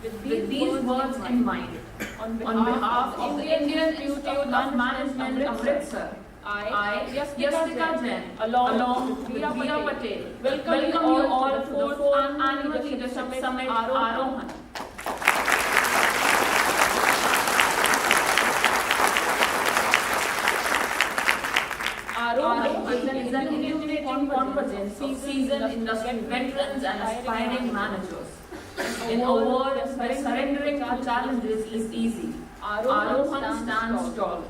With these words in mind, on behalf of the Indian Institute of Management, Amritsar, I, Yastika Jain, along with Veera Patel, welcome you all to the 4th Annual Leadership Summit, Aarohan. Aarohan is an innovative convergence of seasoned industry veterans and aspiring managers. In a world where surrendering to challenges is easy, Aarohan stands tall,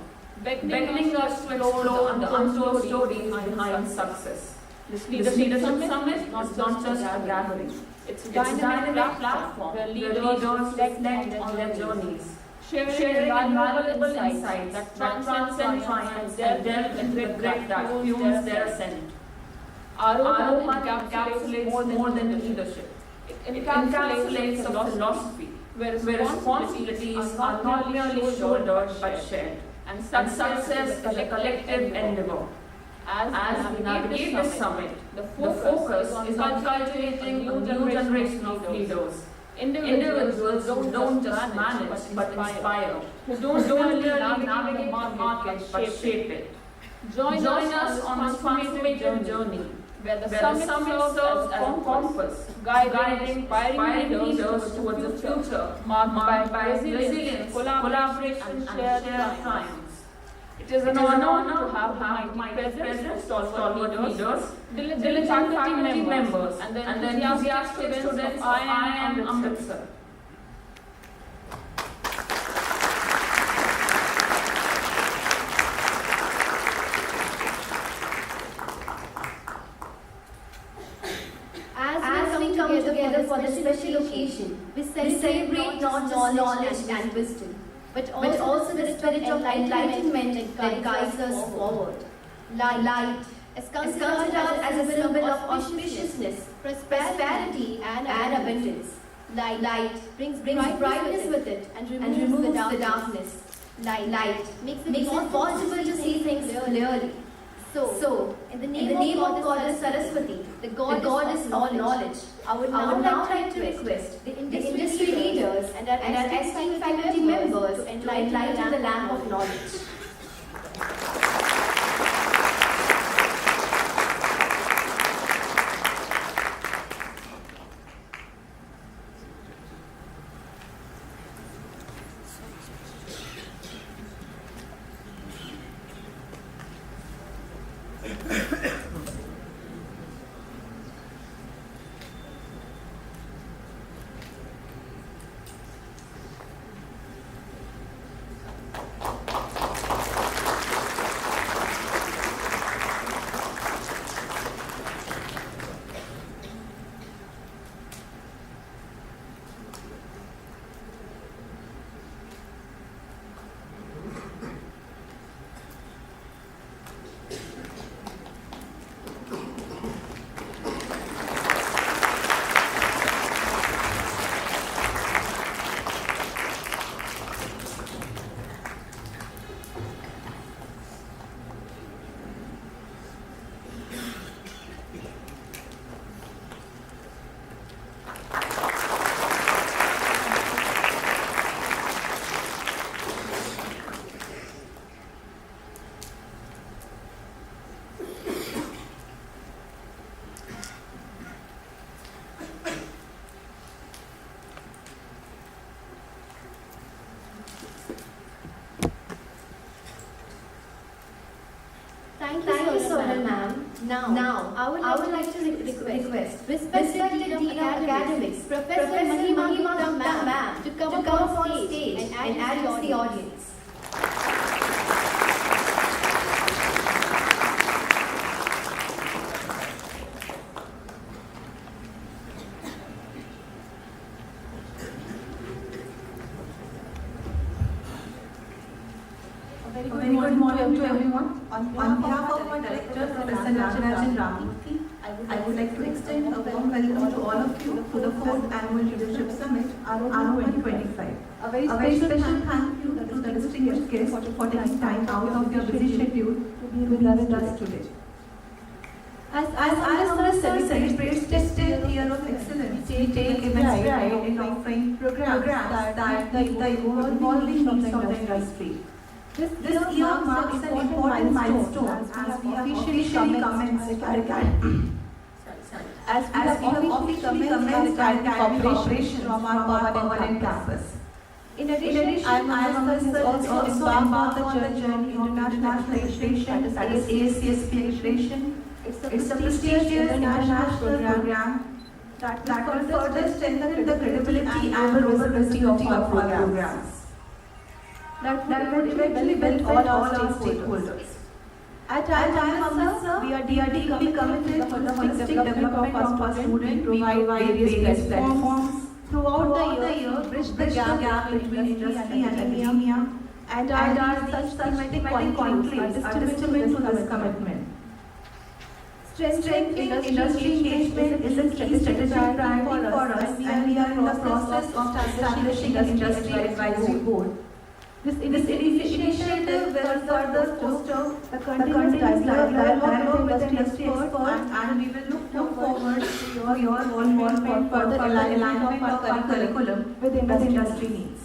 beckoning us to explore the untold stories behind success. This Leadership Summit is not just a gathering. It's a dynamic platform where leaders reflect on their journeys, sharing invaluable insights that transcend triumphs and delve into the grit that fuels their ascent. Aarohan encapsulates more than leadership. It encapsulates a philosophy where responsibilities are not merely shouldered but shared, and success is a collective endeavor. As we navigate this summit, the focus is on cultivating a new generation of leaders. Individuals who don't just manage but inspire, who don't merely navigate the market but shape it. Join us on this transformative journey where the summit serves as a compass, guiding inspiring leaders towards a future marked by resilience, collaboration, and shared triumphs. It is an honor to have my present stalwart leaders, diligent faculty members, and the enthusiastic students of IIMAm Amritsar. As we come together for this special occasion, we celebrate not just knowledge and wisdom, but also the spirit of enlightenment that guides us forward. Light is considered as a symbol of auspiciousness, prosperity, and abundance. Light brings brightness with it and removes the darkness. Light makes it possible to see things clearly. So, in the name of Goddess Saraswati, the goddess of all knowledge, I would now like to request the industry leaders and our esteemed faculty members to enlighten the lamp of knowledge. Thank you so much, ma'am. Now, I would like to request respected Dean Academics, Professor Mahima ma'am, to come up on stage and address the audience. Very good morning to everyone. On behalf of my director, Professor Ganesh, I would like to extend a warm welcome to all of you to the 4th Annual Leadership Summit, Aarohan 2025. A very special thank you to the distinguished guests for taking time out of your busy schedule to be with us today. As Amritsar celebrates 10th year sphere of excellence, we take immense pride in offering programs that meet the evolving needs of the industry. This year marks an important milestone as we have officially commenced academic as we have officially commenced academic operations from our permanent campus. In addition, IIMAm is also embarked on the journey of international accreditation, that is ASCSP accreditation. It's a prestigious international program that will further strengthen the credibility and robustness of our programs. That would eventually benefit all our stakeholders. At IIMAm, we are deeply committed to the holistic development of our students, provide various platforms throughout the year, bridge the gap between industry and academia, and our such thematic conclaves are testament to this commitment. Strengthening industry engagement is a key strategic priority for us, and we are in the process of establishing an industry advisory board. This initiative will further foster the continuous dialogue with industry experts, and we will look forward to your involvement for the alignment of our curriculum with industry needs.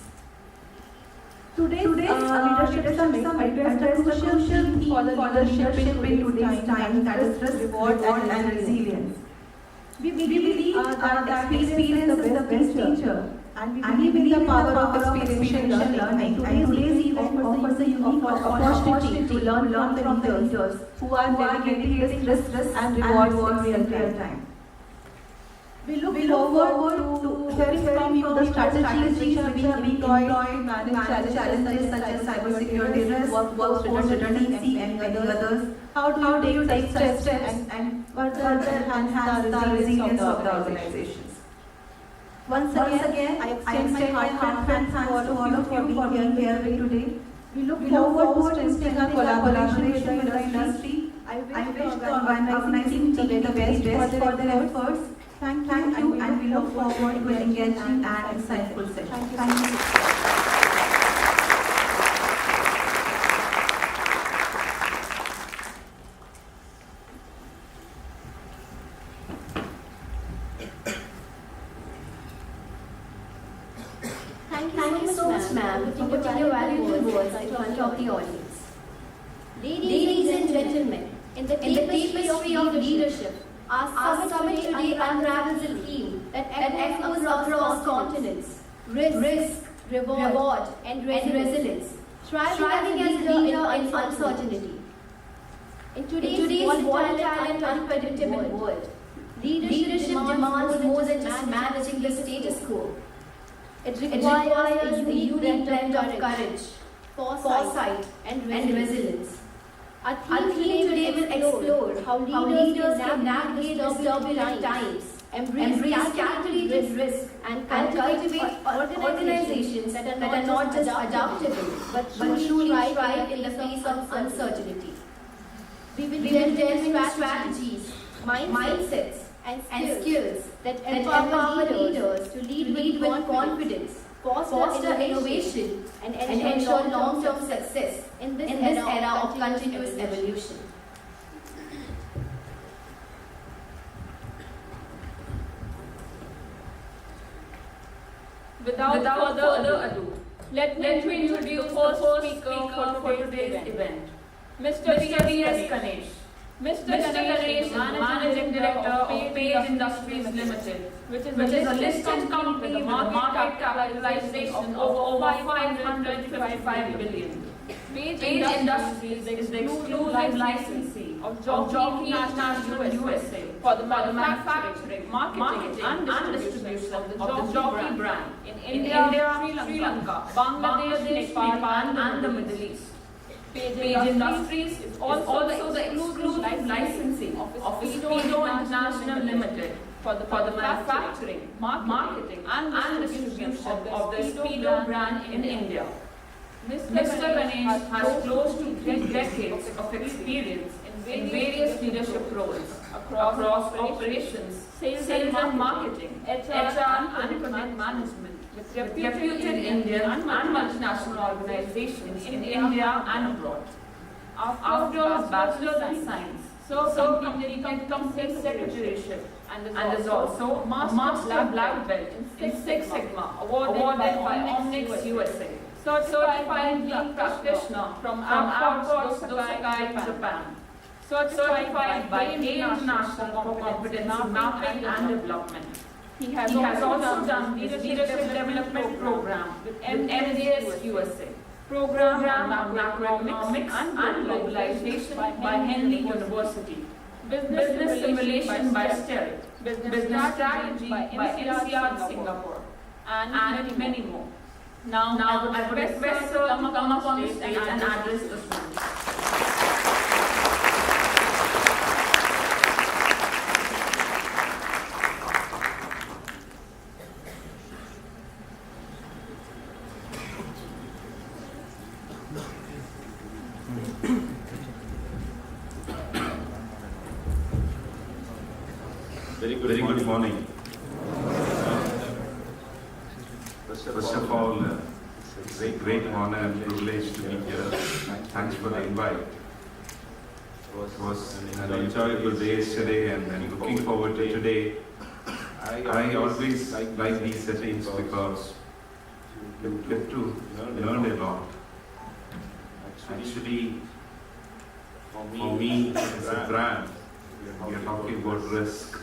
Today's leadership summit addresses the crucial theme for the leadership in today's time, that is risk, reward and resilience. We believe that experience is the best teacher, and we believe in the power of experiential learning. And today's event offers a unique opportunity to learn from the leaders who are navigating risk and rewards in real time. We look forward to hearing from you the strategies which are being employed to manage challenges such as cybersecurity risk, workforce redundancy, and many others. How do you take steps and further enhance the resilience of the organizations? Once again, I extend my heartfelt thanks to all of you for being here today. We look forward to strengthening our collaboration with the industry. I wish the organizing team the best for their efforts. Thank you, and we look forward to an engaging and insightful session. Thank you. Thank you so much, ma'am, for putting your valuable words in front of the audience. Ladies and gentlemen, in the tapestry of leadership, our summit today unravels a theme that echoes across continents: risk, reward, and resilience. Thriving as a leader in uncertainty. In today's volatile and unpredictable world, leadership demands more than just managing the status quo. It requires a unique blend of courage, foresight, and resilience. Our theme today will explore how leaders can navigate these turbulent times, embrace calculated risk, and cultivate organizations that are not just adaptable but truly thrive in the face of uncertainty. We will delve into strategies, mindsets, and skills that empower leaders to lead with confidence, foster innovation, and ensure long-term success in this era of continuous evolution. Without further ado, let me introduce the first speaker for today's event, Mr. Ganesh. Mr. Ganesh is Managing Director of Page Industries Limited, which is a listed company with a market capitalization of over 555 billion. Page Industries is the exclusive licensee of Jockey International USA for the manufacturing, marketing and distribution of the Jockey brand in India, Sri Lanka, Bangladesh, Nepal and the Middle East. Page Industries is also the exclusive licensee of Speedo International Limited for the manufacturing, marketing and distribution of the Speedo brand in India. Mr. Ganesh has close to 3 decades of experience in various leadership roles across operations, sales and marketing, HR and project management with reputed Indian and multinational organizations in India and abroad. After a Bachelor's in Science, So complete secretaryship, and there's also a master black belt in Six Sigma, awarded by Omnix USA. Certified lean practitioner from Outpost Dosakai, Japan. Certified by International for Competency Mapping and Development. He has also done his leadership development program with MDS USA. Program on macroeconomics and globalization by Henley University. Business simulation by STEL. Business strategy by INSEAD Singapore. And many more. Now I would request Sir to come up on the stage and address the students. Very good morning. First of all, it's a great honor and privilege to be here. Thanks for the invite. It was an enjoyable day yesterday and I'm looking forward to today. I always like these settings because you get to learn a lot. Actually, for me as a brand, we are talking about risk.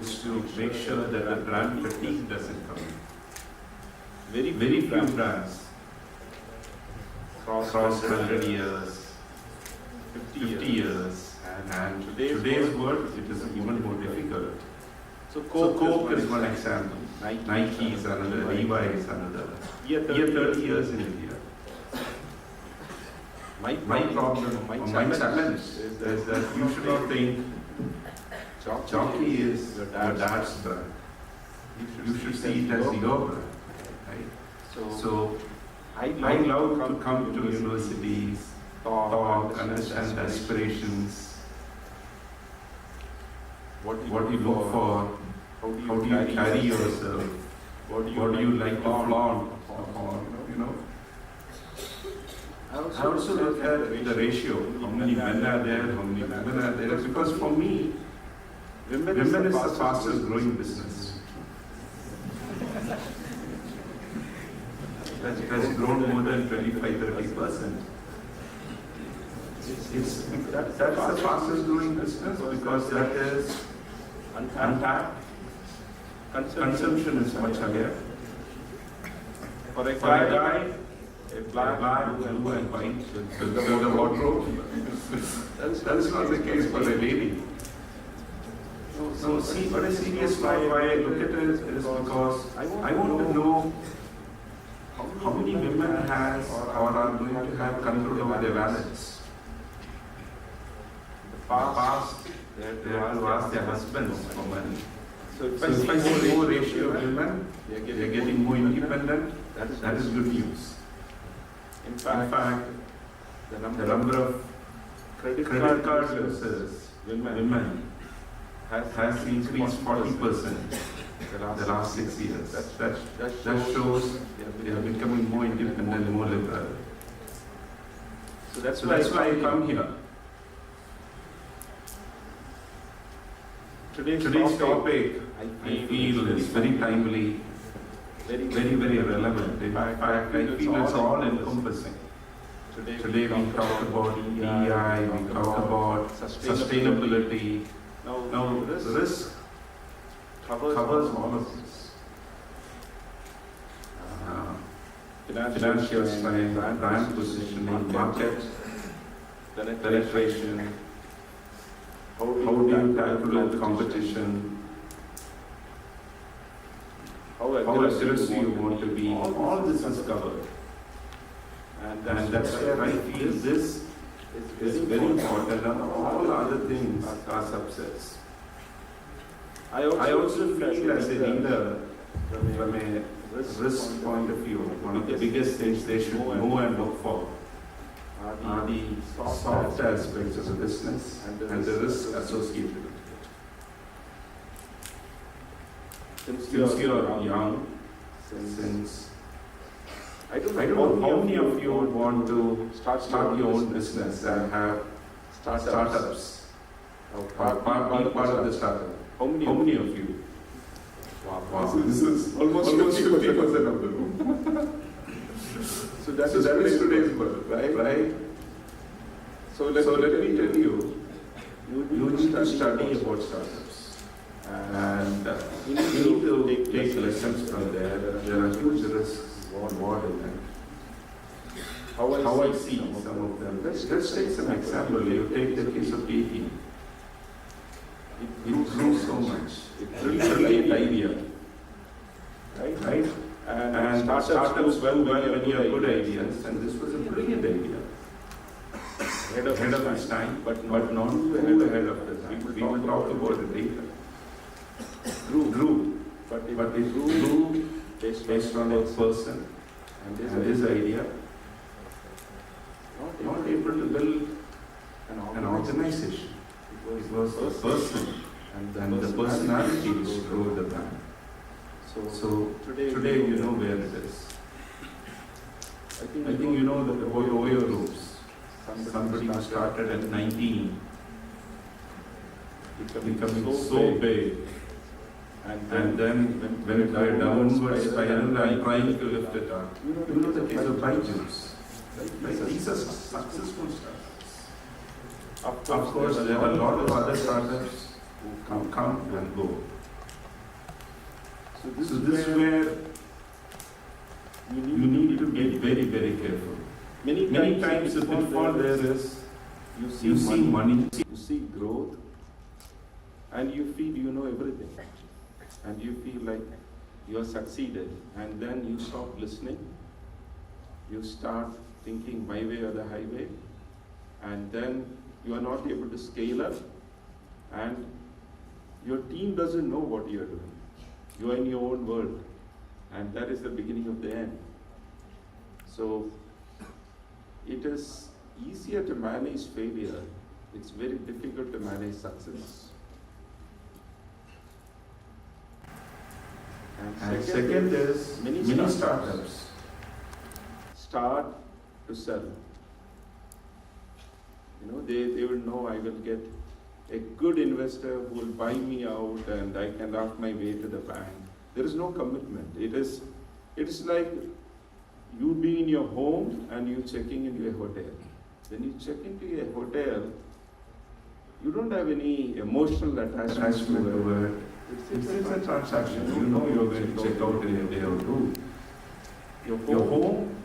Is to make sure that the brand fatigue doesn't come in. Very few brands cross 100 years, 50 years, and today's world it is even more difficult. So Coke is one example, Nike is another, Levi is another. We are 30 years in India. My problem, my challenge is that you should not think Jockey is your dad's brand. You should see it as your brand, right? So I love to come to universities, talk, understand the aspirations, what you look for, how do you carry yourself, what do you like to flaunt upon, you know. I also look at the ratio, how many men are there, how many women are there, because for me, women is the fastest growing business. It has grown more than 25-30%. That's the fastest growing business because that is untapped. Consumption is much higher. For a guy, a black, blue and white will build a wardrobe. That's not the case for a lady. So see, but a serious why I look at it is because I want to know how many women has or are going to have control over their wallets. In the past, they have to ask their husbands for money. So if I see more ratio of women, they are getting more independent, that is good news. In fact, the number of credit card users, women, has increased 40% the last 6 years. That shows they are becoming more independent, more liberal. So that's why I come here. Today's topic, I feel, is very timely, very relevant. In fact, I feel it's all encompassing. Today we talk about DEI, we talk about sustainability. Now, risk covers all of this. Financial strength, brand positioning, market penetration, how do you calculate competition, how aggressive you want to be, all this is covered. And that's where I feel this is very important and all other things are subsets. I also feel as a leader, from a risk point of view, one of the biggest things they should know and look for are the soft aspects of the business and the risk associated with it. Since you are young, since I don't know how many of you would want to start your own business and have startups. Part of the startup. How many of you? Wow. So this is almost 50% of the room. So that is today's world, right? So let me tell you, you need to study about startups. And you need to take lessons from there. There are huge risks involved in that. How I see some of them. Let's take some example. You take the case of PT. It grew so much. It's a brilliant idea. Right? And startups well when you have good ideas. And this was a brilliant idea. Ahead of its time, but not too ahead of the time. People talk about it later. Grew. But it grew based on a person and his idea. Not able to build an organization. It was a person, and then the personality which drove the brand. So today you know where it is. I think you know the Oyo groups. Somebody who started at 19, becoming so big, and then when it went downward spiral and trying to lift it up. You know the case of Byju's. These are successful startups. Of course, there are a lot of other startups who come and go. So this is where you need to be very, very careful. Many times the pitfall there is you see money, you see growth, and you feel you know everything. And you feel like you have succeeded. And then you stop listening. You start thinking my way or the highway. And then you are not able to scale up. And your team doesn't know what you are doing. You are in your own world. And that is the beginning of the end. So it is easier to manage failure. It's very difficult to manage success. And second is many startups start to sell. You know, they will know I will get a good investor who will buy me out and I can laugh my way to the bank. There is no commitment. It is like you being in your home and you checking into a hotel. When you check into a hotel, you don't have any emotional attachment to it. It's a transaction. You know you're going to check out in a day or two. Your home,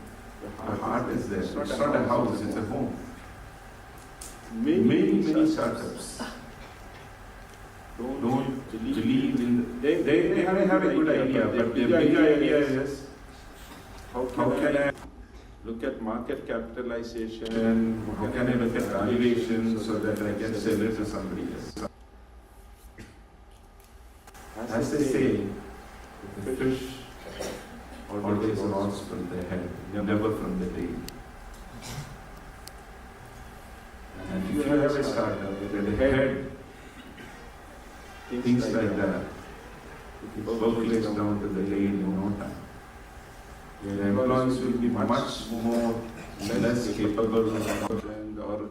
your heart is there. It's not a house, it's a home. Many startups don't believe in. They have a good idea, but the big idea is how can I look at market capitalization? How can I look at valuation so that I can sell it to somebody else? As they say, the fish always rolls from the head, never from the tail. And if you have a startup with the head, things like that, it percolates down to the tail in no time. Your employees will be much more less capable or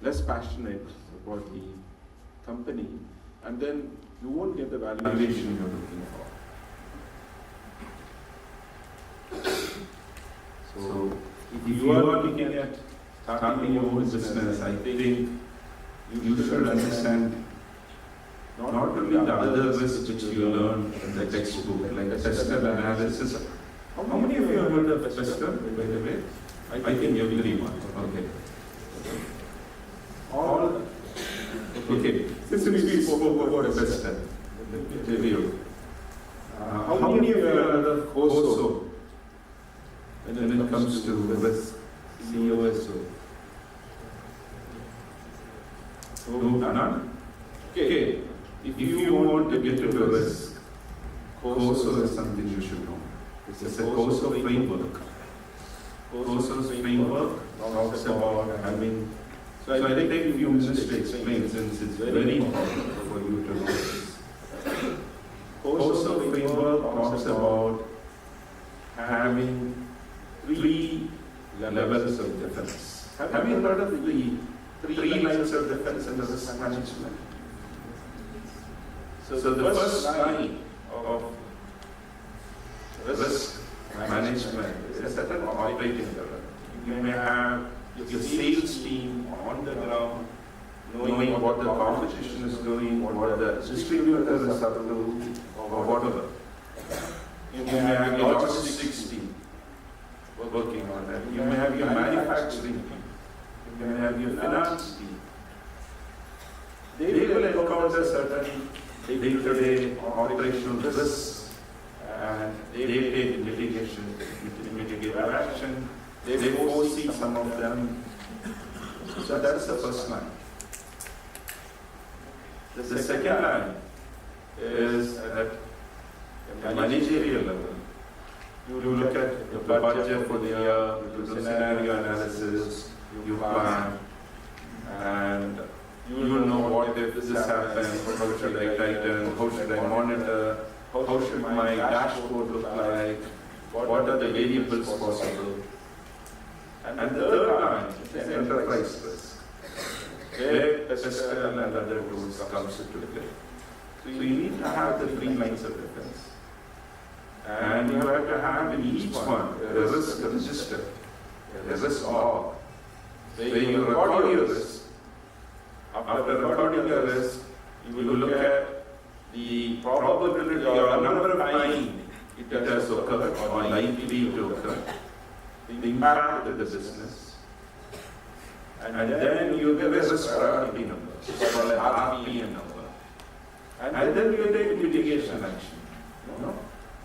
less passionate about the company, and then you won't get the valuation you're looking for. So, if you are looking at starting your own business, I think you should understand not only the other risks which you learn in the textbook, like Pestel analysis. How many of you have heard of Pestel, by the way? I think everyone. Okay. Okay. Since we spoke about Pestel, let me tell you. How many of you have heard of COSO when it comes to risk? COSO. None? Okay. If you want to get into risk, COSO is something you should know. It's a COSO framework. COSO's framework talks about having. So I take a few minutes to explain since it's very important for you to know this. COSO framework talks about having 3 levels of defense. Have you heard of the 3 lines lines of defense and risk management. So the first line of risk management is at an operating level. You may have your sales team on the ground, knowing what the competition is doing, what the distributor is up to, or whatever. You may have your logistics team working on that. You may have your manufacturing team. You may have your finance team. They will encounter certain day-to-day operational risks, and they take mitigation, mitigative action. They foresee some of them. So that's the first line. The second line is at the managerial level. You look at the budget for the year, you do scenario analysis, you plan, and you will know what if this happens, how should I tighten, how should I monitor, how should my dashboard look like, what are the variables possible. And the third line is enterprise risk, where fiscal and other tools comes into play. So you need to have the three lines of defense. And you have to have in each one a risk register, a risk log, where you record your risk. After recording your risk, you will look at the probability or number of times it has occurred or likely to occur, the impact of the business, and then you give a risk priority number, it's called an RPN number, and then you take mitigation action.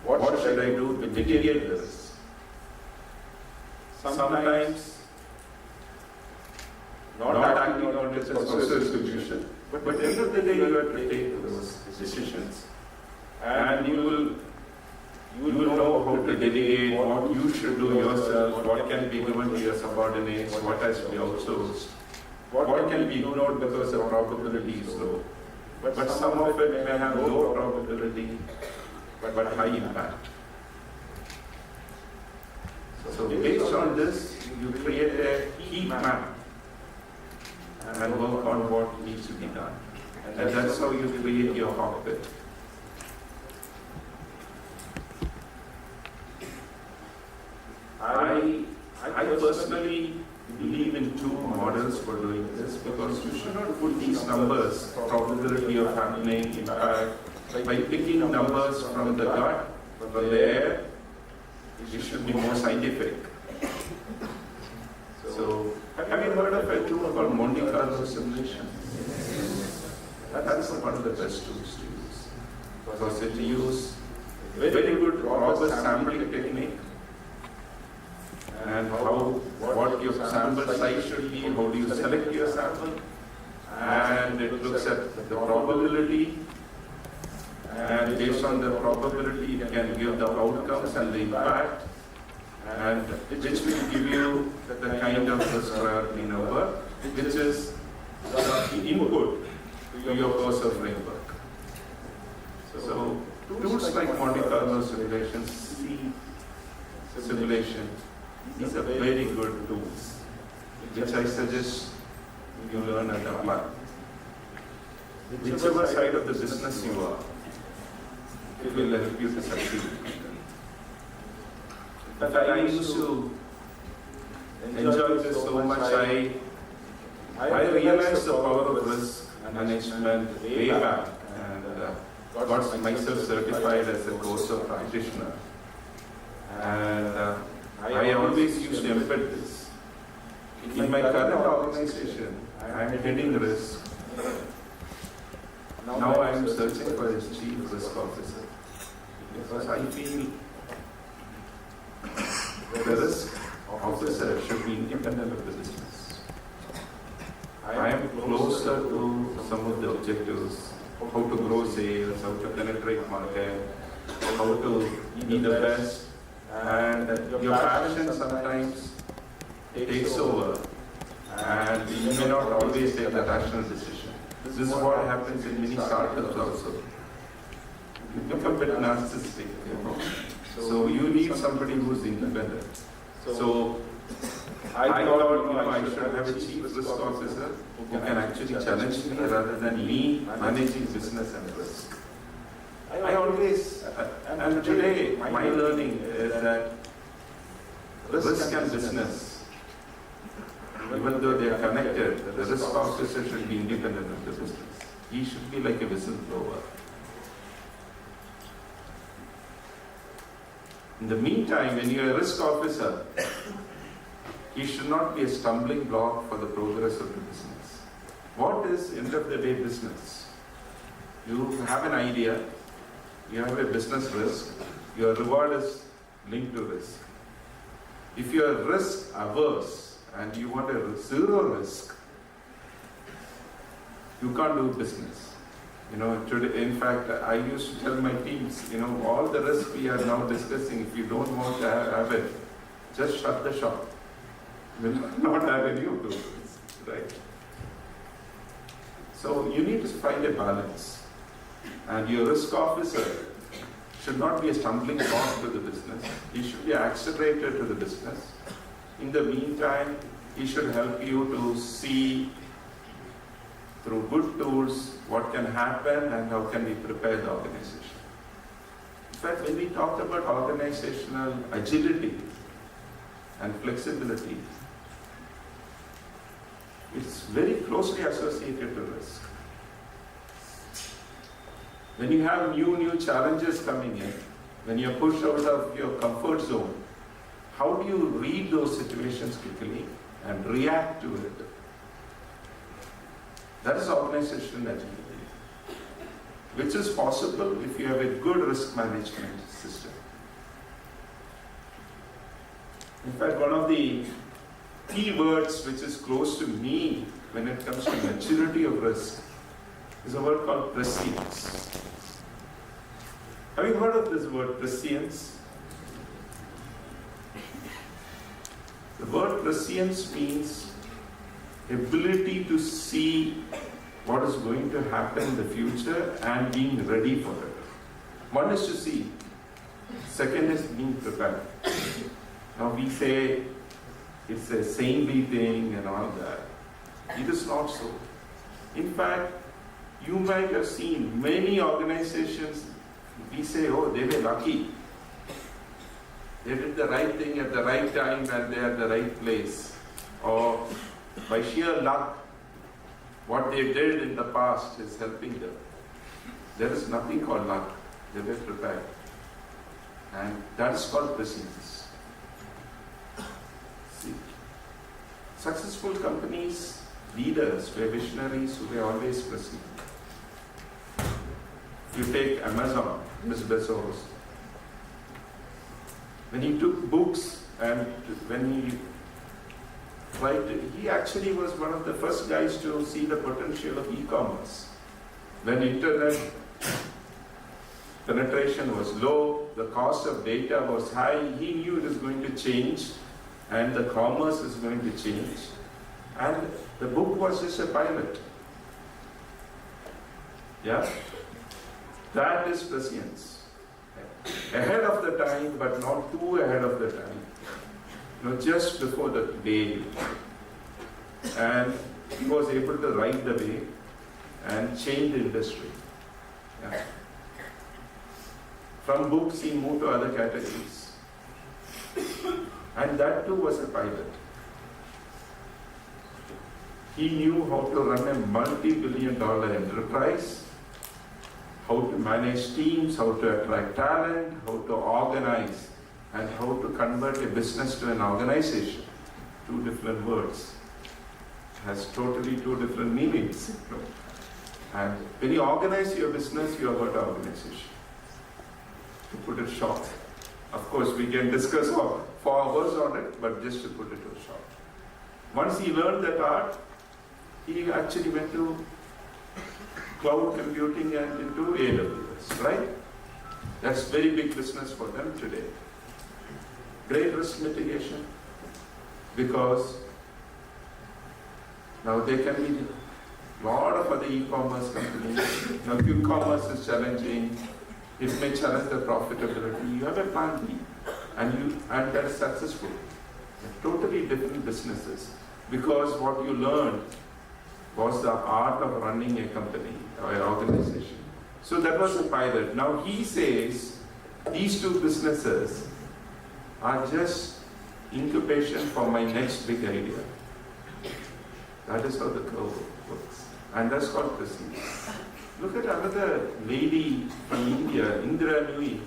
What should I do to mitigate this? Sometimes not acting on it is also a solution, but at the end of the day you have to take those decisions, and you will know how to delegate, what you should do yourself, what can be given to your subordinates, what has to be outsourced, what can be ignored because the probability is low. But some of it may have low probability, but high impact. So based on this, you create a heat map and work on what needs to be done. And that's how you create your cockpit. I personally believe in two models for doing this, because you should not put these numbers, probability of happening, impact, by picking numbers from the gut, from the air. You should be more scientific. So, have you heard of a tool called Monte Carlo simulation? That's one of the best tools to use, because it uses very good robust sampling technique, and what your sample size should be, how do you select your sample, and it looks at the probability, and based on the probability it can give the outcomes and the impact, and which will give you the kind of risk priority number, which is the input to your cursor framework. So tools like Monte Carlo simulation, simulation, these are very good tools, which I suggest you learn and apply. Whichever side of the business you are, it will help you to succeed. But I used to enjoy this so much, I realized the power of risk management way back, and got myself certified as a course of practitioner. And I always used to embed this. In my current organization, I am heading risk. Now I am searching for a chief risk officer, because I feel the risk officer should be independent of the business. I am closer to some of the objectives, how to grow sales, how to penetrate market, how to be the best, and your passion sometimes takes over, and you may not always take the rational decision. This is what happens in many startups also. You become a bit narcissistic, So you need somebody who's independent. So I thought I should have a chief risk officer who can actually challenge me rather than me managing business and risk. I always, and today my learning is that risk and business, even though they are connected, the risk officer should be independent of the business. He should be like a whistleblower. In the meantime, when you are a risk officer, he should not be a stumbling block for the progress of the business. What is end of the day business? You have an idea, you have a business risk, your reward is linked to risk. If you are risk averse and you want a zero risk, you can't do business. Today, in fact, I used to tell my teams, all the risk we are now discussing, if you don't want to have it, just shut the shop. We'll not have any of those, right? So you need to find a balance. And your risk officer should not be a stumbling block to the business. He should be an accelerator to the business. In the meantime, he should help you to see through good tools what can happen and how can we prepare the organization. In fact, when we talk about organizational agility and flexibility, it's very closely associated to risk. When you have new challenges coming in, when you're pushed out of your comfort zone, how do you read those situations quickly and react to it? That is organizational agility, which is possible if you have a good risk management system. In fact, one of the key words which is close to me when it comes to maturity of risk is a word called prescience. Have you heard of this word, prescience? The word prescience means ability to see what is going to happen in the future and being ready for it. One is to see. Second is being prepared. Now we say it's a saintly thing and all that. It is not so. In fact, you might have seen many organizations, we say, oh, they were lucky. They did the right thing at the right time and they're at the right place. Or by sheer luck, what they did in the past is helping them. There is nothing called luck. They were prepared. And that is called prescience. See, successful companies, leaders were visionaries who were always prescient. You take Amazon, Ms. Bezos. When he took books and when he actually was one of the first guys to see the potential of e-commerce. When internet penetration was low, the cost of data was high, he knew it is going to change and the commerce is going to change. And the book was just a pilot. Yeah? That is prescience. Ahead of the time, but not too ahead of the time. Just before the wave. And he was able to ride the wave and change the industry. Yeah. From books, he moved to other categories. And that too was a pilot. He knew how to run a multi-billion-dollar enterprise, how to manage teams, how to attract talent, how to organize, and how to convert a business to an organization. Two different words. Has totally two different meanings. And when you organize your business, you are about organization. To put it short. Of course, we can discuss for 4 hours on it, but just to put it short. Once he learned that art, he actually went to cloud computing and into AWS, right? That's very big business for them today. Great risk mitigation, because now there can be a lot of other e-commerce companies. Now Q-commerce is challenging. It may challenge the profitability. You have a plan B, and that is successful. They're totally different businesses. Because what you learned was the art of running a company or an organization. So that was a pilot. Now he says these two businesses are just incubation for my next big idea. That is how the curve works. And that's called prestige. Look at another lady from India, Indira Nui,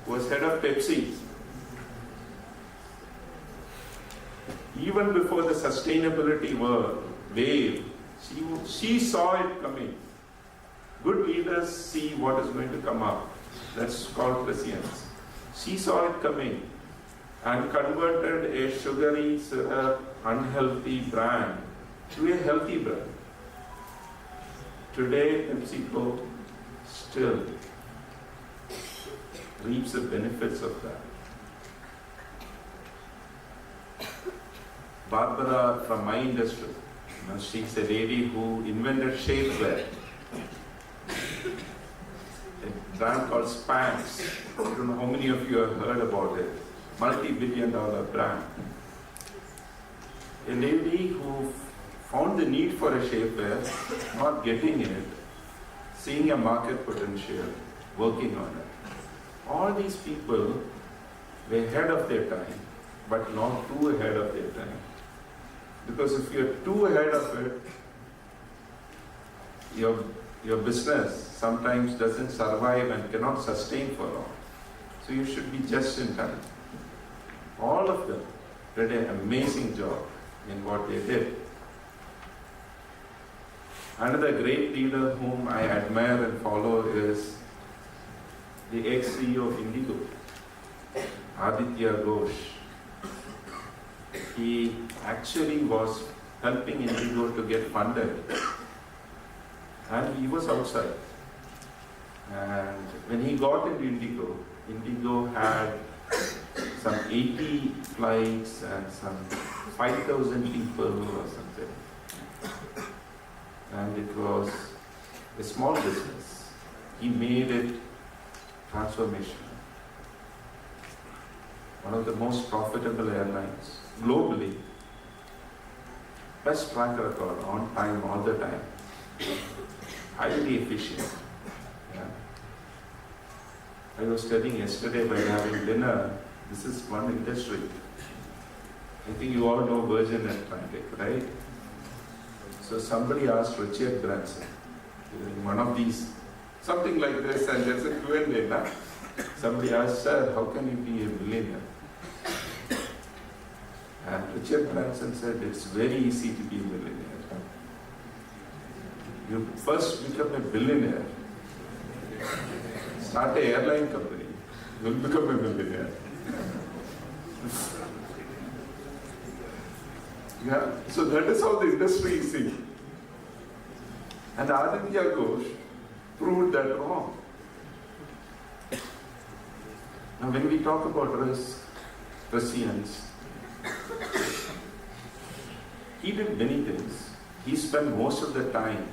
who was head of Pepsi. Even before the sustainability wave, she saw it coming. Good leaders see what is going to come up. That's called prescience. She saw it coming and converted a sugary, unhealthy brand to a healthy brand. Today, PepsiCo still reaps the benefits of that. Barbara from my industry, she's a lady who invented shapewear. A brand called Spanx. I don't know how many of you have heard about it. Multi-billion-dollar brand. A lady who found the need for a shapewear, not getting it, seeing a market potential, working on it. All these people were ahead of their time, but not too ahead of their time. Because if you're too ahead of it, your business sometimes doesn't survive and cannot sustain for long. So you should be just in time. All of them did an amazing job in what they did. Another great leader whom I admire and follow is the ex-CEO of Indigo, Aditya Ghosh. He actually was helping Indigo to get funded, and he was outside. And when he got into Indigo, Indigo had some 80 flights and some 5,000 people or something. And it was a small business. He made it transformational. One of the most profitable airlines globally. Best track record, on time, all the time. Highly efficient. Yeah. I was telling yesterday while having dinner, this is one industry. I think you all know Virgin Atlantic, right? So somebody asked Richard Branson, in one of these, something like this, and there's a Q&A now. Somebody asked, sir, how can you be a millionaire? And Richard Branson said, it's very easy to be a millionaire. You first become a billionaire, start an airline company, you'll become a millionaire. Yeah, so that is how the industry is seen. And Aditya Ghosh proved that wrong. Now when we talk about risk, prescience, he did many things. He spent most of the time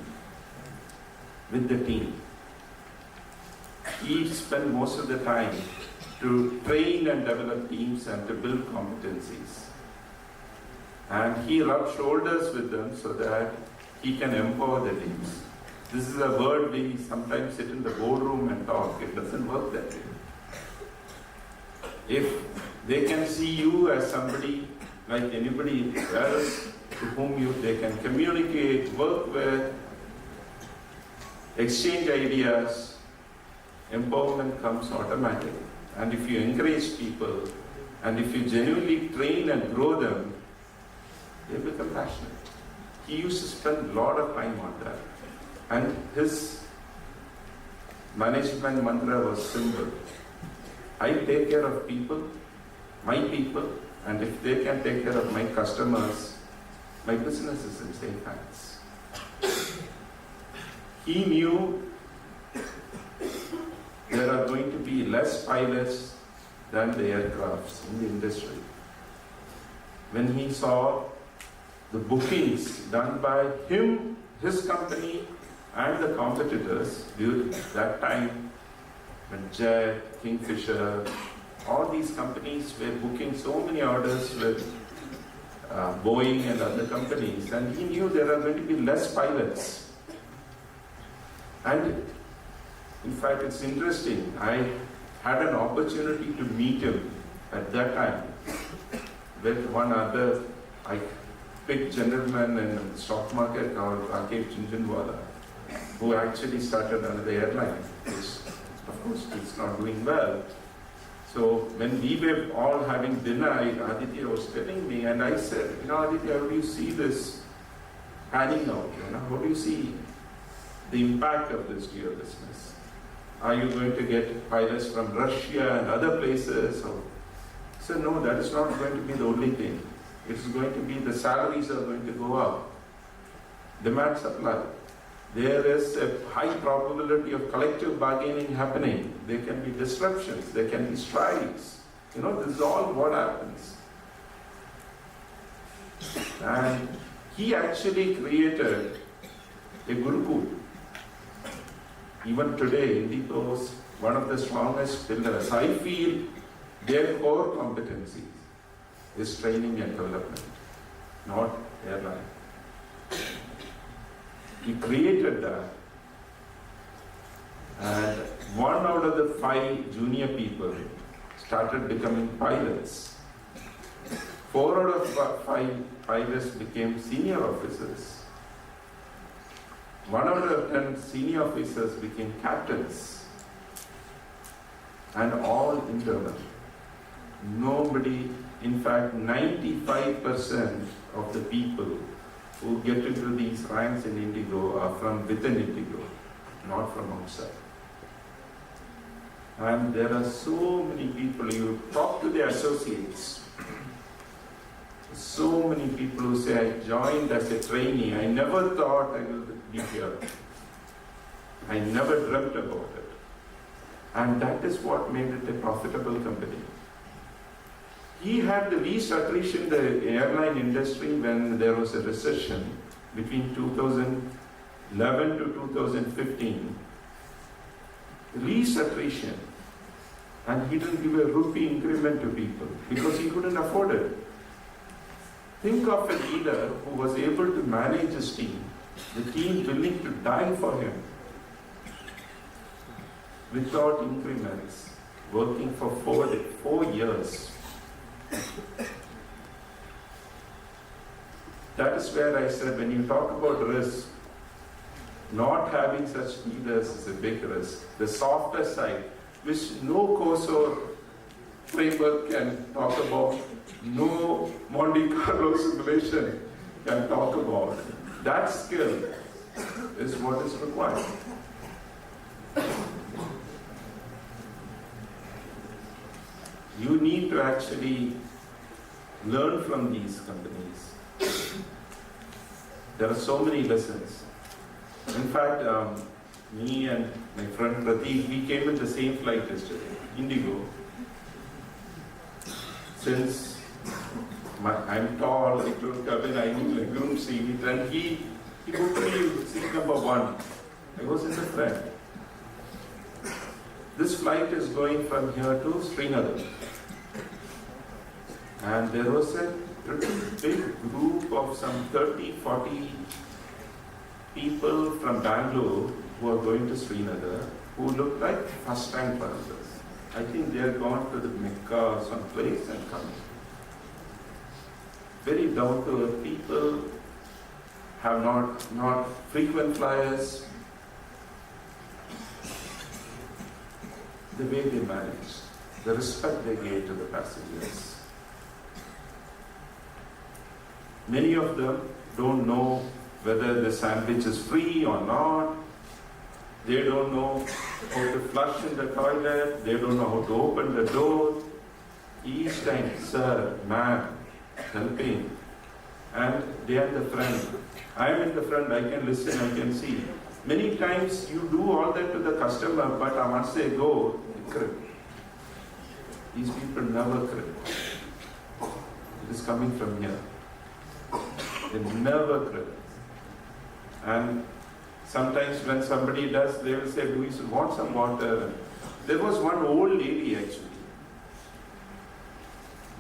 with the team. He spent most of the time to train and develop teams and to build competencies. And he rubbed shoulders with them so that he can empower the teams. This is a word we sometimes sit in the boardroom and talk. It doesn't work that way. If they can see you as somebody like anybody else to whom they can communicate, work with, exchange ideas, empowerment comes automatically. And if you encourage people, and if you genuinely train and grow them, they become passionate. He used to spend a lot of time on that. And his management mantra was simple. I take care of people, my people, and if they can take care of my customers, my business is in safe hands. He knew there are going to be less pilots than the aircrafts in the industry. When he saw the bookings done by him, his company, and the competitors during that time, when Jet, Kingfisher, all these companies were booking so many orders with Boeing and other companies, and he knew there are going to be less pilots. And in fact, it's interesting, I had an opportunity to meet him at that time with one other big gentleman in the stock market called Rakesh Jhunjhunwala, who actually started another airline, which of course it's not doing well. So when we were all having dinner, Aditya was telling me, and I said, Aditya, how do you see this panning out? How do you see the impact of this to your business? Are you going to get pilots from Russia and other places? I said, no, that is not going to be the only thing. It's going to be the salaries are going to go up. Demand supply. There is a high probability of collective bargaining happening. There can be disruptions, there can be strikes. This is all what happens. And he actually created a Gurukul. Even today, Indigo's one of the strongest pillars. I feel their core competency is training and development, not airline. He created that, and 1 out of the 5 junior people started becoming pilots. 4 out of 5 pilots became senior officers. 1 out of 10 senior officers became captains, and all internal. Nobody, in fact, 95% of the people who get into these ranks in Indigo are from within Indigo, not from outside. And there are so many people, you talk to the associates, so many people who say, I joined as a trainee, I never thought I would be here. I never dreamt about it. And that is what made it a profitable company. He had the least attrition in the airline industry when there was a recession between 2011 to 2015. Least attrition. And he didn't give a rupee increment to people because he couldn't afford it. Think of a leader who was able to manage his team, the team willing to die for him without increments, working for 4 years. That is where I said, when you talk about risk, not having such leaders is a big risk. The softer side, which no course or framework can talk about, no Monte Carlo simulation can talk about. That skill is what is required. You need to actually learn from these companies. There are so many lessons. In fact, me and my friend Prateek, we came in the same flight yesterday, Indigo. Since I'm tall, I told Kevin, I need a groom seat, and he booked me seat number 1. I was in the front. This flight is going from here to Srinagar. And there was a big group of some 30, 40 people from Bangalore who are going to Srinagar, who look like first-time travelers. I think they are gone to the Mecca or some place and coming. Very down-to-earth people, have not frequent flyers. The way they manage, the respect they gave to the passengers. Many of them don't know whether the sandwich is free or not. They don't know how to flush in the toilet. They don't know how to open the door. Each time, sir, ma'am, helping. And they are the front. I am in the front, I can listen, I can see. Many times you do all that to the customer, but once they go, they crib. These people never crib. It is coming from here. They never crib. And sometimes when somebody does, they will say, do you want some water? There was one old lady actually.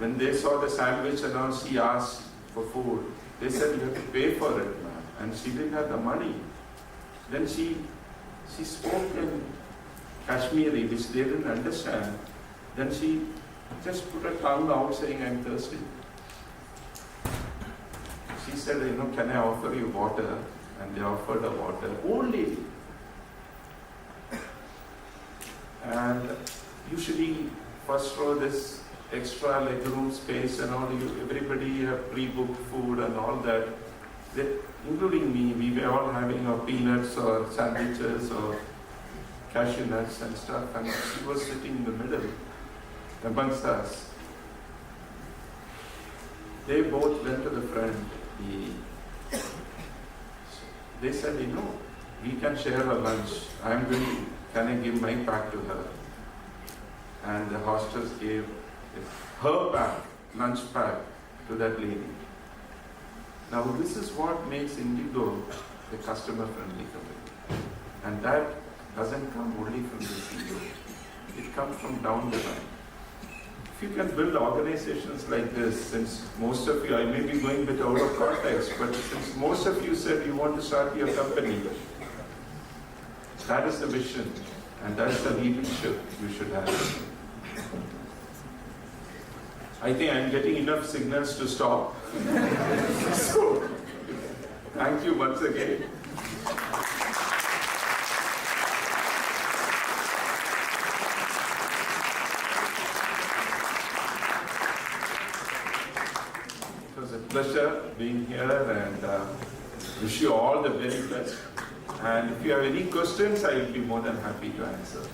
when they saw the sandwich and all, she asked for food. They said, you have to pay for it, ma'am. And she didn't have the money. Then she spoke in Kashmiri, which they didn't understand. Then she just put her tongue out saying, I'm thirsty. She said, can I offer you water? And they offered her water. Old lady. And usually, first row, this extra legroom space and all, everybody have pre-booked food and all that. Including me, we were all having our peanuts or sandwiches or cashew nuts and stuff, and she was sitting in the middle amongst us. They both went to the front. They said, we can share our lunch. Can I give my pack to her? And the hostess gave her pack, lunch pack, to that lady. Now this is what makes Indigo a customer-friendly company. And that doesn't come only from the CEO. It comes from down the line. If you can build organizations like this, since most of you, I may be going a bit out of context, but since most of you said you want to start your company, that is the vision and that's the leadership you should have. I think I'm getting enough signals to stop. So, thank you once again. It was a pleasure being here and wish you all the very best. And if you have any questions, I will be more than happy to answer.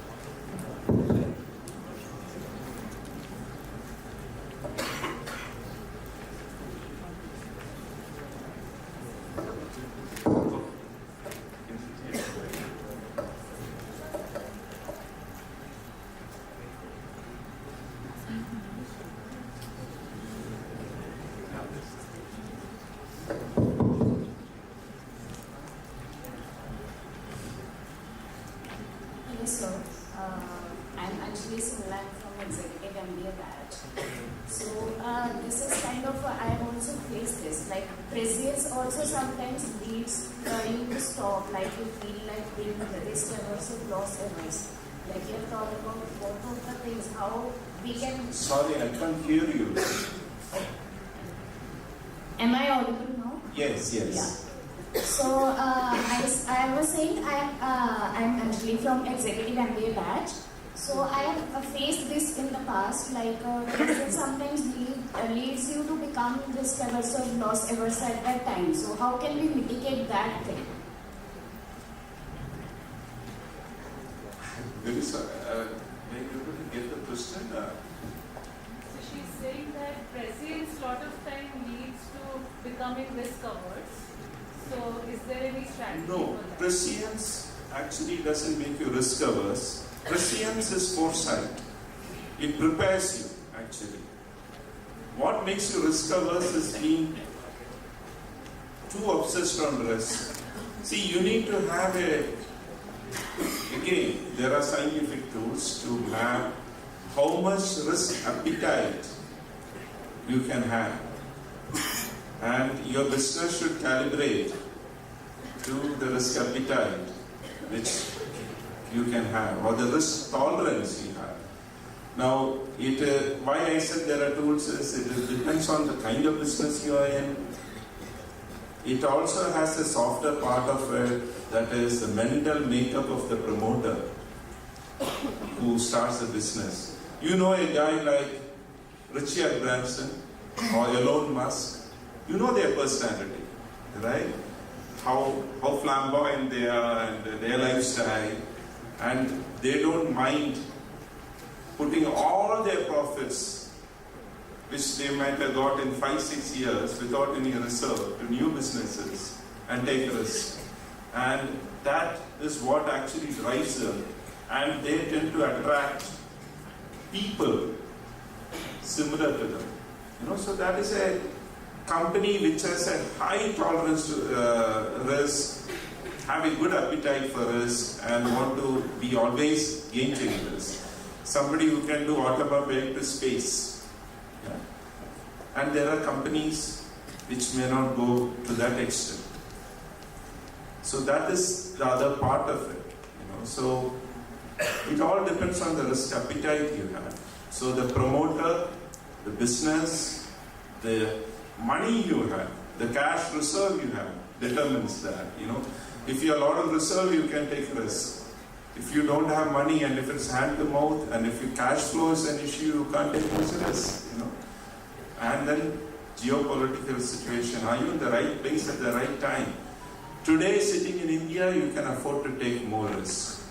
Sorry, I can't hear you. Am I audible now? Yes. Yeah. So I was saying I'm actually from executive MBA batch. So I have faced this in the past, like it sometimes leads you to become risk averse or loss averse at that time. So how can we mitigate that thing? Very sorry. May you able to get the question? So she's saying that prescience lot of time leads to becoming risk averse. So is there any strategy? No, for that? prescience actually doesn't make you risk averse. Prescience is foresight. It prepares you actually. What makes you risk averse is being too obsessed on risk. See, you need to have again, there are scientific tools to map how much risk appetite you can have. And your business should calibrate to the risk appetite which you can have, or the risk tolerance you have. Now, why I said there are tools is it depends on the kind of business you are in. It also has a softer part of it, that is the mental makeup of the promoter who starts a business. You know a guy like Richard Branson or Elon Musk, you know their personality, right? How flamboyant they are and their lifestyle, and they don't mind putting all their profits, which they might have got in 5-6 years without any reserve, to new businesses and take risks. And that is what actually drives them. And they tend to attract people similar to them. So that is a company which has a high tolerance to risk, have a good appetite for risk, and want to be always game changers. Somebody who can do automobile to space. Yeah. and there are companies which may not go to that extent. So that is the other part of it, So it all depends on the risk appetite you have. So the promoter, the business, the money you have, the cash reserve you have determines that, If you have a lot of reserve, you can take risk. If you don't have money and if it's hand to mouth and if your cash flow is an issue, you can't take much risk, And then geopolitical situation. Are you in the right place at the right time? Today, sitting in India, you can afford to take more risk.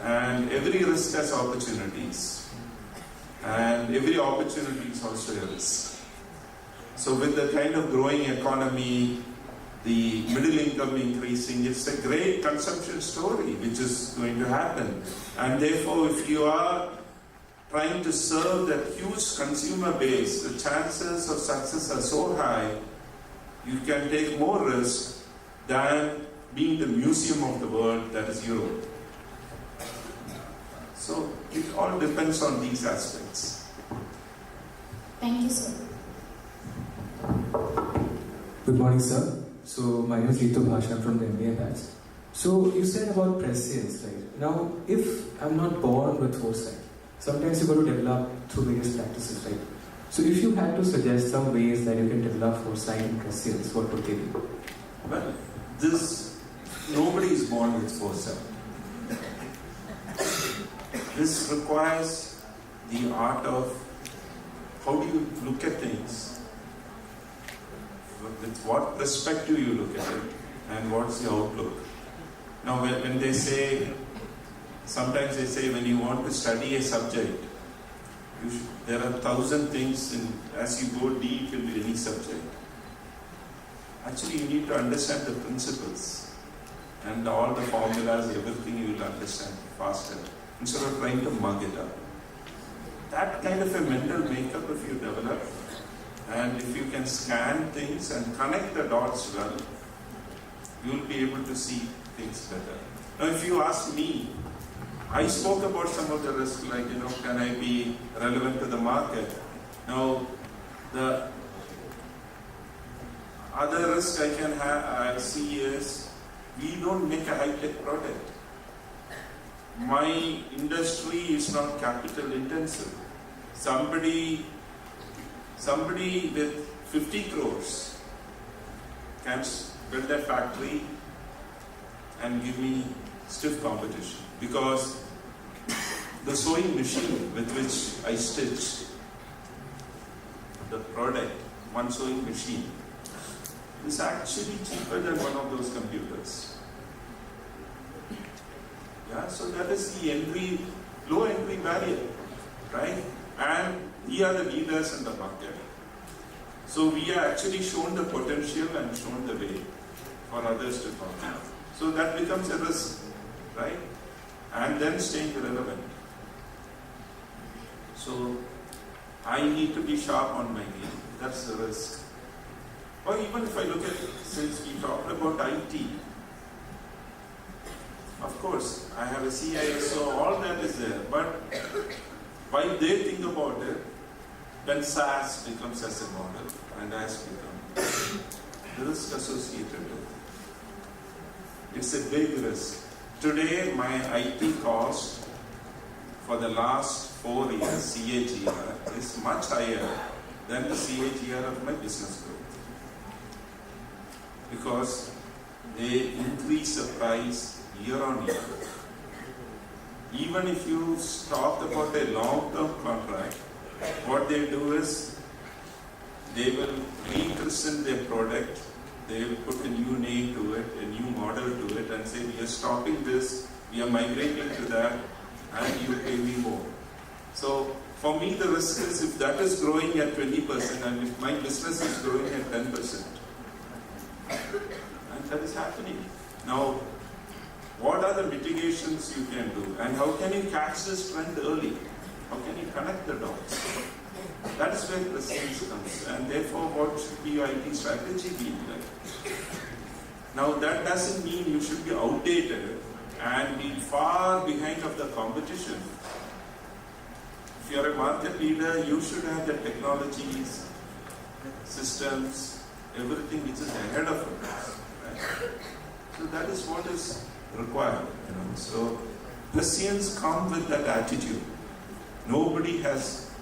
And every risk has opportunities. And every opportunity is also a risk. So with the kind of growing economy, the middle income increasing, it's a great consumption story which is going to happen. And therefore, if you are trying to serve that huge consumer base, the chances of success are so high, you can take more risk than being the museum of the world, that is Europe. So it all depends on these aspects. Thank you, sir. Good morning, sir. So my name is Ritu Bhash, I'm from the MBA batch. So you said about prescience, right? Now, if I'm not born with foresight, sometimes you've got to develop through various practices, right? So if you had to suggest some ways that you can develop foresight and prescience, what would they be? Well, nobody is born with foresight. This requires the art of how do you look at things, with what perspective you look at it, and what's the outlook. Now, when they say, sometimes they say when you want to study a subject, there are 1,000 things as you go deep into any subject. Actually, you need to understand the principles and all the formulas, everything you will understand faster, instead of trying to mug it up. That kind of a mental makeup if you develop, and if you can scan things and connect the dots well, you will be able to see things better. Now, if you ask me, I spoke about some of the risks, like, can I be relevant to the market? Now, the other risk I see is, we don't make a high-tech product. My industry is not capital intensive. Somebody with 50 crores can build a factory and give me stiff competition, because the sewing machine with which I stitch the product, one sewing machine, is actually cheaper than one of those computers. Yeah, so that is the low entry barrier, right? And we are the leaders in the market. So we are actually shown the potential and shown the way for others to come. So that becomes a risk, right? And then staying relevant. So I need to be sharp on my game. That's the risk. Or even if I look at, since we talked about IT, of course, I have a CISO, all that is there. But while they think about it, when SaaS becomes as a model and has become, the risk associated with it. It's a big risk. Today, my IT cost for the last 4 years, CAGR, is much higher than the CAGR of my business growth. Because they increase the price year on year. Even if you talk about a long-term contract, what they do is they will rechristen their product, they will put a new name to it, a new model to it, and say, we are stopping this, we are migrating to that, and you pay me more. So for me, the risk is if that is growing at 20% and if my business is growing at 10%, and that is happening. Now, what are the mitigations you can do, and how can you catch this trend early? How can you connect the dots? That is where prescience comes, and therefore what should be your IT strategy be like? Now that doesn't mean you should be outdated and be far behind of the competition. If you are a market leader, you should have the technologies, systems, everything which is ahead of us. Right? So that is what is required. So prescience come with that attitude. Nobody has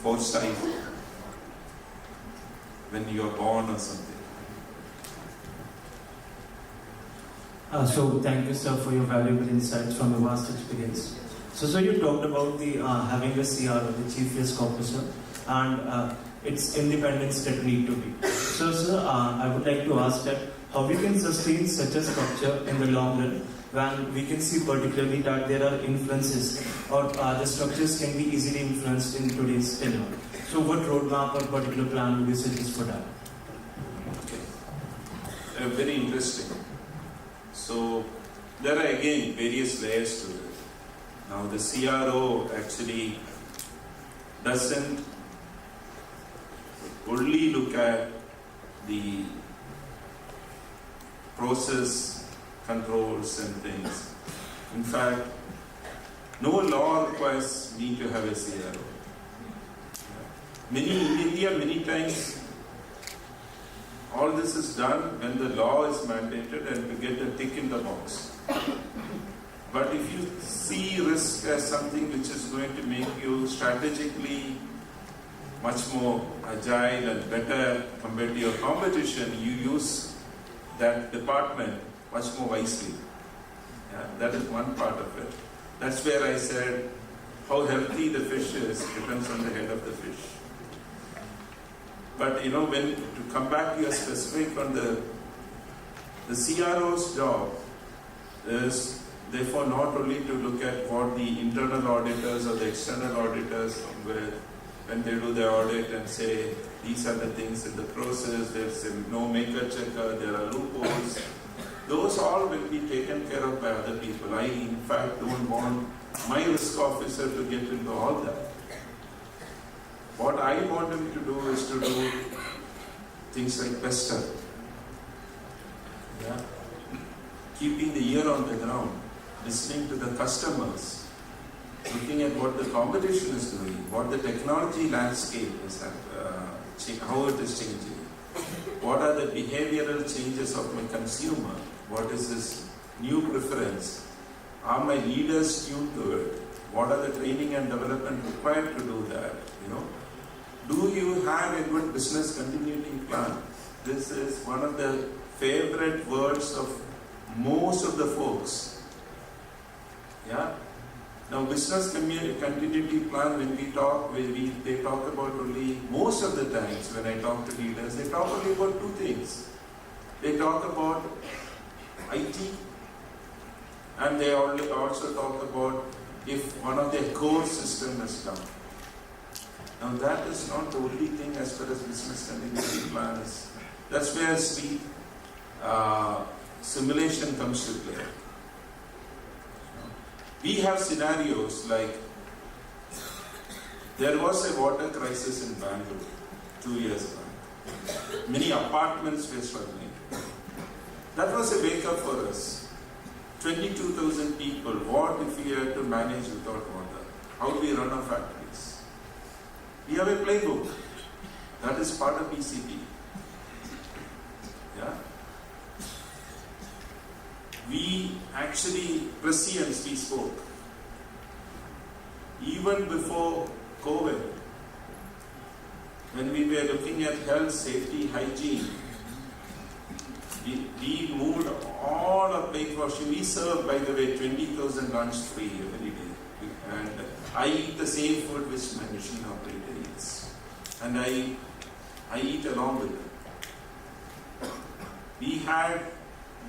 foresight when you are born or something. So thank you, sir, for your valuable insights from your vast experience. So you talked about the having a CRO, the Chief Risk Officer, and its independence that need to be. So, sir, I would like to ask that how we can sustain such a structure in the long run when we can see particularly that there are influences or the structures can be easily influenced in today's tenure. So what roadmap or particular plan would you suggest for that? Okay. Very interesting. So there are again various layers to it. Now the CRO actually doesn't only look at the process controls and things. In fact, no law requires me to have a CRO. In India, many times, all this is done when the law is mandated and to get a tick in the box. But if you see risk as something which is going to make you strategically much more agile and better compared to your competition, you use that department much more wisely. Yeah, that is one part of it. That's where I said how healthy the fish is depends on the head of the fish. But when to come back to your specific on the CRO's job is therefore not only to look at what the internal auditors or the external auditors when they do the audit and say these are the things in the process, there's no maker checker, there are loopholes. Those all will be taken care of by other people. I in fact don't want my risk officer to get into all that. What I want him to do is to do things like pester. Yeah. Keeping the ear on the ground, listening to the customers, looking at what the competition is doing, what the technology landscape is, how it is changing, what are the behavioral changes of my consumer, what is his new preference, are my leaders tuned to it, what are the training and development required to do that, Do you have a good business continuity plan? This is one of the favorite words of most of the folks. Yeah. Now, business continuity plan, when we talk, they talk about only, most of the times when I talk to leaders, they talk only about two things. They talk about IT, and they also talk about if one of their core system is down. Now that is not the only thing as far as business continuity plan is. That's where simulation comes to play. We have scenarios like there was a water crisis in Bangalore 2 years back. Many apartments were struggling. That was a wake-up for us. 22,000 people. What if we had to manage without water? How do we run our factories? We have a playbook. That is part of BCP. Yeah. We actually, prescience, we spoke. Even before COVID, when we were looking at health, safety, hygiene, we moved all our plate washing. We serve, by the way, 20,000 lunch free every day. And I eat the same food which my machine operator eats. And I eat along with it. We had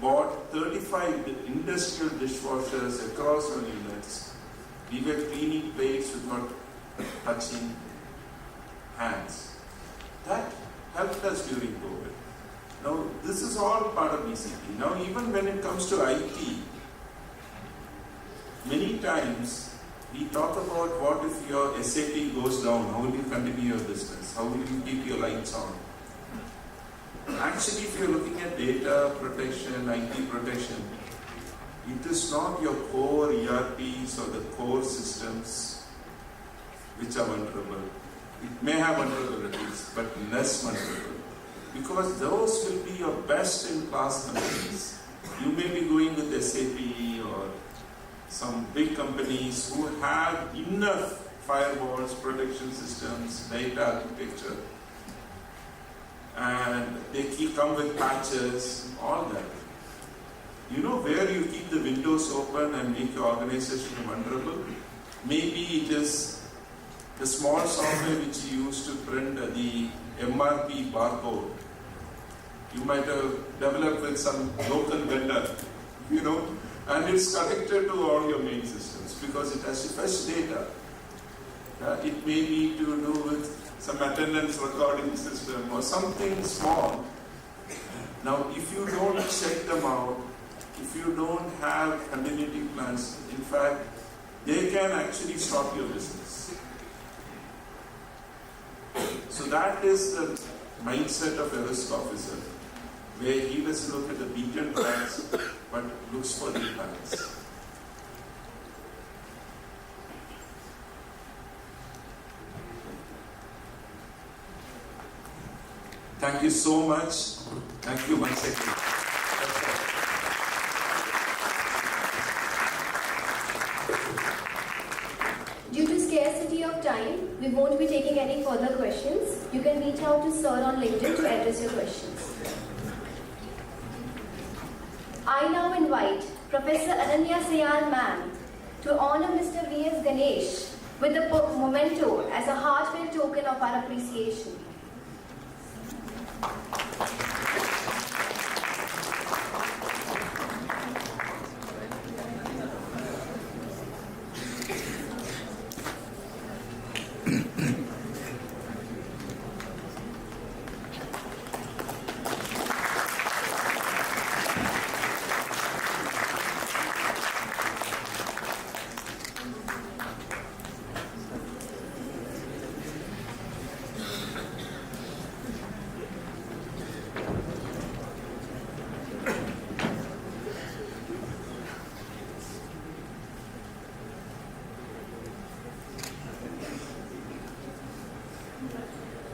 bought 35 industrial dishwashers across our units. We were cleaning plates without touching hands. That helped us during COVID. Now, this is all part of BCP. Now, even when it comes to IT, many times we talk about what if your SAP goes down, how will you continue your business? How will you keep your lights on? Actually, if you're looking at data protection, IT protection, it is not your core ERPs or the core systems which are vulnerable. It may have vulnerabilities, but less vulnerable. Because those will be your best in class companies. You may be going with SAP or some big companies who have enough firewalls, protection systems, data architecture, and they come with patches, all that. You know where you keep the windows open and make your organization vulnerable? Maybe it is the small software which you use to print the MRP barcode. You might have developed with some local vendor, and it's connected to all your main systems because it has to fetch data. It may be to do with some attendance recording system or something small. Now, if you don't check them out, if you don't have continuity plans, in fact, they can actually stop your business. So that is the mindset of a risk officer, where he doesn't look at the beaten paths, but looks for new paths. Thank you so much. Thank you once again. Due to scarcity of time, we won't be taking any further questions. You can reach out to Sir on LinkedIn to address your questions. I now invite Professor IIMAm to honor Mr. V.S. Ganesh with the memento as a heartfelt token of our appreciation.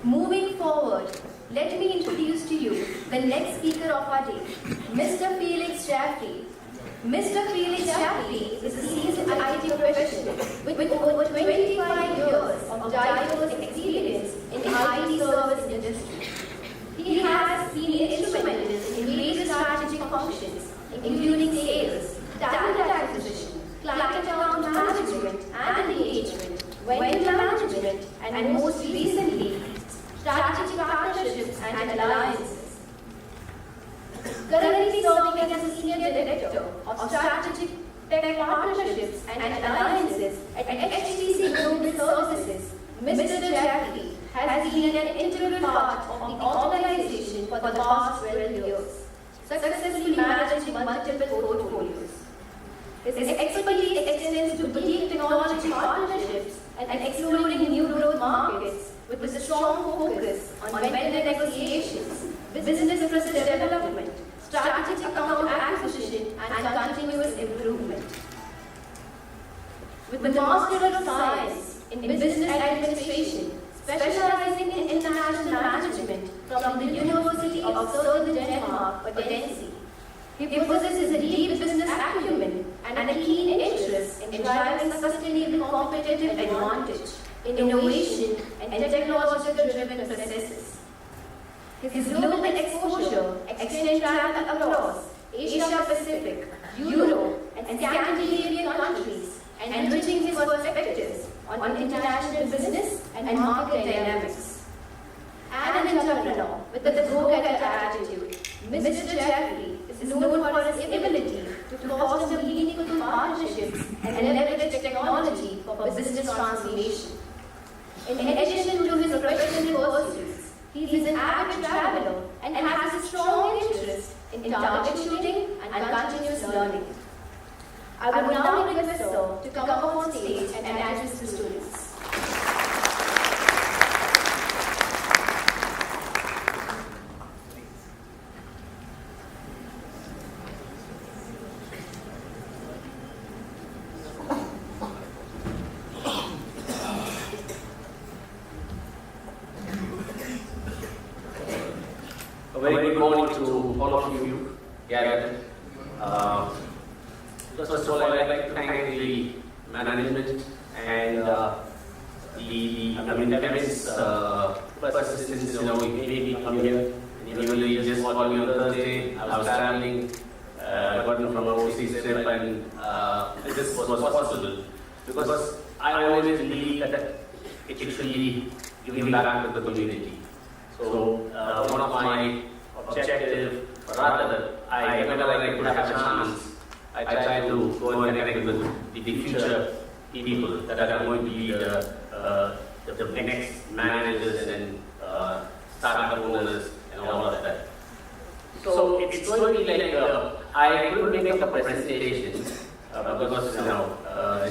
Moving forward, let me introduce to you the next speaker of our day, Mr. Felix Jeffery. Mr. Felix Jeffery is a seasoned IT professional with over 25 years of diverse experience in the IT service industry. He has been instrumental in various strategic functions, including sales, talent acquisition, client account management and engagement, vendor management, and most recently, strategic partnerships and alliances. Currently serving as a Senior Director of Strategic Tech Partnerships and Alliances at HTC Global Services, Mr. Jeffery has been an integral part of the organization for the past 12 years, successfully managing multiple portfolios. His expertise extends to boutique technology partnerships and exploring new growth markets with a strong focus on vendor negotiations, business process development, strategic account acquisition, and continuous improvement. With the Master of Science in Business Administration, specializing in international management from the University of Southern Denmark, Odense, he possesses a deep business acumen and a keen interest in driving sustainable competitive advantage, innovation, and technological-driven processes. His global exposure extends travel across Asia Pacific, Europe, and Scandinavian countries, enriching his perspectives on international business and market dynamics. An entrepreneur with a go-getter attitude, Mr. Jeffery is known for his ability to foster meaningful partnerships and leverage technology for business transformation. In addition to his professional pursuits, he is an avid traveler and has a strong interest in target shooting and continuous learning. I would now request Sir to come up on stage and address the students. all of you gathered. First of all, I'd like to thank the management and Kevin's persistence. He made me come here. Even though he just called me on Thursday, I was traveling, gotten from an overseas trip, and this was possible because I always believe that it should be giving back to the community. So one of my objectives, or rather, whenever I could have a chance, I try to go and connect with the future people that are going to be the next managers and startup owners and all of that. So it's going to be like I couldn't make up a presentation because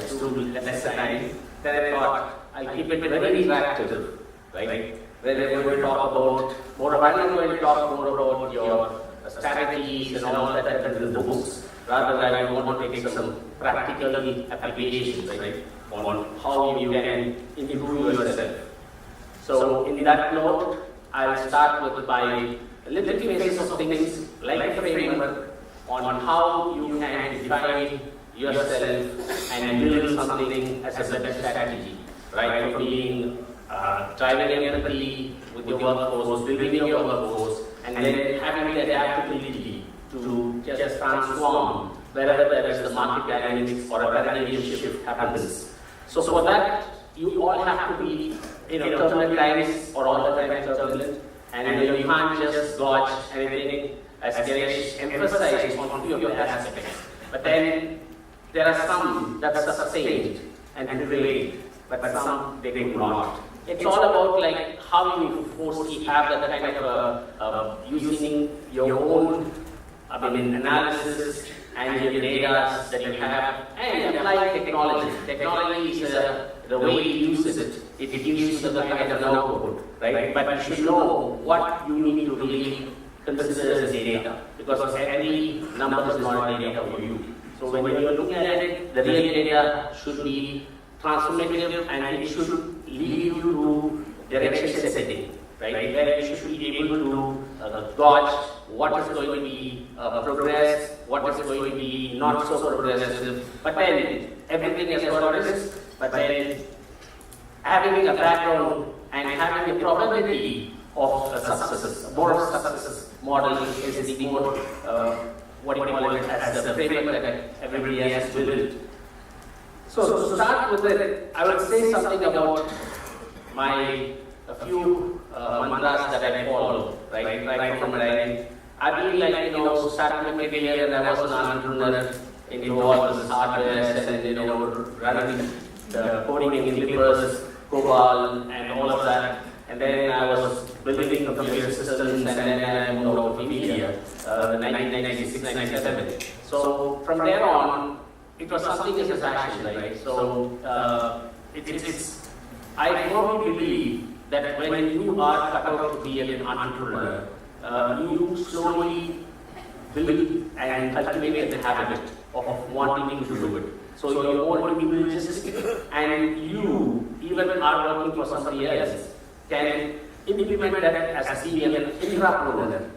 it's too less time. Then I thought I'll keep it very interactive, right? Where we're going to talk about more. I'm going to talk more about your strategies and all that in the books. Rather, I want to take some practical applications, right, on how you can improve yourself. So, in that note, I'll start with my little phases of things like a framework on how you can define yourself and build something as a better strategy, right? From being driving empathy with your workforce, building your workforce, and then having the adaptability to just transform wherever there is the market dynamics or a paradigm shift happens. So for that, you all have to be turbulent times or all the time turbulent, and you can't just dodge anything, as Ganesh emphasized on few of the aspects. But then there are some that sustained and prevailed, but some they do not. It's all about like how you foresee, have that kind of using your own analysis and your data that you have and apply technology. Technology is the way you use it. It gives you the kind of output, right? But you should know what you need to really consider as data, because every number is not data for you. So when you're looking at it, the real data should be transformative and it should lead you to direction setting, right? Where you should be able to gauge what is going to be progress, what is going to be not so progressive. But then everything has got a risk. But then having a background and having a probability of a success, more success model is the more what do you call it as the framework that everybody has built. So to start with it, I will say something about a few mantras that I follow, right from my I've been starting my career and I was an entrepreneur involved with hardware and running the coding in Clippers, COBOL and all of that. And then I was building computer systems and then I moved out of India, 1996-97. So from there on, it was something as a passion, right? So I firmly believe that when you are cut out to be an entrepreneur, you slowly build and cultivate the habit of wanting to do it. So you're more individualistic and you even are working for somebody else can implement that as being an intrapreneur.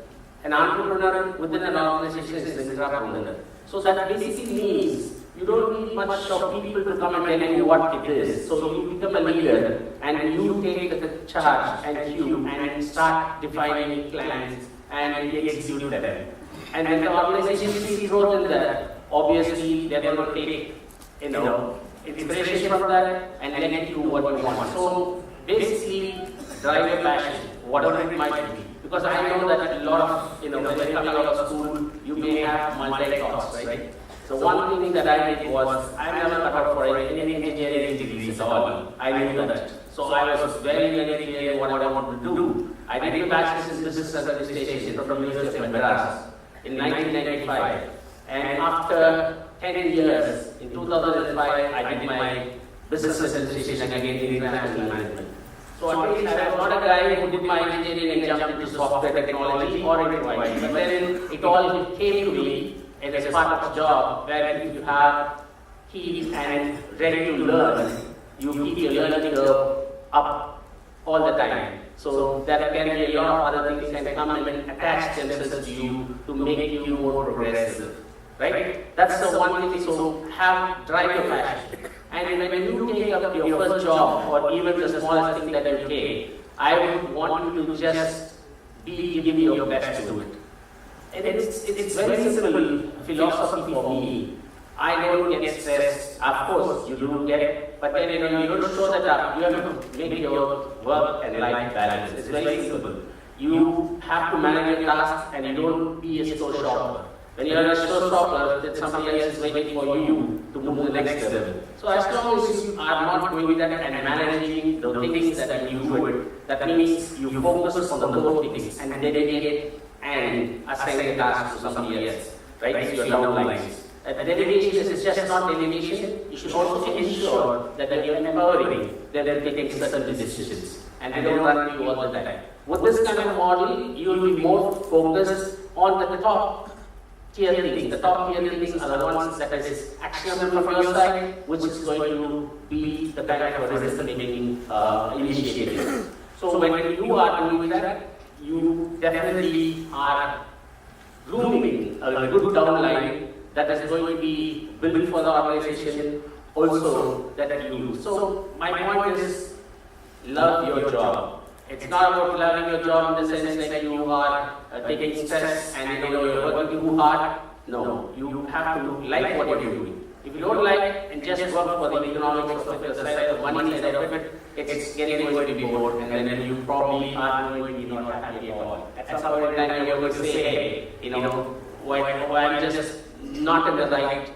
An entrepreneur within an organization is an intrapreneur. So that basically means you don't need much of people to come and tell you what it is. So you become a leader and you take the charge and you and start defining plans and you execute them. And when the organization sees growth in that, obviously they're going to take inspiration from that and then do what you want. So basically, drive your passion, whatever it might be. Because I know that a lot of, when you're coming out of school, you may have multi-thoughts, right? So one thing that I did was, I'm never cut out for any engineering degrees at all. I knew that. So I was very, very clear what I wanted to do. I did a bachelor's in business administration from the University of Madras in 1995. And after 10 years, in 2005, I did my business administration again in international management. So at least I was not a guy who did my engineering and jumped into software technology or into IT. But then it all came to me as part of a job where if you have keys and ready to learn, you keep your learning curve up all the time. So there can be a lot of other things can come and attach themselves to you to make you more progressive. Right? That's the one thing. So drive your passion. And when you take up your first job or even the smallest thing that you take, I would want you to just give your best to it. And it's very simple philosophy for me. I don't get stressed. Of course, you do get, but then you don't show that up. You have to make your work and life balance. It's very simple. You have to manage your tasks and you don't be a slow shopper. When you are a slow shopper, then somebody else is waiting for you to move to the next level. So as long as you are not doing that and managing the things that you do, that means you focus on the core things and dedicate and assign the task to somebody else. Right? So your downlines. Delegation is just not delegation. You should also ensure that you are empowering them to take certain decisions and they don't run you all the time. With this kind of model, you will be more focused on the top tier things. The top tier things are the ones that is actionable from your side, which is going to be the kind of decision-making initiative. So when you are doing that, you definitely are grooming a good downline that is going to be built for the organization, also that you. So my point is, love your job. It's not about loving your job in the sense that you are taking stress and you're working too hard. No, you have to like what you're doing. If you don't like and just work for the economics of the side of the money side of it, it's getting going to be bored, and then you probably are going to be not happy at all. At some point in time, you're going to say, hey, why I'm just not in the right.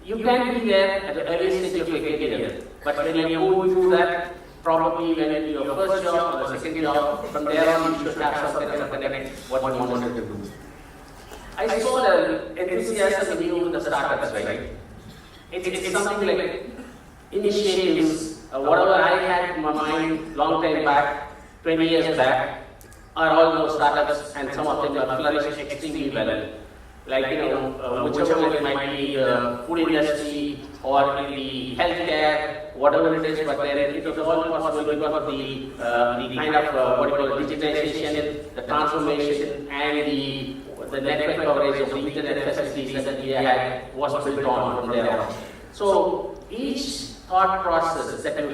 You can be there at the early stage of your career, but when you're going through that, probably when you do your first job or the second job, from there on you should have some kind of connect what you wanted to do. I saw the enthusiasm in you with the startups, right? It's something like initiatives, whatever I had in my mind long time back, 20 years back, are all those startups, and some of them are flourishing extremely well. Like, whichever it might be, the food industry or in the healthcare, whatever it is, but then it was all possible because of the kind of what you call digitization, the transformation, and the network coverage of the internet facilities that we had was built on from there on. So each thought process that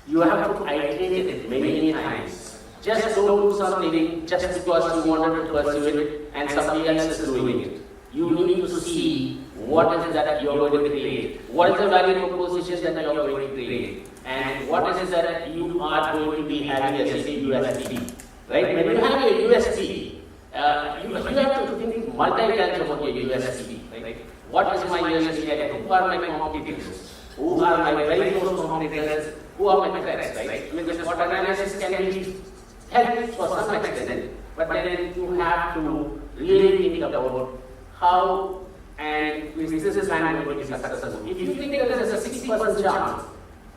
you have to iterate it many times. Just don't do something just because you wanted to pursue it and somebody else is doing it. You need to see what is it that you're going to create, what is the value proposition that you're going to create, and what is it that you are going to be having as a USP. Right? When you have a USP, you have to think multi-times about your USP. Right? What is my USP? Who are my competitors? Who are my very close competitors? Who are my threats? Right? I mean, this is what analysis can be help for some extent, but then you have to really think about how and is this plan going to be successful. If you think there is a 60% chance,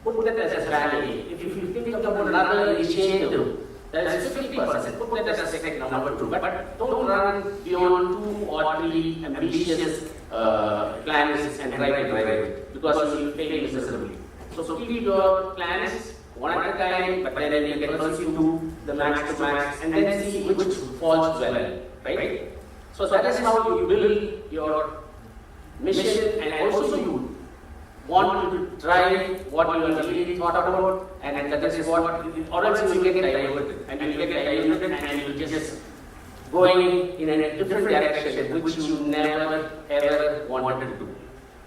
put that as a value. If you think about another initiative, there is 50%, put that as a number 2. But don't run beyond 2 or 3 ambitious plans and try to drive it, because you will fail miserably. So keep your plans one at a time, but then you can pursue the max to max and then see which falls well, right? So that is how you build your mission, and also you want to drive what you have really thought about, and that is what, or else you will get diverted, and you will get diverted and you will just going in a different direction which you never ever wanted to do.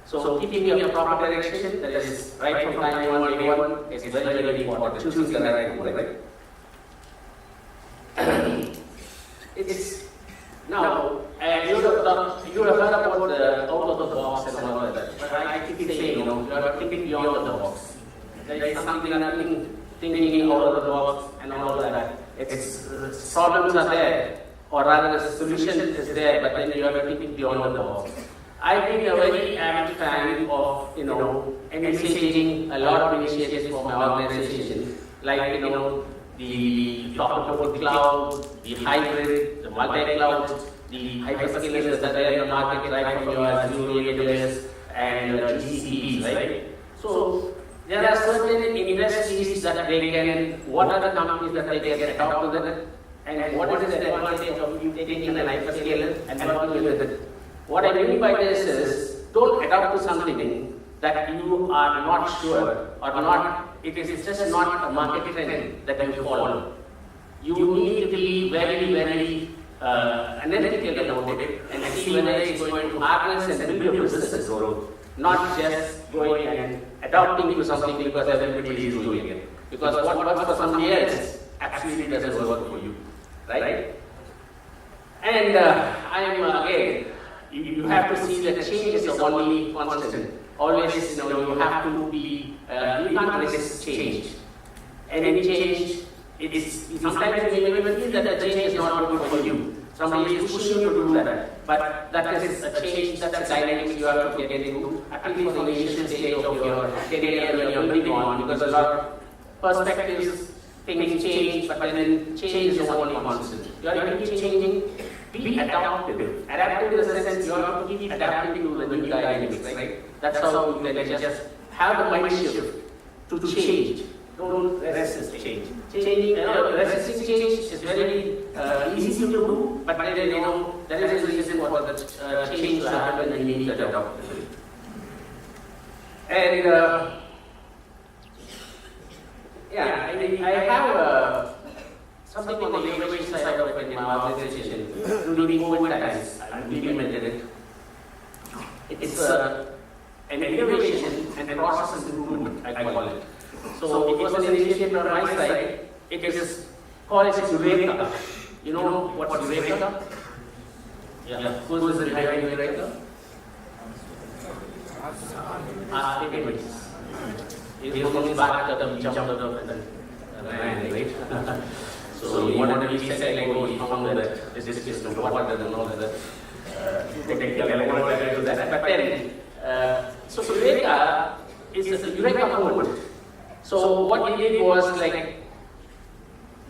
So keeping your proper direction, that is right from time one, day one, is very, very important. Choosing the right one, right? It's now, you have heard about the out of the box and all of that. But I keep saying, you are thinking beyond the box. There is something thinking out of the box and all of that. It's problems are there, or rather the solution is there, but then you are thinking beyond the box. I've been a very avid fan of, initiating a lot of initiatives for my organization, like, the talk-about cloud, the hybrid, the multi-cloud, the hyperscalers that are in the market, right from your Azure, AWS, and GCPs, right? So there are certain industries that they can what are the companies that they can adopt with it, and what is the advantage of you taking an hyperscaler and working with it. What I mean by this is, don't adopt to something that you are not sure or not, it is just not a market trend that you follow. You need to be very, very analytical about it and see whether it's going to harness and build your business growth, not just going and adopting to something because everybody is doing it. Because what works for somebody else absolutely doesn't work for you, right? And again, you have to see that change is the only constant. Always, you have to be, you can't resist change. And any change, sometimes you may even feel that the change is not good for you. Somebody is pushing you to do that. But that is a change, that's a dynamic you have to get into, at least for the initial stage of your career when you're moving on, because a lot of perspectives, things change, but then change is the only constant. You have to keep changing, be adaptive. Adaptive in the sense you have to keep adapting to the new dynamics, right? That's how you can just have the mind shift to change. Don't resist change. Resisting change is very easy to do, but there is a reason for the change to happen and you need to adopt. And I have something on the innovation side of it in my organization. During COVID times, I've implemented it. It's an innovation and process improvement, I call it. So it was an initiative on my side. It is called Eureka. You know what's Eureka? Yeah. Who is the behind Eureka? Architects. He's only back at the jump of the land, right? So he wanted to be set like, he found that this is no water and all that. Technically, I won't get into that. But then, so Eureka is a Eureka movement. So what he did was like,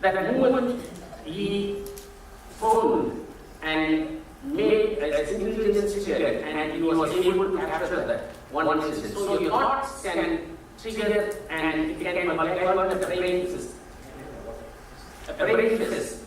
that movement he phoned and made an intelligence spirit, and he was able to capture that one instance. So your thoughts can trigger and it can multiply the brain system. A brain system.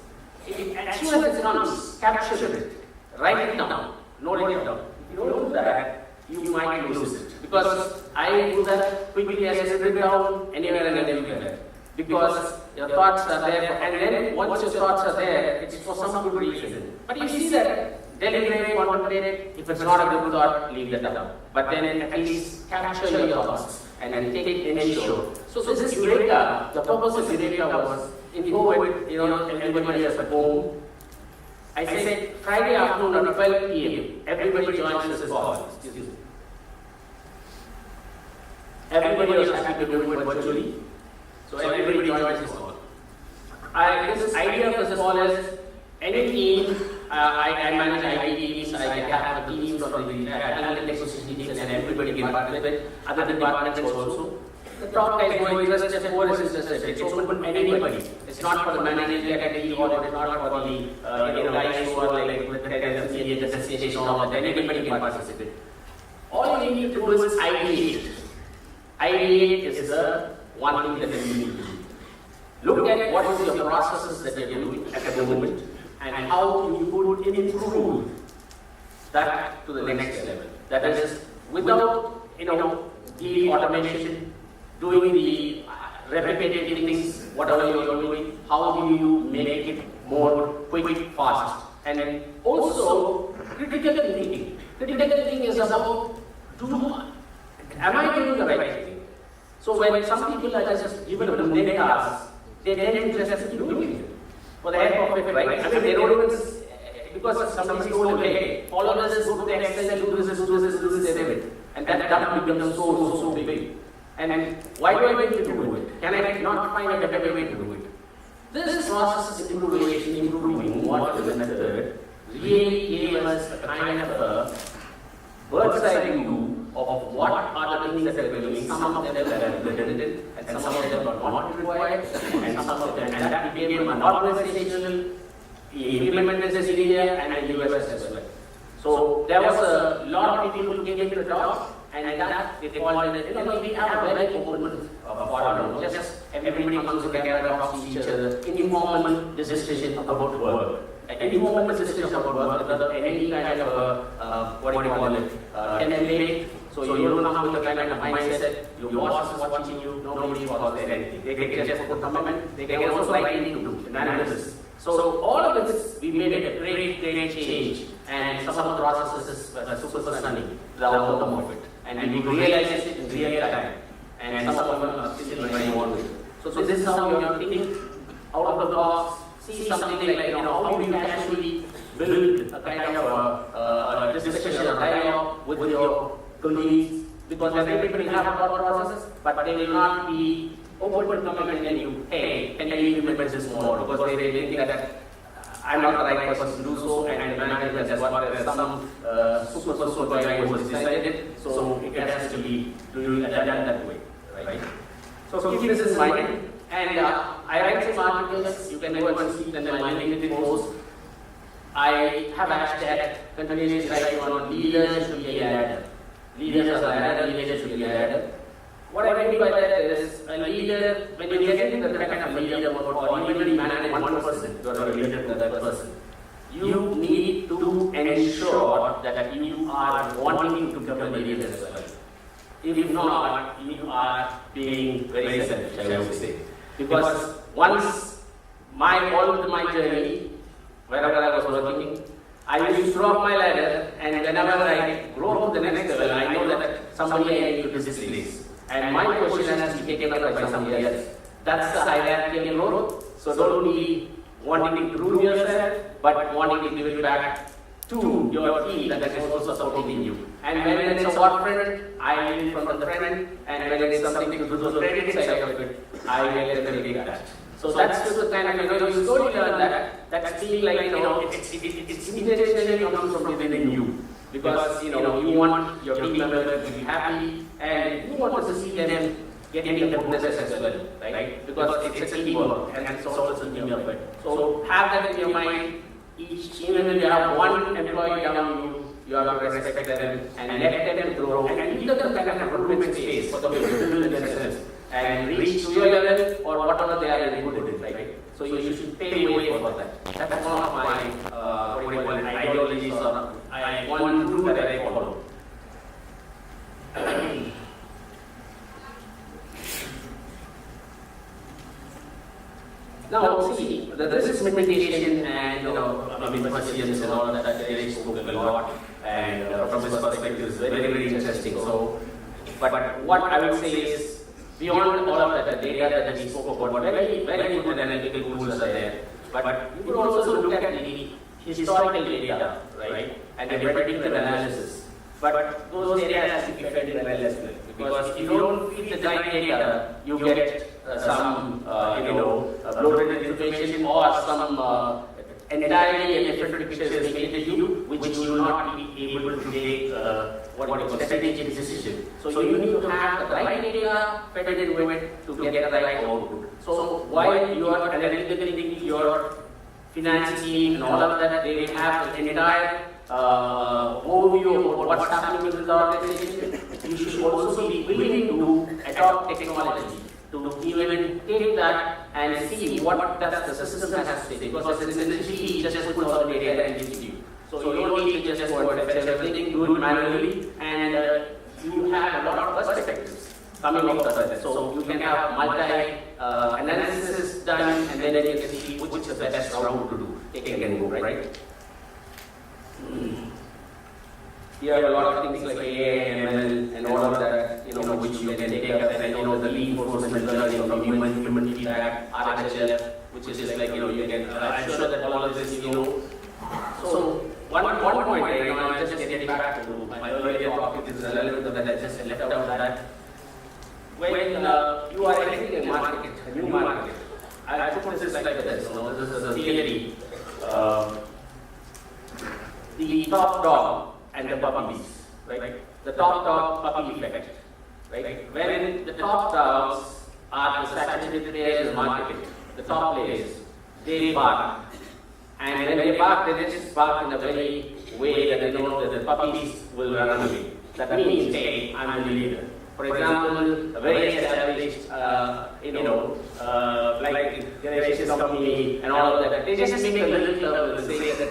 As soon as it comes, capture it. Write it down. Note it down. If you don't do that, you might lose it. Because I do that quickly as I write down anywhere and everywhere. Because your thoughts are there, and then once your thoughts are there, it's for some good reason. But you see that, deliberate, contemplate, if it's not a good thought, leave that out. But then at least capture your thoughts and take it in show. So this Eureka, the purpose of Eureka was, in COVID, everybody is at home. I said, Friday afternoon at 12 p.m., everybody joins this call. Everybody was happy to do it virtually. So everybody joined this call. This idea of this call is, any team, I manage IT teams, I have teams from the analytics teams, and everybody can participate, other departments also. The top guys going just more is interested. It's open to anybody. It's not for the manager category, or it's not for the guys who are like with the tendency and the destination or all that. Anybody can participate. All you need to do is ideate. Ideate is the one thing that you need to do. Look at what is your processes that you're doing at the moment and how you could improve that to the next level. That is, without the automation, doing the repetitive things, whatever you're doing, how do you make it more quick, fast? And then also critical thinking. Critical thinking is about, am I doing the right thing? So when some people are just given a mundane task, they then interested in doing it for the heck of it, right? I mean, they don't even, because somebody told them, hey, follow this, go to the Excel, do this, everything. And that becomes so big. And why do I need to do it? Can I not find a better way to do it? This process of improving what is the method, really gave us a kind of a bird's eye view of what are the things that we're doing. Some of them are redundant, and some of them are not required, and some of them, and that became an organizational, implemented this area and US as well. So there was a lot of people who came to the talk, and that they called it, we have a very open forum, just everybody comes together, talks to each other, informal discussion about work. Informal discussion about work without any kind of, what do you call it, template. So you don't come with the kind of mindset, your boss is watching you, nobody follows anything. They can just put comment, they can also write anything to analysis. So all of this, we made a great change, and some of the processes were super stunning, the outcome of it. And we realized it in real time, and some of them are still very involved. So this is how you have to think out of the box, see something like, how do you actually build a kind of a discussion or dialogue with your colleagues, because everybody have a thought process, but they will not be open to coming and you, hey, can you implement this more? Because they think that I'm not the right person to do so, and the manager has what some super guy who has decided, so it has to be done that way, right? So keep this in mind, and I write some articles, you can go and see them in my LinkedIn post. I have hashtag continuously writing on leaders to be a ladder. Leaders are the ladder, leaders should be a ladder. What I mean by that is, a leader, when you get into the kind of leader mode, or even manage one person, you are a leader to that person, you need to ensure that you are wanting to become a leader as well. If not, you are being very selfish, I would say. Because once all my journey, wherever I was working, I used to throw up my ladder, and whenever I grow to the next level, I know that somebody I need to displace. And my question has to be taken up by somebody else. That's the hierarchical growth. So don't be wanting to prove yourself, but wanting to give it back to your team that is also supporting you. And when it's a what friend, I will from the friend, and when it's something to do the credit side of it, I will definitely take that. So that's just the kind of, you slowly learn that feel like, it's intentionally comes from within you. Because, you want your team members to be happy, and you want to see them getting the bonuses as well, right? Because it's a teamwork, and it's also a team effort. So have that in your mind. Even if you have one employee down you have to respect them and let them grow, and give them kind of improvement space for them to build themselves and reach to your level or whatever they are good at, right? So you should pay way for that. That's one of my ideologies or one rule that I follow. Now, see, this is meditation and, persistence and all that they spoke a lot, and from his perspective, it's very, very interesting. So, but what I would say is, beyond all of that, the data that he spoke about, very, very good analytical tools are there. But you could also look at the historical data, right, and the predictive analysis. But those areas have to be fed well as well. Because if you don't feed the right data, you get some, bloated information or some entirely different pictures made to you, which you will not be able to take strategic decision. So you need to have the right data fed into it to get the right output. So while you are analytically thinking your finance team and all of that, they have an entire overview of what's happening within the organization. You should also be willing to adopt technology to even take that and see what does the system has to say, because it's essentially just puts all the data and gives you. So you don't need to just go and fetch everything, do it manually, and you have a lot of perspectives coming off that. So you can have multi-analysis done, and then you can see which is the best route to do. Take and go, right? You have a lot of things like IIMAm and all of that, which you can take up, and the reinforcement learning from human feedback, RHL, which is like, you can, I'm sure that all of this, So, one point, I'm just getting back to my earlier topic, this is relevant that I just left out that. When you are entering a market, a new market, I put this like this, this is a theory. The top dog and the puppies, right? The top dog puppy effect, right? When the top dogs are the saturated players in the market, the top players, they bark. And when they bark, they just bark in a very way that they know that the puppies will run away. That means, hey, I'm the leader. For example, a very established, like Ganesh's company and all of that, they just make a little club and say that,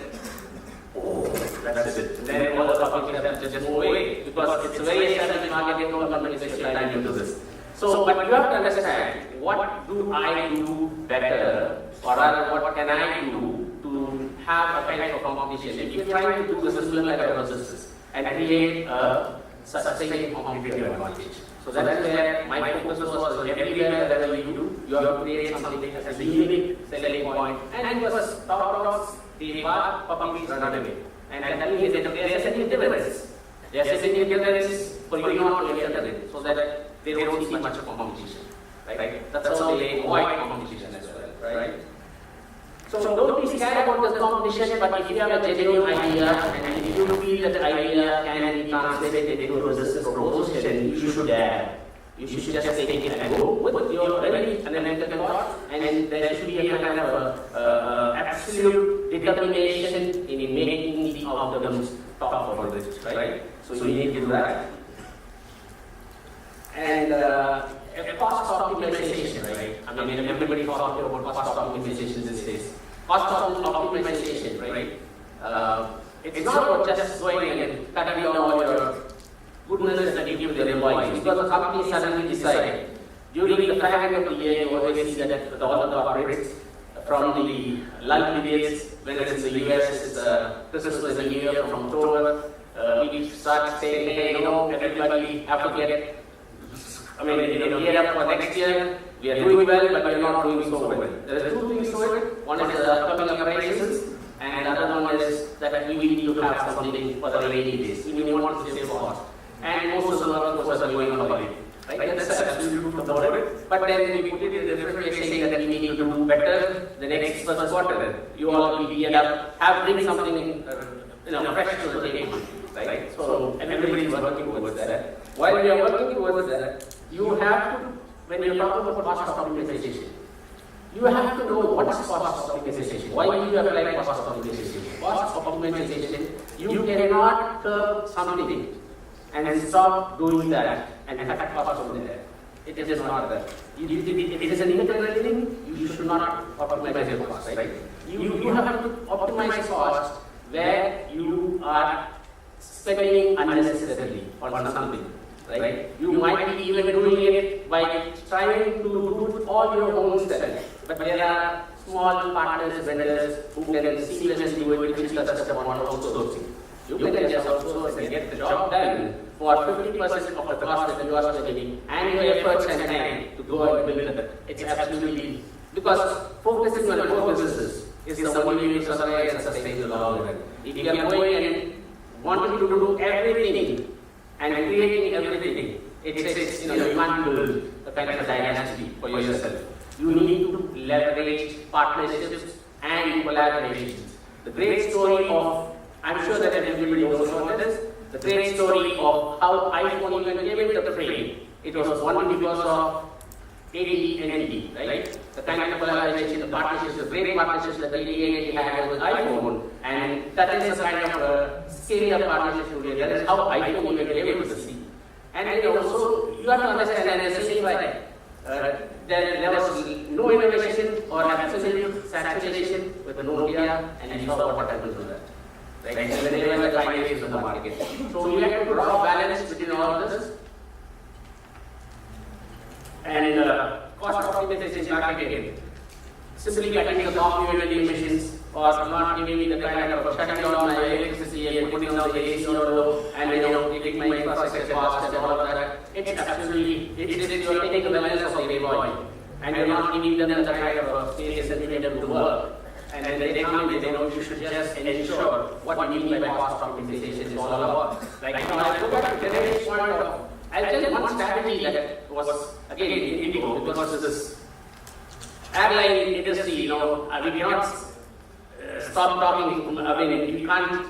oh, that's it. And then all the puppies have to just move away because it's a very established market, no company is actually time to do this. So, but you have to understand, what do I do better, or rather, what can I do to have a kind of competition? If you're trying to do a similar kind of business and create a sustained competitive advantage. So that's where my focus was. Everywhere wherever you do, you have to create something as a unique selling point. And it was talk about the puppies run away. And telling me that they are setting dividends. They are setting dividends for you not to enter it, so that they don't see much of competition. Right? That's how they avoid competition as well. Right? So don't be scared about the competition, but if you have a genuine idea and if you feel that the idea can be translated into a business proposal, then you should dare. You should just take it and go with your very analytical thought, and there should be a kind of absolute determination in making the outcomes top for this, right? So you need to do that. And cost optimization, right? I mean, everybody talking about cost optimization these days. Cost optimization, right? It's not about just going and cutting down all your goodness that you give to the employees, because the company suddenly decide during the fag of the year, you always see that all the corporates from the lull periods, when it's in the US, it's Christmas and New Year from October, we start saying, hey, everybody have to get, gear up for next year. We are doing well, but we are not doing so well. There are two things to it. One is the upcoming appraisals, and the other one is that we need to have something for the rainy days. We want to save cost. And most of the workforce are going on holiday. Right? That's absolutely true about it. But then we put it in a different way, saying that we need to do better the next first quarter. You all will be bring something fresh to the table. Right? So everybody is working towards that. While we are working towards that, you have to, when you talk about cost optimization, you have to know what is cost optimization. Why do you apply cost optimization? Cost optimization, you cannot curb something and stop doing that and cut costs from there. It is not that. It is an internal thing. You should not optimize your costs, right? You have to optimize costs where you are spending unnecessarily on something. Right? You might be even doing it by trying to do all your own stuff. But there are small partners, vendors who can seamlessly do it, which touches upon outsourcing. You can just outsource and get the job done for 50% of the cost that you are spending and your efforts and time to go and build it. It's absolutely, because focusing on core businesses is the only way to survive and sustain the long run. If you are going and wanting to do everything and creating everything, you can't build a kind of a dynasty for yourself. You need to leverage partnerships and collaborations. The great story of, I'm sure that everybody knows about this, the great story of how iPhone even came into the frame. It was only because of AT&T, right? The kind of collaboration, the partnerships, the great partnerships that AT&T had with iPhone, and that is a kind of a scale-up partnership today. That is how iPhone even came into the scene. And so you have to understand that at the same time, there was no innovation or absolute saturation with the Nokia, and you saw what happened to that. Right? And they were the pioneers in the market. So you have to draw balance between all of this. And cost optimization back again. Simply cutting the fuel emissions or not giving me the kind of shutting down my electricity and putting down the AC or taking my infrastructure cost and all of that. It's absolutely, you're taking the balance of the employee and you're not giving them the kind of space and freedom to work. And then they come and they know you should just ensure what you mean by cost optimization is all about. Like, I go back to Ganesh's point of, I'll tell you one strategy that was, again, in Indigo, because of this airline industry, we cannot stop talking, you can't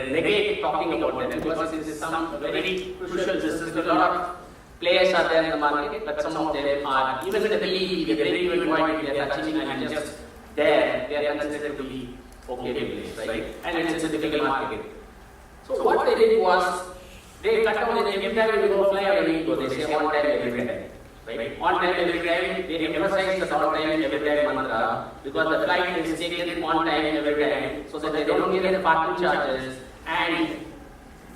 negate talking about them, because this is some very crucial business. A lot of players are there in the market, but some of them are, even with the belief, the very good point, they are touching and just there, they are considered to be okay place, right? And it's a difficult market. So what they did was, they cut down every time you go fly or you go, they say on time every time. Right? On time every time, they emphasize the on time every time mantra because the flight is taken on time every time so that they don't get the parking charges. And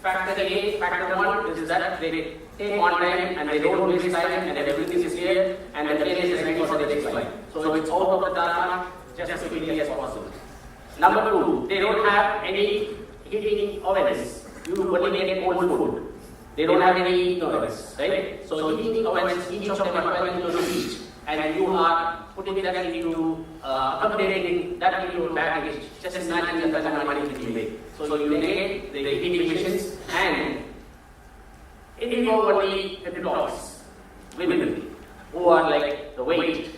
factor A, factor 1 is that they take on time and they don't waste time and everything is clear and the plane is ready for the next flight. So it's out of the tarmac just as quickly as possible. Number 2, they don't have any heating ovens. You only get cold food. They don't have any heating ovens, right? So heating ovens, each of them are 12 kilos each, and you are putting that into accommodating that into your package. Just imagine the kind of money that you make. So you negate the heating machines, and in your only employees, women, who are like the weight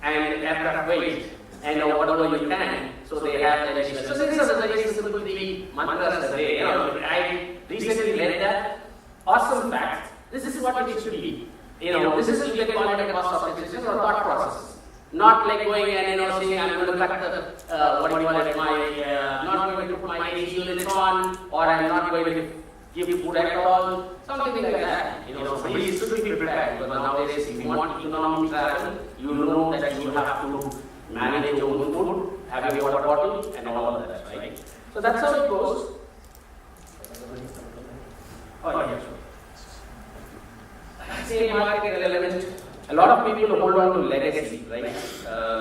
and aircraft weight, and whatever you can, so they have the additional. So these are the very simple 3 mantras that they, I recently read that awesome fact. This is what it should be. This is like called a cost of decision or thought process. Not like going and saying I'm going to cut not going to put my AC units on, or I'm not going to give food at all, something like that. Somebody should be prepared, because nowadays if you want economic travel, you know that you have to manage your own food, have your water bottle, and all of that, right? So that's how it goes. Oh, yeah, sure. Say market element. A lot of people hold on to legacy, right?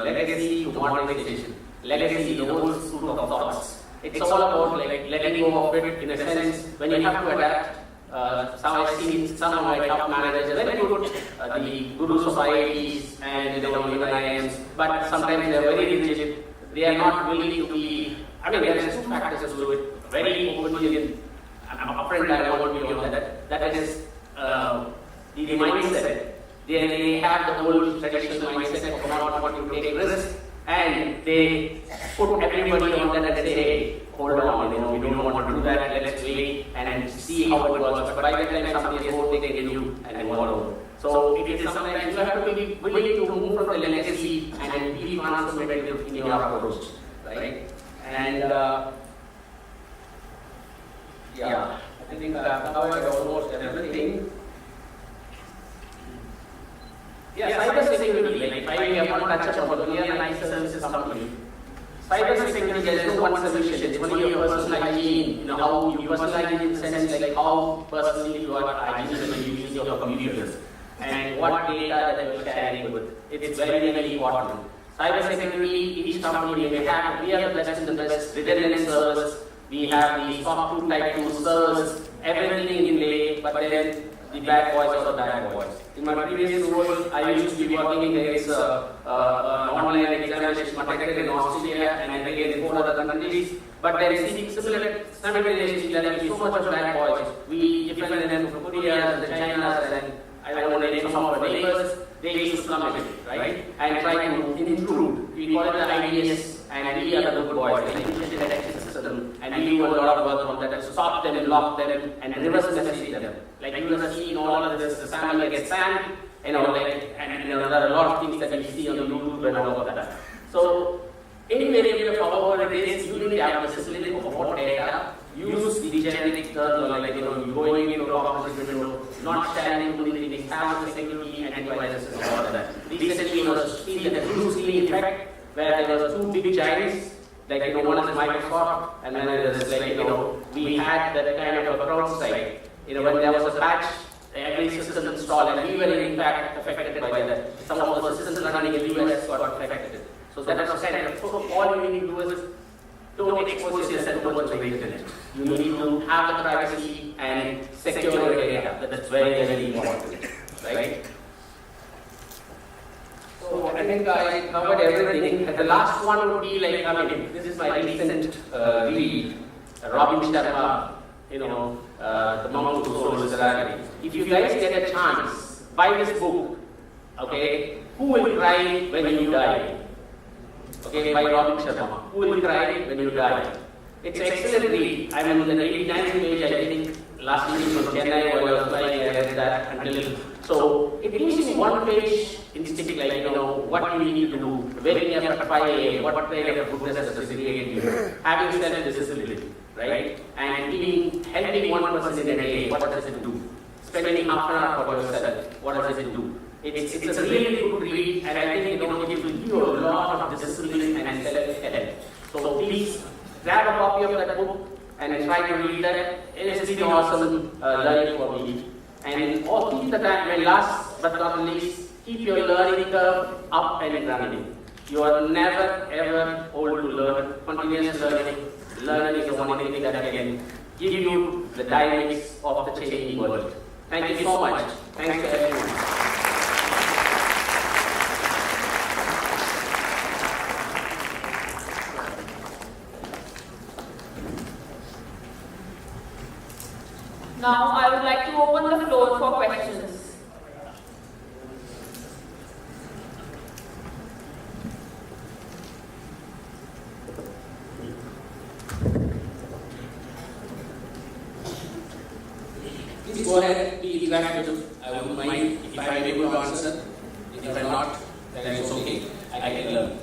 Legacy to modernization. Legacy, the old school of thoughts. It's all about like letting go of it in a sense when you have to adapt. I've seen some of my top managers very good, the guru societies and even IIMs, but sometimes they are very rigid. They are not willing to be. There are 2 factors to it. Very openly and upfront, I want to be on that. That is the mindset. They have the old traditional mindset of not wanting to take risks, and they put everybody on that and say, hey, hold on, we don't want to do that, let's wait and see how it works. But by the time somebody is more taken you and follow. So it is sometimes you have to be willing to move from the legacy and be transformative in your approach, right? And I think I've covered almost everything. Cyber security, like I want to touch upon, we are an IT services company. Cyber security, there is no one solution. It's only your personal hygiene, how you personalize in the sense like how personally you are hygiene when you use your computers and what data that you are sharing with. It's very, very important. Cyber security, each company we have the best in the best redundant servers. We have the SOC 2 type 2 servers, everything in play, but then the bad boys are the bad boys. In my previous role, I used to be working against online examination conducted in Australia and again in 4 other countries. But there is similar simultaneously there is so much of bad boys. We defend them from Korea, the Chinas, and I want to name some of our neighbors. They used to come in, right? And try to intrude. We call it the IDS, and we are the good boys, the intelligent detection system, and we do a lot of work on that to stop them, lock them, and reverse message them. Like you have seen all of this, the salmon gets sand, and there are a lot of things that we see on the YouTube and all of that. So, any variable of however it is, you need to have a discipline of what data. Use the generic terms like going into a conference, not sharing too many things, have the security antivirus and all of that. Recently, I was seeing the blue screen effect, where there were 2 big giants, like one is Microsoft, and then there is we had that kind of a crowd side. When there was a patch, every system installed, and we were in fact affected by that. Some of the systems running in the US got affected. So that was kind of, all you need to do is don't expose yourself too much to the internet. You need to have the privacy and secure your data. That's very, very important, right? So I think I covered everything. The last one would be this is my recent read, Robin Sharma, The Monk Who Sold His Ferrari. If you guys get a chance, buy this book, okay? Who will cry when you die? Okay, by Robin Sharma. Who will cry when you die? It's excellent read. I'm on the 89th page, I think, last week from Chennai, where I was flying, I read that until. So, it gives you one-page instinct, like, what you need to do, waking up at 5 a.m., what kind of goodness does it create you, having self-discipline, right? And helping one person in a day, what does it do? Spending half an hour for yourself, what does it do? It's a really good read, and I think it will give you a lot of discipline and self-help. So please grab a copy of that book and try to read that. It has been awesome learning for me. And all keep the time, and last but not least, keep your learning curve up and running. You are never ever old to learn. Continuous learning. Learning is the one thing that can give you the dynamics of the changing world. Thank you so much. Thanks to everyone. Now I would like to open the floor for questions. Please go ahead, be interactive. I wouldn't mind if I am able to answer. If I am not, then it's okay. I can learn.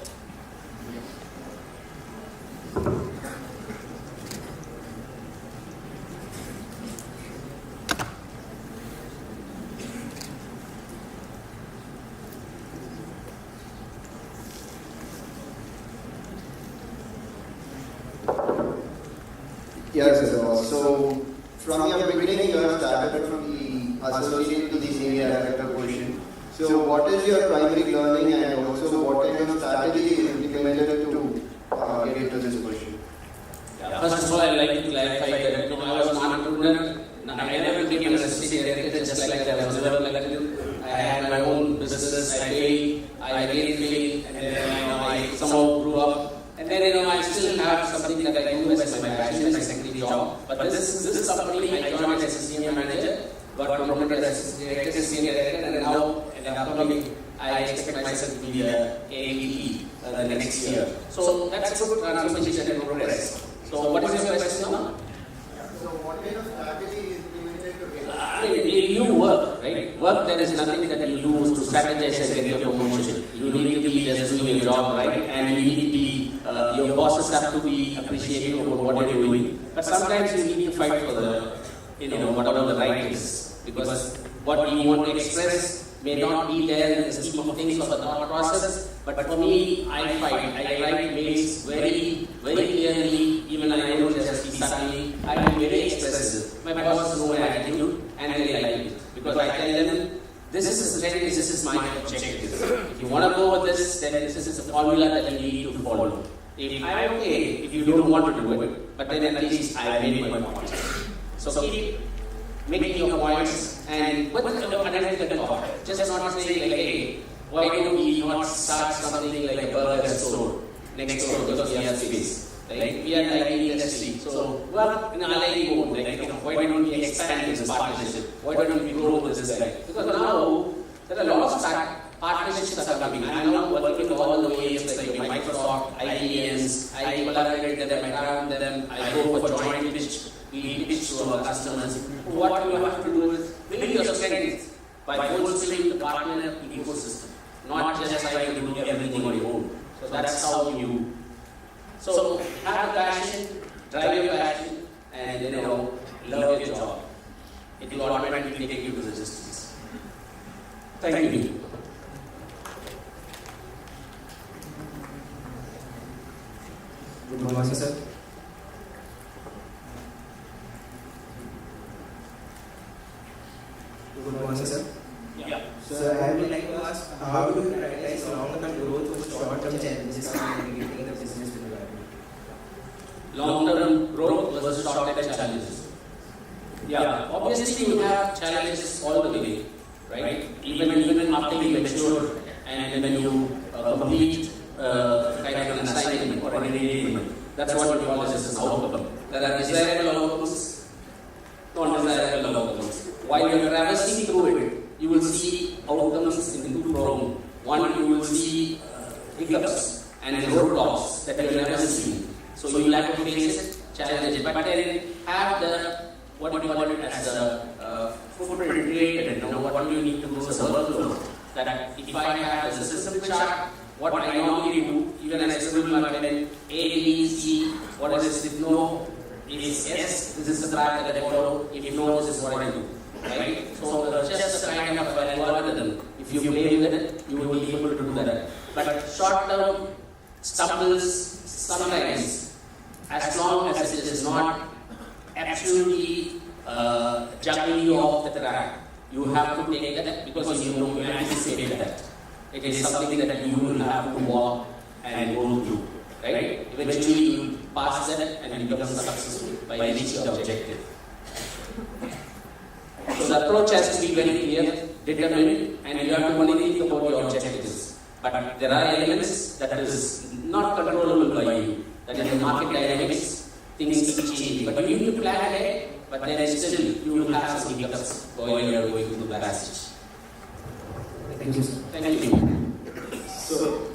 Yes, so from your beginning you have started from the associate to the senior director position. So what is your primary learning and also what kind of strategy is implemented to get to this position? First of all, I'd like to clarify that I was an entrepreneur. I never became an associate director just like that. I was never elected. I had my own business. I failed. I again failed, and then I somehow grew up. And then I still have something that I do as my passion, my secondary job. But this company I joined as a senior manager, got promoted as director, senior director, and now in the upcoming I expect myself to be a AVP the next year. So that's a good transformation and progress. So what is your question now? So what kind of strategy is implemented to get you work, right? Work, there is nothing that you do to strategize and get your promotion. You need to be just doing your job, right? And you need to be, your bosses have to be appreciative of what you're doing. But sometimes you need to fight for the, whatever the right is. Because what you want to express may not be there in the scheme of things or the thought process. But for me, I fight. I write mails very, very clearly. Even I don't just be subtly. I am very expressive. My bosses know my attitude and they like it. Because I tell them, this is the trend, this is my objective. If you want to go with this, then this is the formula that you need to follow. If I'm okay, if you don't want to do it, but then at least I made my point. So keep making your points and put the analytical thought. Just not saying like, hey, why do we not start something like a burger store next door because we have space? Right? We are like an industry. So work in allied mode. Why don't we expand this partnership? Why don't we grow with this guy? Because now there are a lot of partnerships that are coming. I am now working with all the OEMs like Microsoft, IIMs. I collaborate with them, I travel with them, I go for joint pitch. We pitch to our customers. What you have to do is build your strength by bolstering the partner ecosystem, not just trying to do everything on your own. So that's how you. So have the passion, drive your passion, and love your job. It will automatically take you to the distance. Thank you. Good morning, sir. Good morning, sir. Yeah. So I would like to ask, how do you prioritize long-term growth over short-term challenges in navigating the business environment? Long-term growth versus short-term challenges. Yeah, obviously you have challenges all the way, right? Even after you mature and when you complete kind of an assignment or an engagement, that's what we call as an outcome. There are desirable outcomes, non-desirable outcomes. While you are traversing through it, you will see outcomes in two prongs. One, you will see hiccups and roadblocks that you have never seen. So you will have to face it, challenge it, but then have the what we call it as the footprint created, what do you need to do as a workflow? That if I have a system chart, what I normally do, even as I scribble my pen, A, B, C, what is it? If no, is yes, this is the path that I follow. If no, this is what I do. Right? So just a kind of an algorithm. If you play with it, you will be able to do that. But short-term stumbles, sometimes, as long as it is not absolutely juggling you off the track, you have to take that because you know you anticipate that. It is something that you will have to walk and go through. Right? Eventually you pass that and become successful by reaching the objective. So the approach has to be very clear, determined, and you have to only think about your objectives. But there are elements that is not controllable by you. That is the market dynamics, things keep changing. But you need to plan ahead, but then still you will have some hiccups while you are going through the passage. Thank you, sir. Thank you. So,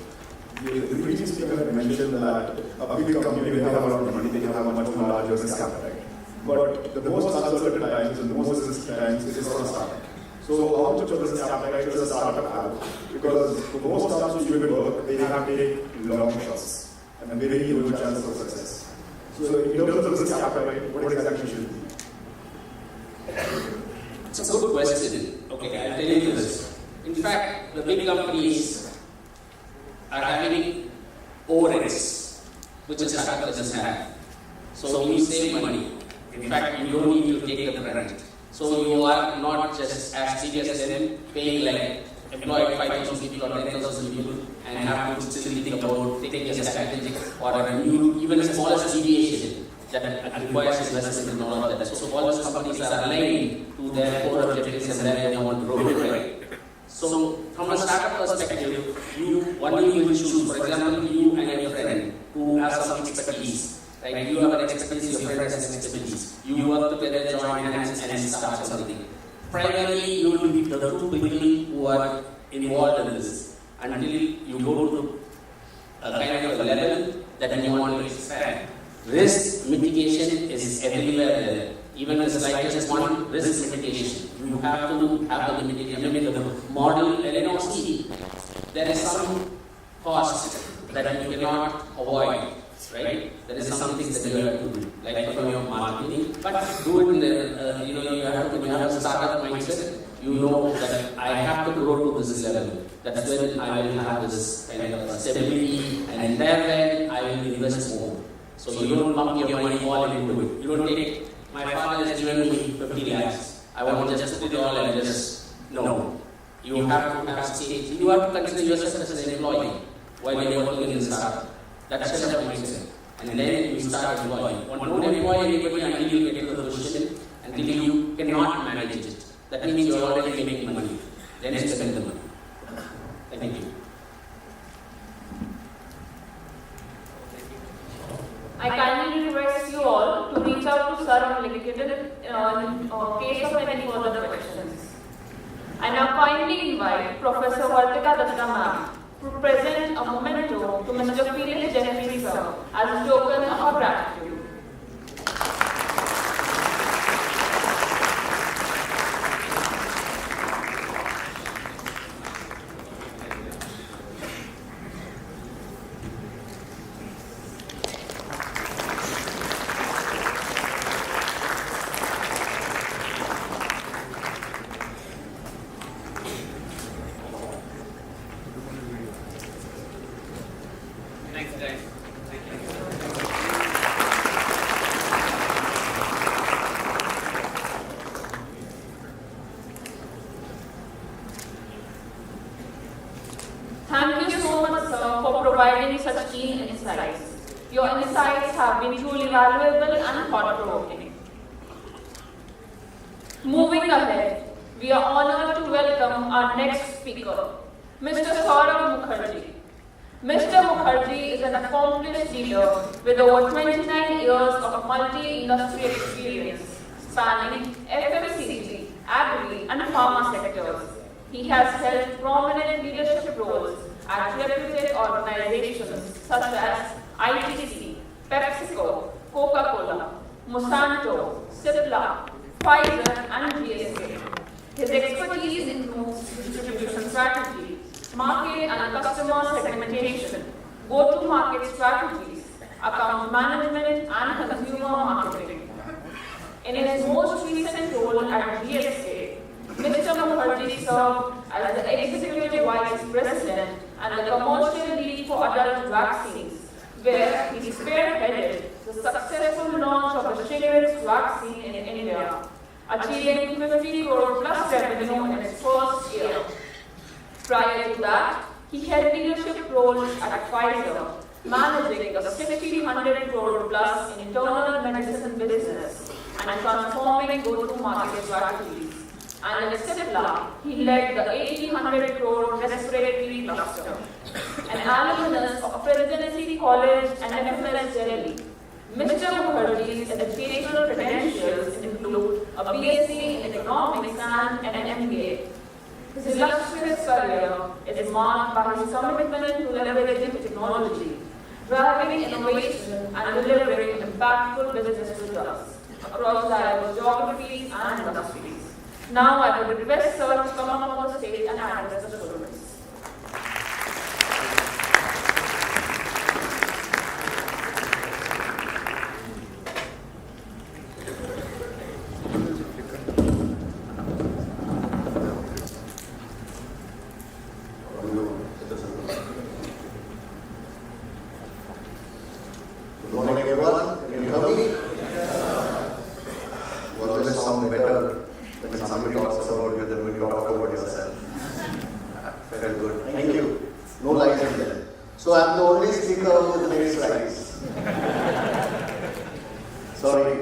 the previous speaker had mentioned that a big company may have a lot of money, they have a much more larger risk appetite. But the most uncertain times and the most risky times is for a startup. So how much of risk appetite does a startup have? Because for most startups which will work, they have to take long shots and very low chance of success. So in terms of risk appetite, what exactly should it be? It's a good question. Okay, I'll tell you this. In fact, the big companies are having overheads, which a startup doesn't have. So you save money. In fact, you don't need to take the rent. So you are not just as serious as them, paying like employ 5,000 people or 10,000 people and have to still think about taking a strategic or a new, even the smallest deviation that requires investment and all of that. So all those companies are aligned to their core objectives and where they want to grow, right? So from a startup perspective, one you will choose. For example, you and your friend who have some expertise. Right? You have an expertise, your friend has an expertise. You work together, join hands and start something. Primarily, you will be the two people who are involved in this until you go to a kind of a level that you want to expand. Risk mitigation is everywhere there. Even the slightest one, risk mitigation. You have to have the mitigation. I mean, the model LNOC, there is some cost that you cannot avoid. Right? There is some things that you have to do, like from your marketing, but do it in the, you have a startup mindset. You know that I have to grow to this level. That's when I will have this kind of stability, and then I will invest more. So you don't pump your money all into it. You don't take, my father has given me 50 lakhs. I want to just put it all and just, no. You have to have stage. You have to consider yourself as an employee while you're working in the startup. That's just a mindset. And then you start employing. Don't employ anybody until you get to the position, until you cannot manage it. That means you're already making money. Then spend the money. Thank you. I kindly request you all to reach out to Sir on LinkedIn in case of any further questions. I now kindly invite Professor Vartika Datta ma'am to present a memento to Mr. Felix Jeffery sir as a token of gratitude. Thank you so much, sir, for providing such keen insights. Your insights have been truly valuable and thought-provoking. Moving ahead, we are honored to welcome our next speaker, Mr. Mukarji. Mr. Mukarji is an accomplished leader with over 29 years of multi-industry experience spanning FMCG, agri and pharma sectors. He has held prominent leadership roles at reputed organizations such as ITC, PepsiCo, Coca-Cola, Monsanto, Cipla, Pfizer and GSK. His expertise includes distribution strategy, market and customer segmentation, go-to-market strategies, account management, and consumer marketing. In his most recent role at GSK, Mr. Mukarji served as the Executive Vice President and the Commercial Lead for Adult Vaccines, where he spearheaded the successful launch of the Shingles vaccine in India, achieving 50 crore plus revenue in its first year. Prior to that, he held leadership roles at Pfizer, managing the 600 crore plus internal medicine business and transforming go-to-market strategies. And at Cipla, he led the 1800 crore respiratory cluster. An alumnus of Presidency College and FLS Delhi, Mr. Mukarji's educational credentials include a BSc in Economics and an MBA. His illustrious career is marked by his commitment to leveraging technology, driving innovation and delivering impactful business results across diverse geographies and industries. Now I would request Sir to come up on the stage and address the students. Good morning, everyone. Can you hear me? You always sound better when somebody talks about you than when you talk about yourself. Very good. Thank you. No lies in there. So I'm the only speaker with many slides. Sorry.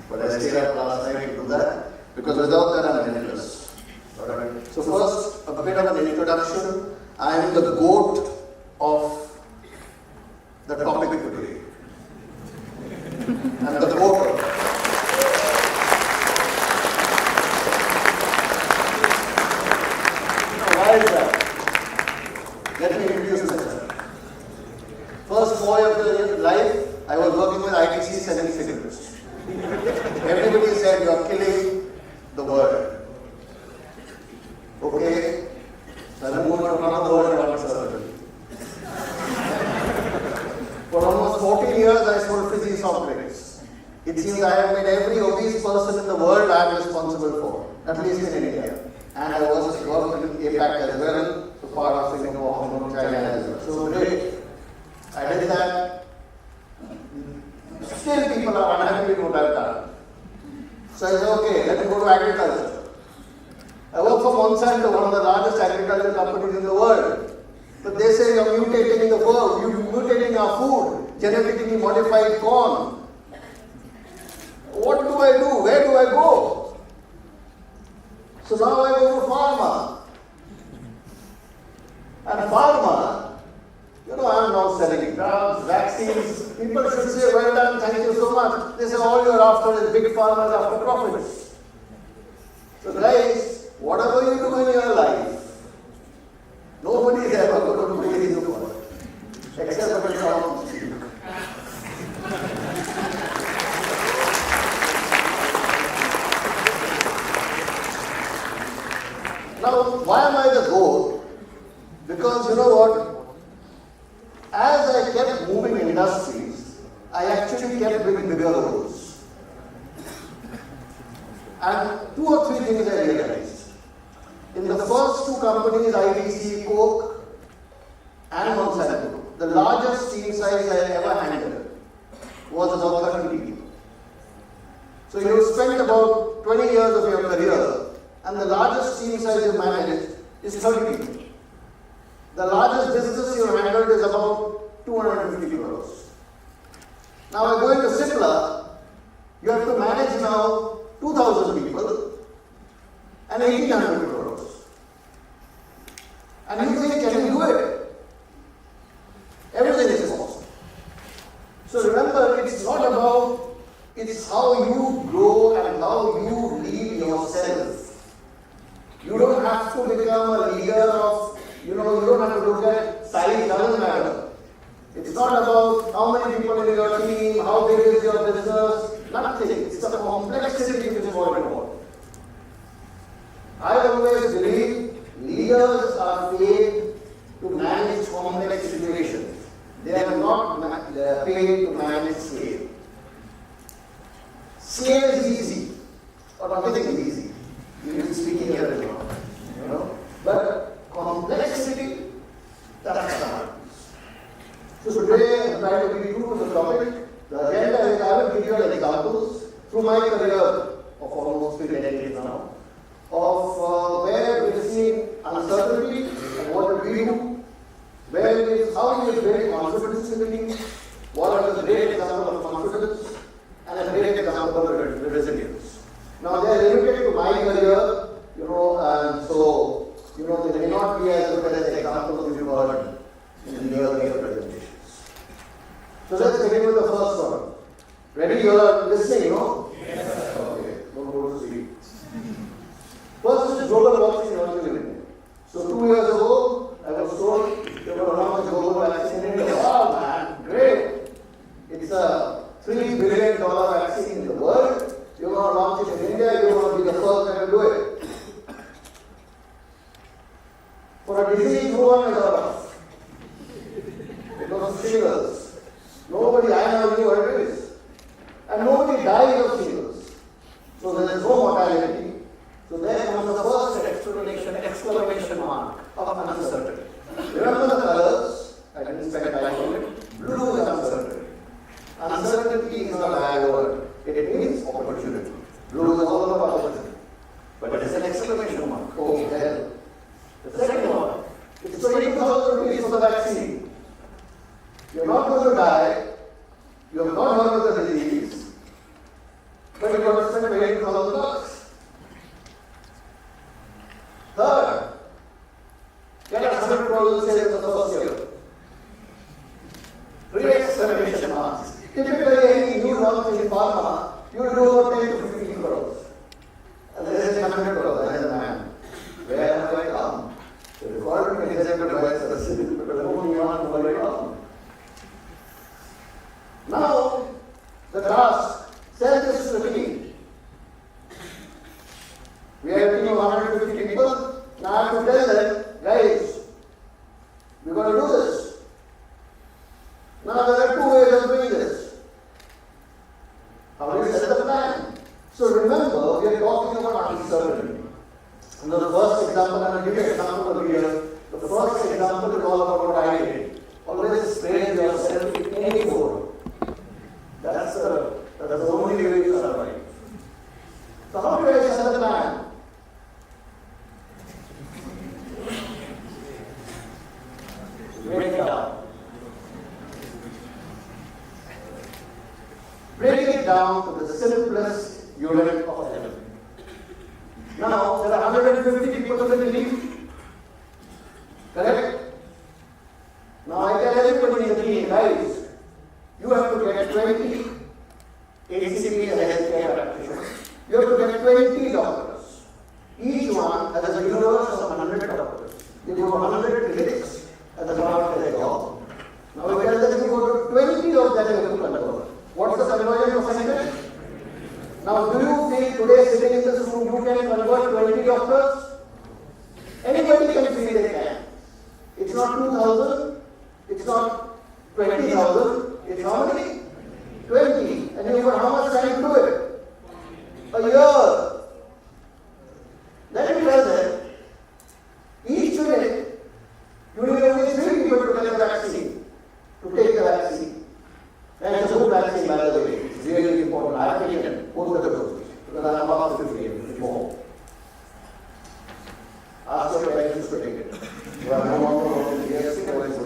But I stayed up last night to do that because without that I'm helpless. Alright. So first, a bit of an introduction. I am the goat of the topic today. I'm the goat of it. Why is that? Let me introduce myself. First 4 years of life, I was working with ITC selling cigarettes. Everybody said, you're killing the world. Okay? So I moved to another world around circle. For almost 14 years, I sold fizzy soft drinks. It seems I have made every obese person in the world I am responsible for, at least in India. And I was working in APAC as well, so part of Singapore, Hong Kong, China as well. So great. I did that. Still people are unhappy with what I've done. So I said, okay, let me go to agriculture. I work for Monsanto, one of the largest agricultural companies in the world. But they say you're mutating the world, you're mutating our food, genetically modified corn. What do I do? Where do I go? So now I go to pharma. And pharma, I'm now selling drugs, vaccines. People should say, well done, thank you so much. They say, all you're after is big pharma is after profits. So guys, whatever you do in your life, nobody is ever going to praise you for it, except when someone speaks. Now, why am I the goat? Because you know what? As I kept moving industries, I actually kept doing bigger roles. And 2 or 3 things I realized. In the first 2 companies, ITC, Coke, and Monsanto, the largest team size I ever handled was about 30 people. So you spent about 20 years of your career, and the largest team size you managed is 30 people. The largest business you handled is about 250 crores. Now I go into Cipla, you have to manage now 2,000 people and 1,800 crores. And you think, can you do it? Everything is possible. So remember, it's not about, it's how you grow and how you lead yourself. You don't have to become a leader of, you don't have to look at size, doesn't matter. It's not about how many people in your team, how big is your business, nothing. It's the complexity which is more important. I always believe leaders are paid to manage complex situations. They are not paid to manage scale. Scale is easy, or nothing is easy. You will be speaking here and now, you know. But complexity, that's the hard piece. So today I'm trying to be true to the topic. The agenda is I will give you examples through my career of almost 3 decades now, of where we have seen uncertainty and what we do, where it is how we build confidence in the team, what is a great example of confidence, and a great example of resilience. Now they are limited to my career, you know, and so, you know, they may not be as good as the examples you've heard in the earlier presentations. So let's begin with the first one. Ready? You are listening, no? Yes. Okay, don't go to sleep. First is global vaccine launching. So 2 years ago, I was told they were launching global vaccine in India. Wow, man, great! It's a $3 billion vaccine in the world. You're going to launch it in India, you're going to be the first guy to do it. For a disease, no one is around. It was shingles. Nobody I know knew what it is. And nobody died of shingles. So there is no mortality. So there comes the first exclamation mark of uncertainty. Remember the colors? I didn't spend time on it. Blue is uncertainty. Uncertainty is not a bad word. It means opportunity. Blue is all about opportunity. But it's an exclamation mark. Oh, hell. The second one, it's 20,000 rupees for the vaccine. You're not going to die. You have not heard of the disease. But you're going to spend $20,000. Third, get 100 crores sales in the first year. 3 exclamation marks. Typically, any new launch in pharma, you do over 10 to 15 crores. And this is 100 crores. I said, man, where have I come? The requirement is executive vice president, but the only one who I come. Now, the task, sell this to the team. We have a team of 150 people. Now I have to tell them, guys, we're going to do this. Now there are 2 ways of doing this. How do you set the plan? So remember, we are talking about uncertainty. And the first example, I'm going to give you an example over here. The first example is all about what I did. Always praise yourself in any forum. That's the only way you survive. So how do I set the plan? Break it down. Break it down to the simplest unit of element. Now, there are 150 people in the team. Correct? Now, I tell everybody in the team, guys, you have to get 20 ACP as a healthcare practitioner. You have to get 20 doctors. Each one has a universe of 100 doctors. You do 100 clinics as a part of their job. Now, we tell them you go to 20 of that you have to convert. What's the conversion percentage? Now, do you think today sitting in this room you can convert 20 doctors? Anybody can say they can. It's not 2,000, it's not 20,000, it's how many? 20. And you've got how much time to do it? A year. Then you tell them, each unit, you need only 3 people to get the vaccine, to take the vaccine. And it's a good vaccine, by the way. It's really important. I have taken both of the doses because I'm about 50 years more. Ask your parents to take it. You are no longer years sick or it's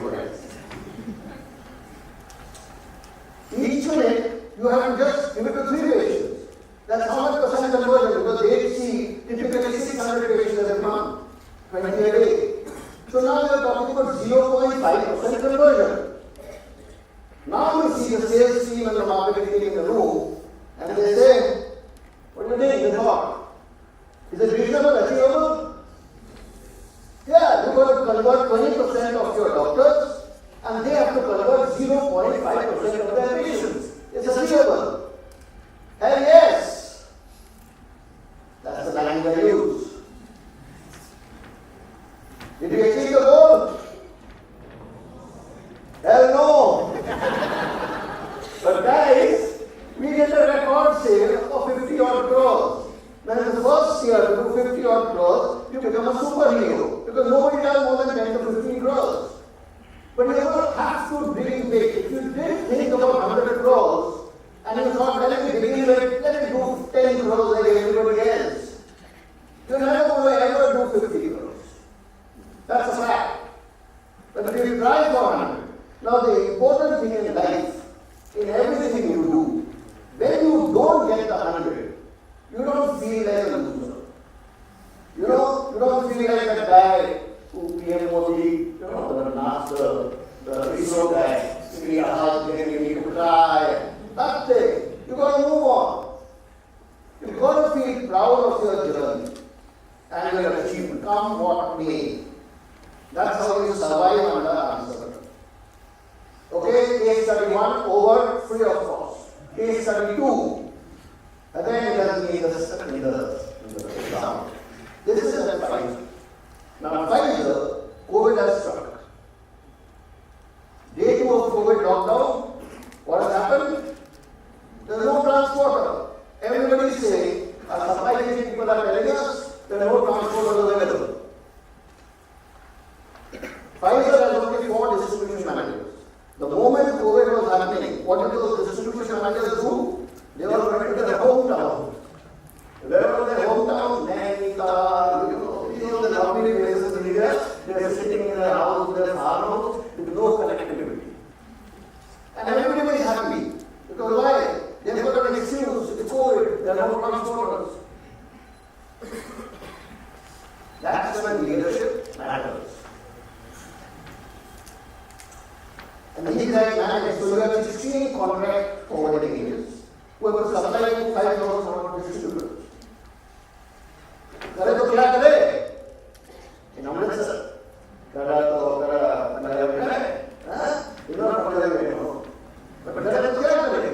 each unit, you have to just give it to 3 patients. That's how much percent conversion because they see typically 600 patients every month, 20 a day. So now we are talking about 0.5% conversion. Now you see the sales team and the marketing team in the room, and they say, what do you think? They thought, is it reasonable, achievable? Yeah, you got to convert 20% of your doctors, and they have to convert 0.5% of their patients. It's achievable. Hell yes! That's the language I use. 20% conversion. 20% of their patients. 0.5% of their patients. It's achievable. Hell yes! That's the language I use. 20% conversion. 20% of their patients. 0.5% of their patients. It's achievable. Hell yes! That's the language I use. Did we achieve the goal? Hell no! But guys, we get a record sale of 50 odd crores. Now in the first year to do 50 odd crores, you become a superhero because nobody does more than 10 to 15 crores. But you don't have to dream big. If you did think about 100 crores and you thought, let me begin with, let me do 10 crores like everybody else, you're never going to ever do 50 crores. That's a fact. But if you try for 100, now the important thing in life, in everything you do, when you don't get the 100, you don't feel like a loser. You don't feel like that guy who PM Modi, the ISRO guy, giving a hug and you need to cry. That's it. You got to move on. You've got to feel proud of your journey and your achievement, come what may. That's how you survive under uncertainty. Okay, case study 1 over, free of cost. Case study 2. Again, it doesn't need the sound. This is a Pfizer. Now, Pfizer, COVID has struck. Day 2 of COVID lockdown, what has happened? There is no transporter. Everybody is saying, our supply chain people are telling us, there are no transporters available. Pfizer has only 4 distribution managers. The moment COVID was happening, what did those distribution managers do? They were going to their hometown. Where was their hometown? Nainital, the lovely places in India. They were sitting in their house, their farmhouse, with no connectivity. And everybody is happy. Because why? They've got an excuse. It's COVID. There are no transporters. That's when leadership matters. And these guys manage. So you have 16 contract forwarding agents who have supplied to 5,000 distributors. करे तो क्या करे? In Amritsar, करे तो but करे तो क्या करे?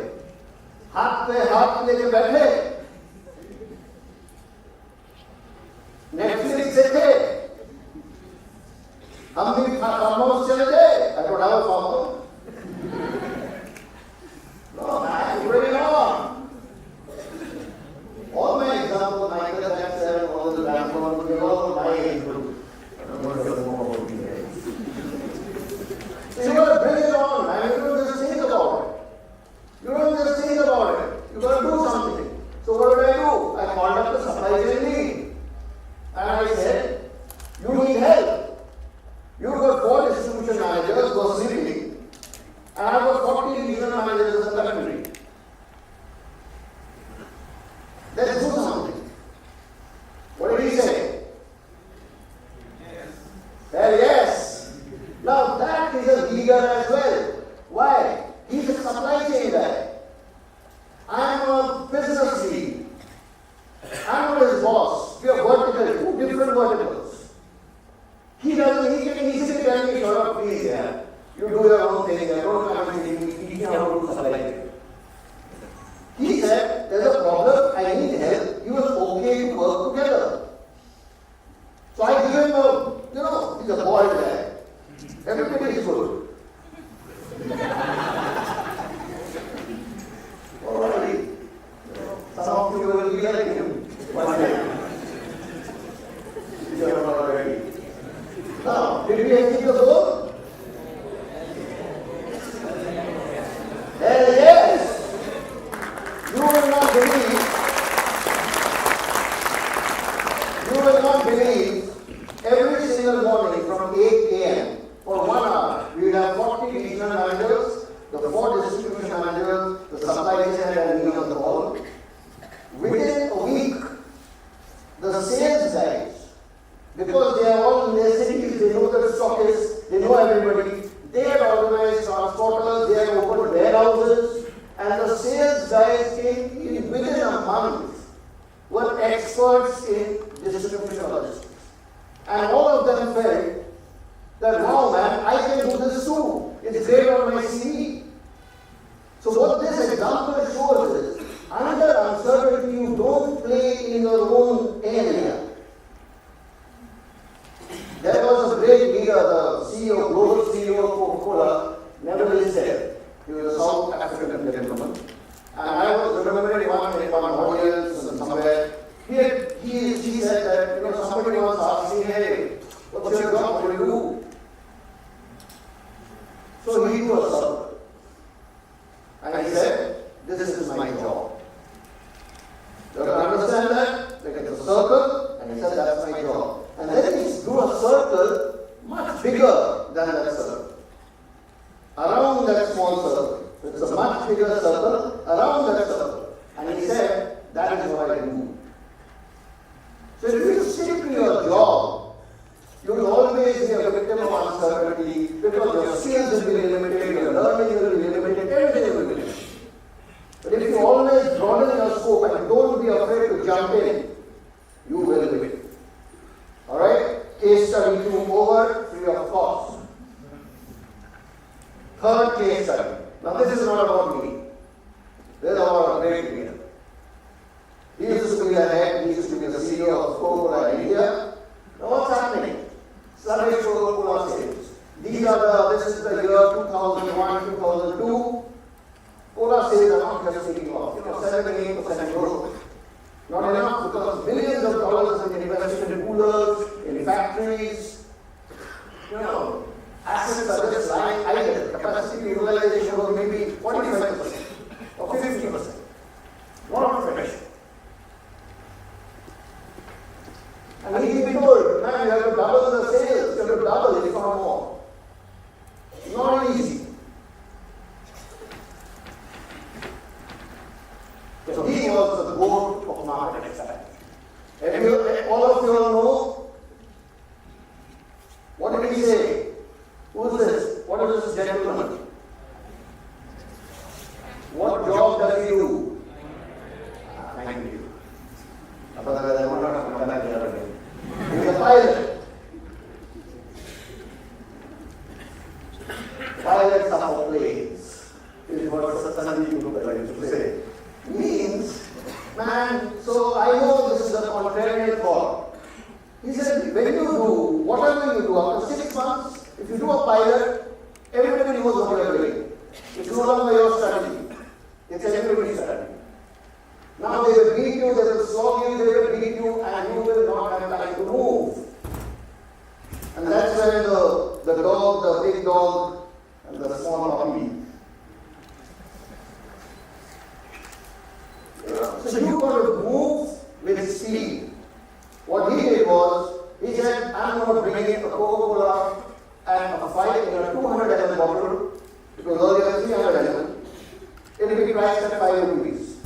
हाथ पे हाथ लेके बैठे, Netflix देखे, हम भी farm house चले गए. I don't have a farm house. No, man, bring it on. All my examples, Michael Jackson, all the grandfathers, they all my age group. I don't know if you know about these guys. So you got to bring it on, man. You don't just think about it. You don't just think about it. You got to do something. So what did I do? I called up the supply chain lead. And I said, you need help. You've got 4 distribution managers who are sleeping. And I've got 40 regional managers in the country. Let's do something. What did he say? Yes. Well, yes. Now that is a leader as well. Why? He's a supply chain guy. I'm a business lead. I'm not his boss. We are vertical, 2 different verticals. He can easily tell me, shut up, please, yeah. You do your own thing, I don't come and teach me how to supply chain. He said, there's a problem, I need help. He was okay to work together. So I give him he's a boy guy. Everybody is good. Alright. Some of you will be like him one day. You are not ready. Now, did we achieve the goal? Hell yes! You will not believe, every single morning from 8 a.m. for 1 hour, we will have 40 regional managers, the 4 distribution managers, the supply chain and me on the call. Within a week, the sales guys, because they are all in their cities, they know the stockists, they know everybody, they had organized transporters, they had opened warehouses, and the sales guys in within a month were experts in distribution logistics. And all of them felt that, wow man, I can do this too. It's great on my CV. So what this example shows is, under uncertainty, you don't play in your own area. There was a somebody once asked me, hey, what's your job? What do you do? So he drew a circle. And he said, this is my job. You can understand that? Like it's a circle, and he said, that's my job. And then he drew a circle much bigger than that circle. Around that small circle. It's a much bigger circle around that circle. And he said, that is what I do. So if you stick to your job, you will always be a victim of uncertainty because your skills will be limited, your learning will be limited, everything will be limited. But if you always broaden your scope and don't be afraid to jump in, you will win. Alright? Case study 2 over, free of cost. Third case study. Now this is not about me. This is about a great leader. He used to be the head, he used to be the CEO of Kapoor in India. Now what's happening? Sluggish Coca-Cola sales. This is the year 2001, 2002. Cola sales are not just taking off. 7-8% growth. Not enough because billions of dollars have been invested in coolers, in factories. Assets are just lying idle. Capacity utilization was maybe 45% or 50%. Not fresh. And he's been told, man, you have to double the sales, you have to double, if not more. Not easy. So he was the goat of market expansion. All of you all know, what did he say? Who is this? What is this gentleman? What job does he do? Thank you. Otherwise, I would not have come back here again. He is a pilot. Pilots are for planes. This is what Sandeep used to say. Means, man, so I know this is a contrarian thought. He said, when you do, whatever you do, after 6 months, if you do a pilot, everybody knows what you are doing. It's no longer your strategy. It's everybody's strategy. Now they will beat you, they will slog you, they will beat you, and you will not have time to move. And that's where the dog, the big dog, and the small puppy. So you got to move with speed. What he did was, he said, I'm going to bring in a Coca-Cola and a 5 in a 200 ml bottle, because earlier 300 ml, it will be priced at 5 rupees.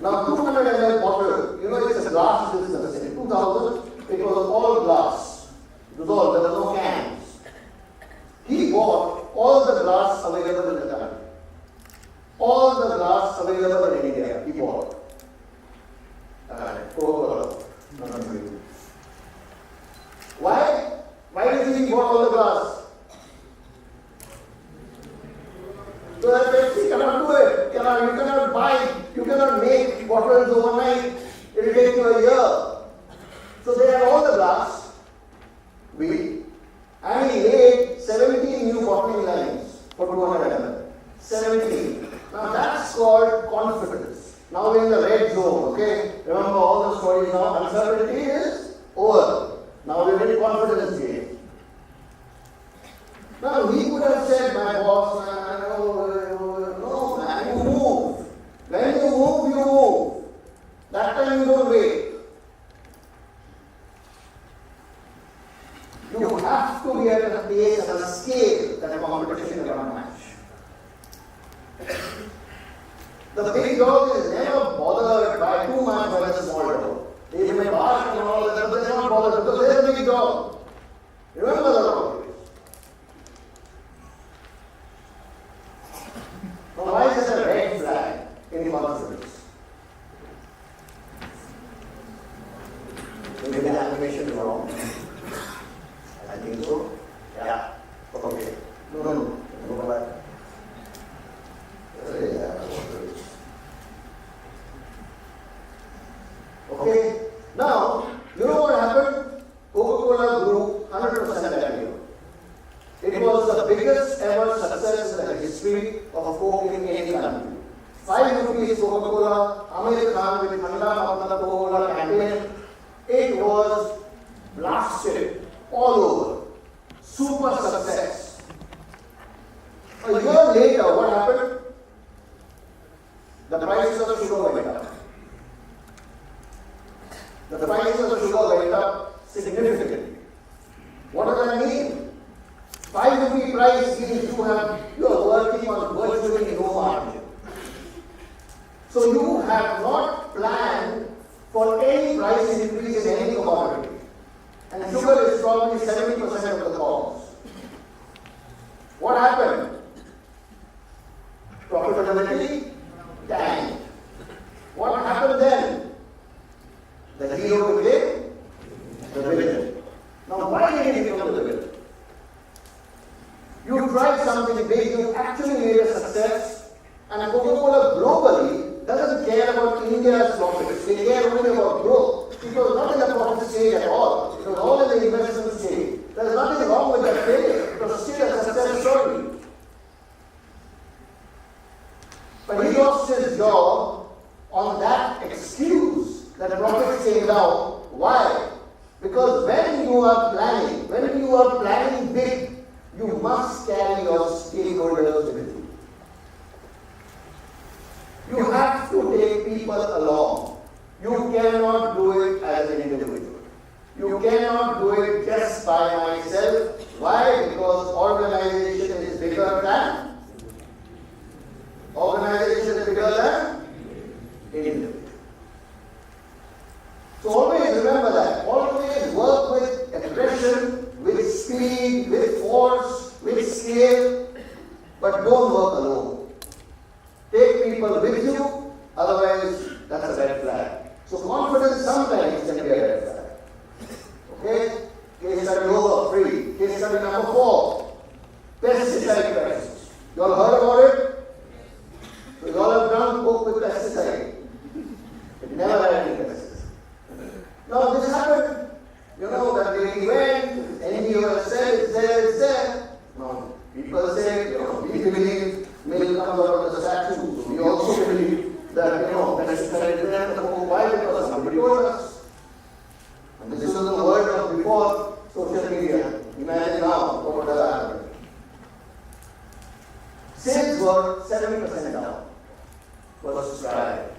Now 200 ml bottle, it's a glass business. In 2000, it was all glass. It was all, there were no cans. He bought all the glass available in the country. All the glass available in India, he bought. Coca-Cola. Why? Why did he bought all the glass? So that Pepsi cannot do it. You cannot buy, you cannot make bottles overnight. It will take you a year. So they had all the glass, and he laid 17 new bottling lines for 200 ml. 17. Now that's called confidence. Now we're in the red zone, okay? Remember all the stories now, uncertainty is over. Now we're in confidence game. Now he could have said, my boss, no man, you move. When you move, you move. That time you don't wait. You have to be at a pace and a scale that a competition cannot match. The big dog is never bothered by too much by the small dog. They may bark and all that, but they're not bothered because they're a big dog. Remember the dog. Now why is there a red flag in confidence? Maybe the animation is wrong. I think so. Yeah. Okay. No. Go back. Okay, now, you know what happened? Coca-Cola grew 100% that year. It was the biggest ever success in the history of Coke in any country. 5 rupees Coca-Cola, American with Thanda Matla Coca-Cola campaign. It was blasted all over. Super success. A year later, what happened? The prices of sugar went up. The prices of sugar went up significantly. What does that mean? 5 rupee price means you are working on virtually no margin. So you have not planned for any price increase in any commodity. And sugar is probably 70% of the cost. What happened? Profitability tanked. What happened then? The hero became the villain. Now why did he become the villain? You tried something big, you actually made a success, and Coca-Cola globally doesn't care about India's profits. They care only about growth. It was not in the profit stage at all. It was all in the investment stage. There is nothing wrong with that failure. It was still a success story. But he lost his job on that excuse that the profits came down. Why? Because when you are planning big, you must carry your stakeholders with you. You have to take people along. You cannot do it as an individual. You cannot do it just by myself. Why? Because organization is bigger than individual. So always remember that. Always work with aggression, with speed, with force, with scale, but don't work alone. Take people with you, otherwise that's a red flag. So confidence sometimes can be a red flag. Okay? Case study over, free. Case study number 4. Pesticide crisis. You all heard about it? So you all have done coke with pesticide. It never had any pesticide. Now this happened. You know that lady went, NGO said, it's there. Now people say, we believe milk comes out of the statue. So we also believe that, pesticide is there. Why? Because somebody told us. And this is the world of before social media. Imagine now what would have happened. Sales were 70% down versus prior.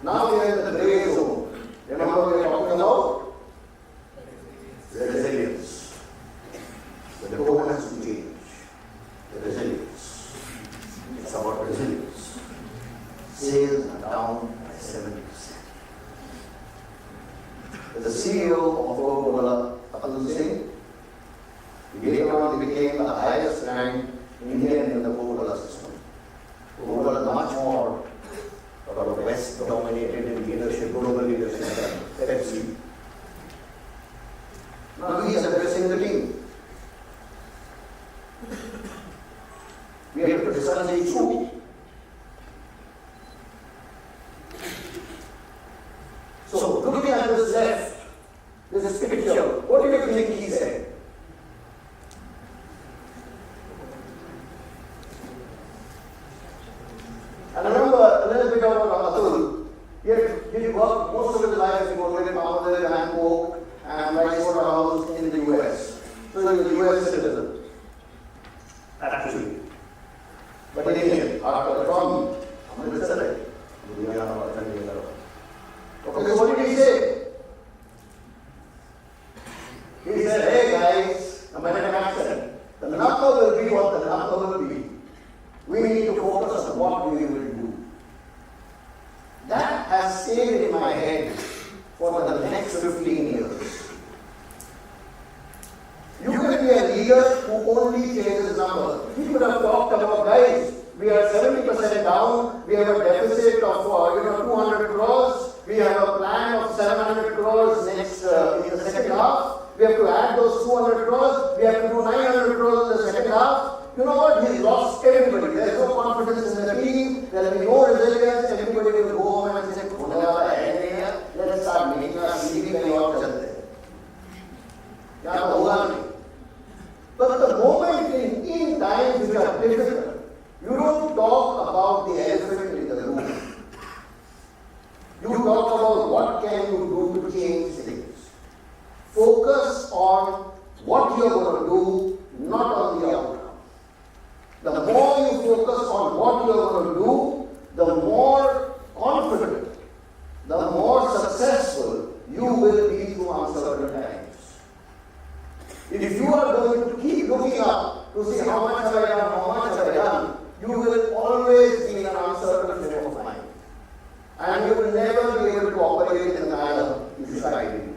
Now we are in the gray zone. Remember we are talking about resilience. The tone has to change. The resilience. It's about resilience. Sales are down by 70%. The CEO of Coca-Cola, Kapoor, later on became the highest ranked Indian in the Coca-Cola system. Coca-Cola is much more of a West dominated in leadership, global leadership than Pepsi. Now he is addressing the team. We have to discuss the issue. So looking at this left, this picture, what do you think he said? And remember a little bit about Atul. He worked most of his life in Golden Power and Coke and Rice Water House in the US. So he was a US citizen. Actually. But Indian, from Amritsar. Okay, so what did he say? He said, hey guys, American accent, the number will be what the number will be. We need to focus on what we will do. That has stayed in my head for the next 15 years. You can be a leader who only chases numbers. We could have talked about, guys, we are 70% down, we have a deficit of 200 crores, we have a plan of 700 crores next in the second half, we have to add those 200 crores, we have to do 900 crores in the second half. You know what? He's lost everybody. There is no confidence in the team, there will be no resilience, everybody will go home and say, let's start making our CV and But the moment in times which are difficult, you don't talk about the elephant to see how much have I done, you will always be in an uncertain frame of mind. And you will never be able to operate in the manner you should ideally.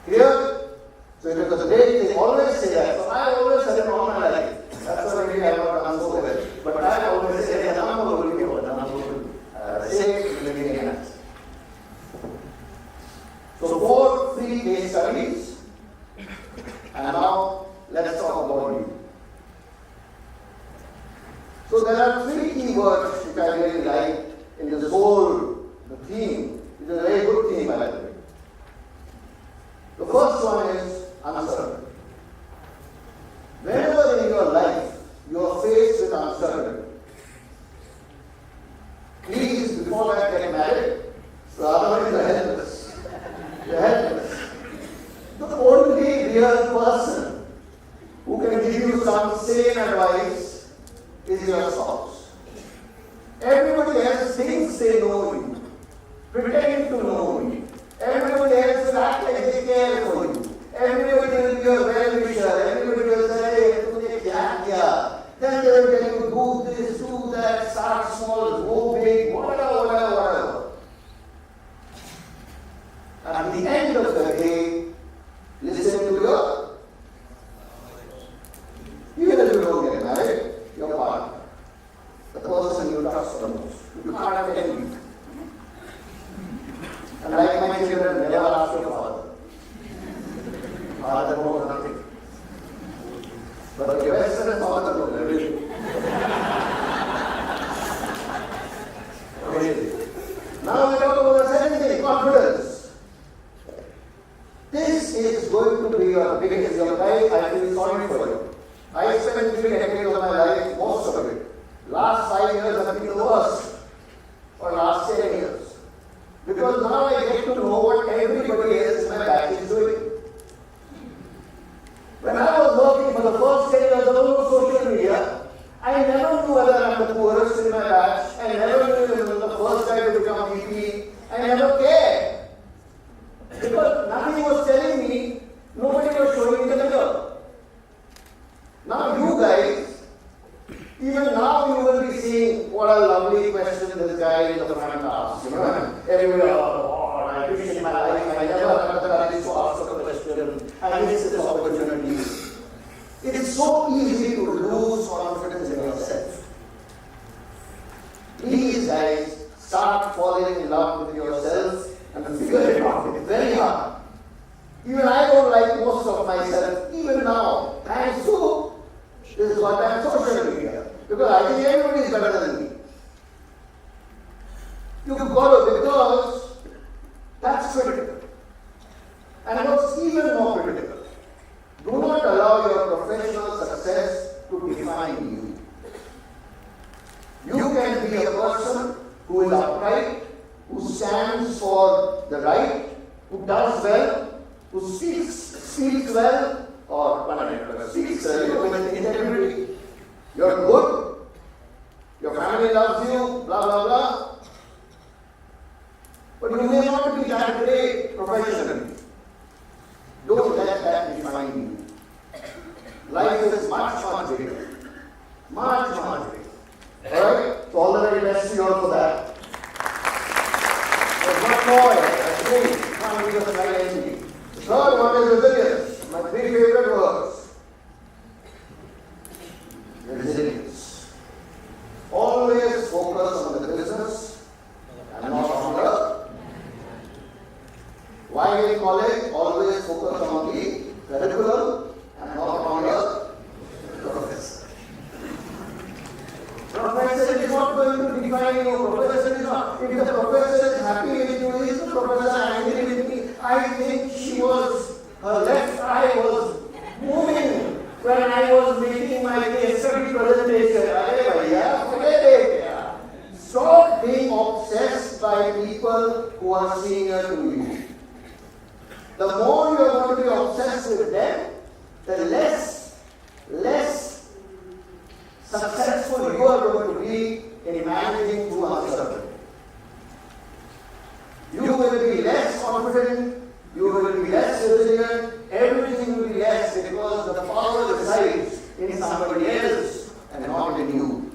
Clear? So it is a great thing, always say that. So I always said it all my life. That's why maybe I have not done so well. But I always say the number will be what the number will say in the beginning. So 4 free case studies. And now let's talk about you. So there are 3 key words which I really like in this whole theme. It is a very good theme, by the way. The first one is uncertainty. Whenever in your life you are faced with uncertainty, please, before that, get married. So otherwise you're helpless. You're helpless. The only real person who can give you some sane advice is your spouse. Everybody else thinks they know you, pretending to know you. Everybody else will act like they care for you. Everybody will be your well-wisher. Everybody will say, hey, tune kya kiya? Then they will tell you, do this, do that, start small, go big, whatever. And at the end of the day, listen to your, even if you don't get married, your partner, the person you trust the most. You can't have envy. And like my children, never ask your father. Father knows nothing. But your best friend father knows everything. Now we talk about the second thing, confidence. This is going to be your biggest life. I feel sorry for you. I spent 3 decades of my life, most of it. Last 5 years have been the worst. Or last 10 years. Because now I get to know what everybody else in my batch is doing. When I was working for the first 10 years, there was no social media. I never knew whether I'm the poorest in my batch. I never knew whether I'm the first guy to become VP. I never cared. Because nothing was telling me, nobody was showing me the mirror. Now you guys, even now you will be seeing what a lovely question this guy in the front asked. You know, everybody, oh, I appreciate my life. I never had the courage to ask a question. I miss this opportunity. It is so easy to lose confidence in yourself. Please, guys, start falling in love with yourself and figure it out. It's very hard. Even I don't like most of myself, even now, thanks to this goddamn social media. Because I think everybody is better than me. You've got to, because that's critical. And what's even more critical, do not allow your professional success to define you. You can be a person who is upright, who stands for the right, who does well, who speaks well, or speaks with integrity. You're good, your family loves you, blah, blah, blah. But you may not be that great professionally. Don't let that define you. Life is much, much bigger. Much, much bigger. Alright? So all the very best to you all for that. There's much more. That's great. Can't be just like anything. The third one is resilience. My 3 favorite words. Resilience. Always focus on the business and not on the. While in college, always focus on the curriculum and not on the professor. Professor is not going to define you. Professor is not. If the professor is happy with you, is the professor angry with me? I think her left eye was moving when I was making my case study presentation. Forget it. Stop being obsessed by people who are senior to you. The more you are going to be obsessed with them, the less successful you are going to be in managing through uncertainty. You will be less confident, you will be less resilient, everything will be less because the power resides in somebody else and not in you.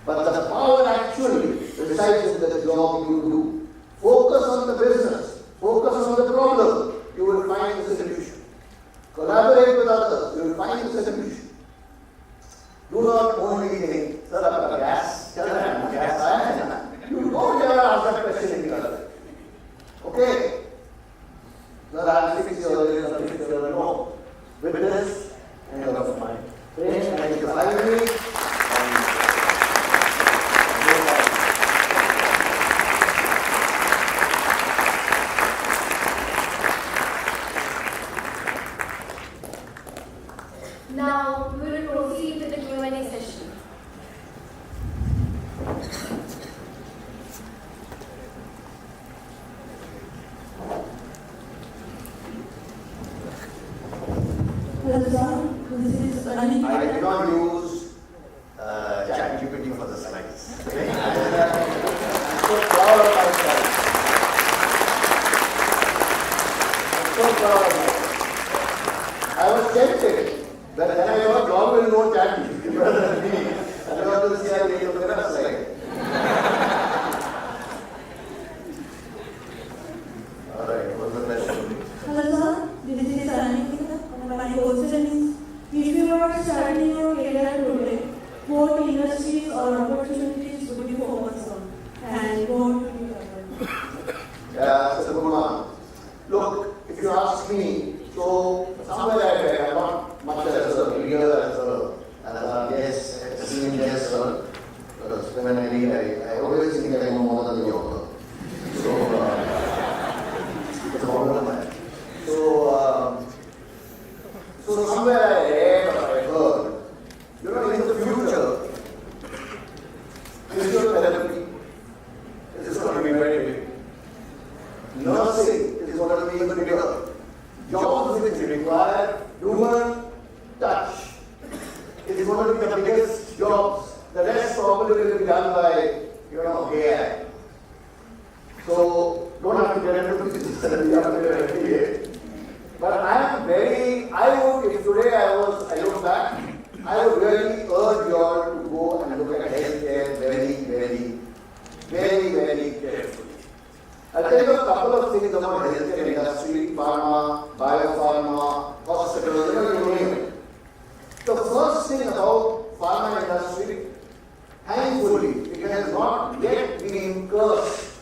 But the power actually resides in the job you do. Focus on the business, focus on the problem, you will find the solution. Collaborate with others, you will find the solution. Do not only think, sir, आपका gas चल रहा है, gas आया है ना? You don't ever ask that question in your life. Okay? Sir, I'll fix your no. With this, and you're of mine. Thank you for having me. Now we will proceed with the Q&A session. I did not use ChatGPT for the slides. Okay? I'm so proud of myself. I'm so proud of myself. I was tempted, but then I thought, God will know ChatGPT better than me. I got to see how they look at a slide. All right, what's the question? Hello sir, this is Ananya. My question is, if you were starting your career today, what industries or opportunities would you focus on? And what would you cover? Yeah, that's a good one. Look, if you ask me, so somewhere I read, I'm not much as a reader, as a guest, esteemed guest, because when I read, I always think I know more than the author. So, it's a problem I have. So somewhere I read or I heard, you know, in the future, physiotherapy is going to be very big. Nursing is going to be even bigger. Jobs which require human touch is going to be the biggest jobs. The rest probably will be done by, AI. So don't have to get into physiotherapy. But if today I look back, I would really urge you all to go and look at healthcare very carefully. I'll tell you a couple of things about healthcare industry, pharma, biopharma, hospitals, you name it. The first thing about pharma industry, thankfully, it has not yet been cursed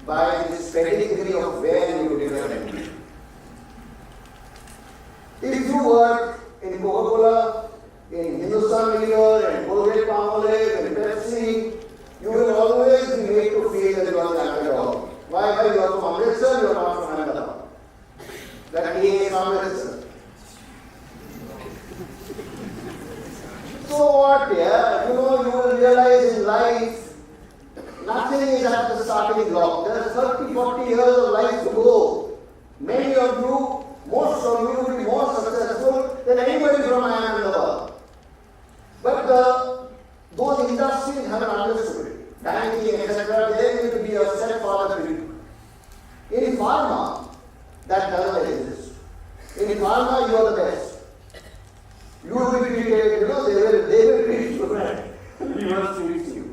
by this pedigree of where you did your MD. If you work in Coca-Cola, in Hindustan Lever, in Colgate-Palmolive, in Pepsi, you will always be made to feel that you are the underdog. Why? You are from Amritsar, you are not from Ahmedabad. That A is Amritsar. So what, yeah? You will realize in life, nothing is at the starting block. There are 30, 40 years of life to go. Many of you, most of you will be more successful than anybody from Ahmedabad. But those industries haven't understood it. Banking, etc., they are going to be a step further to you. In pharma, that doesn't exist. In pharma, you are the best. You will be treated, they will treat you right. You must treat you.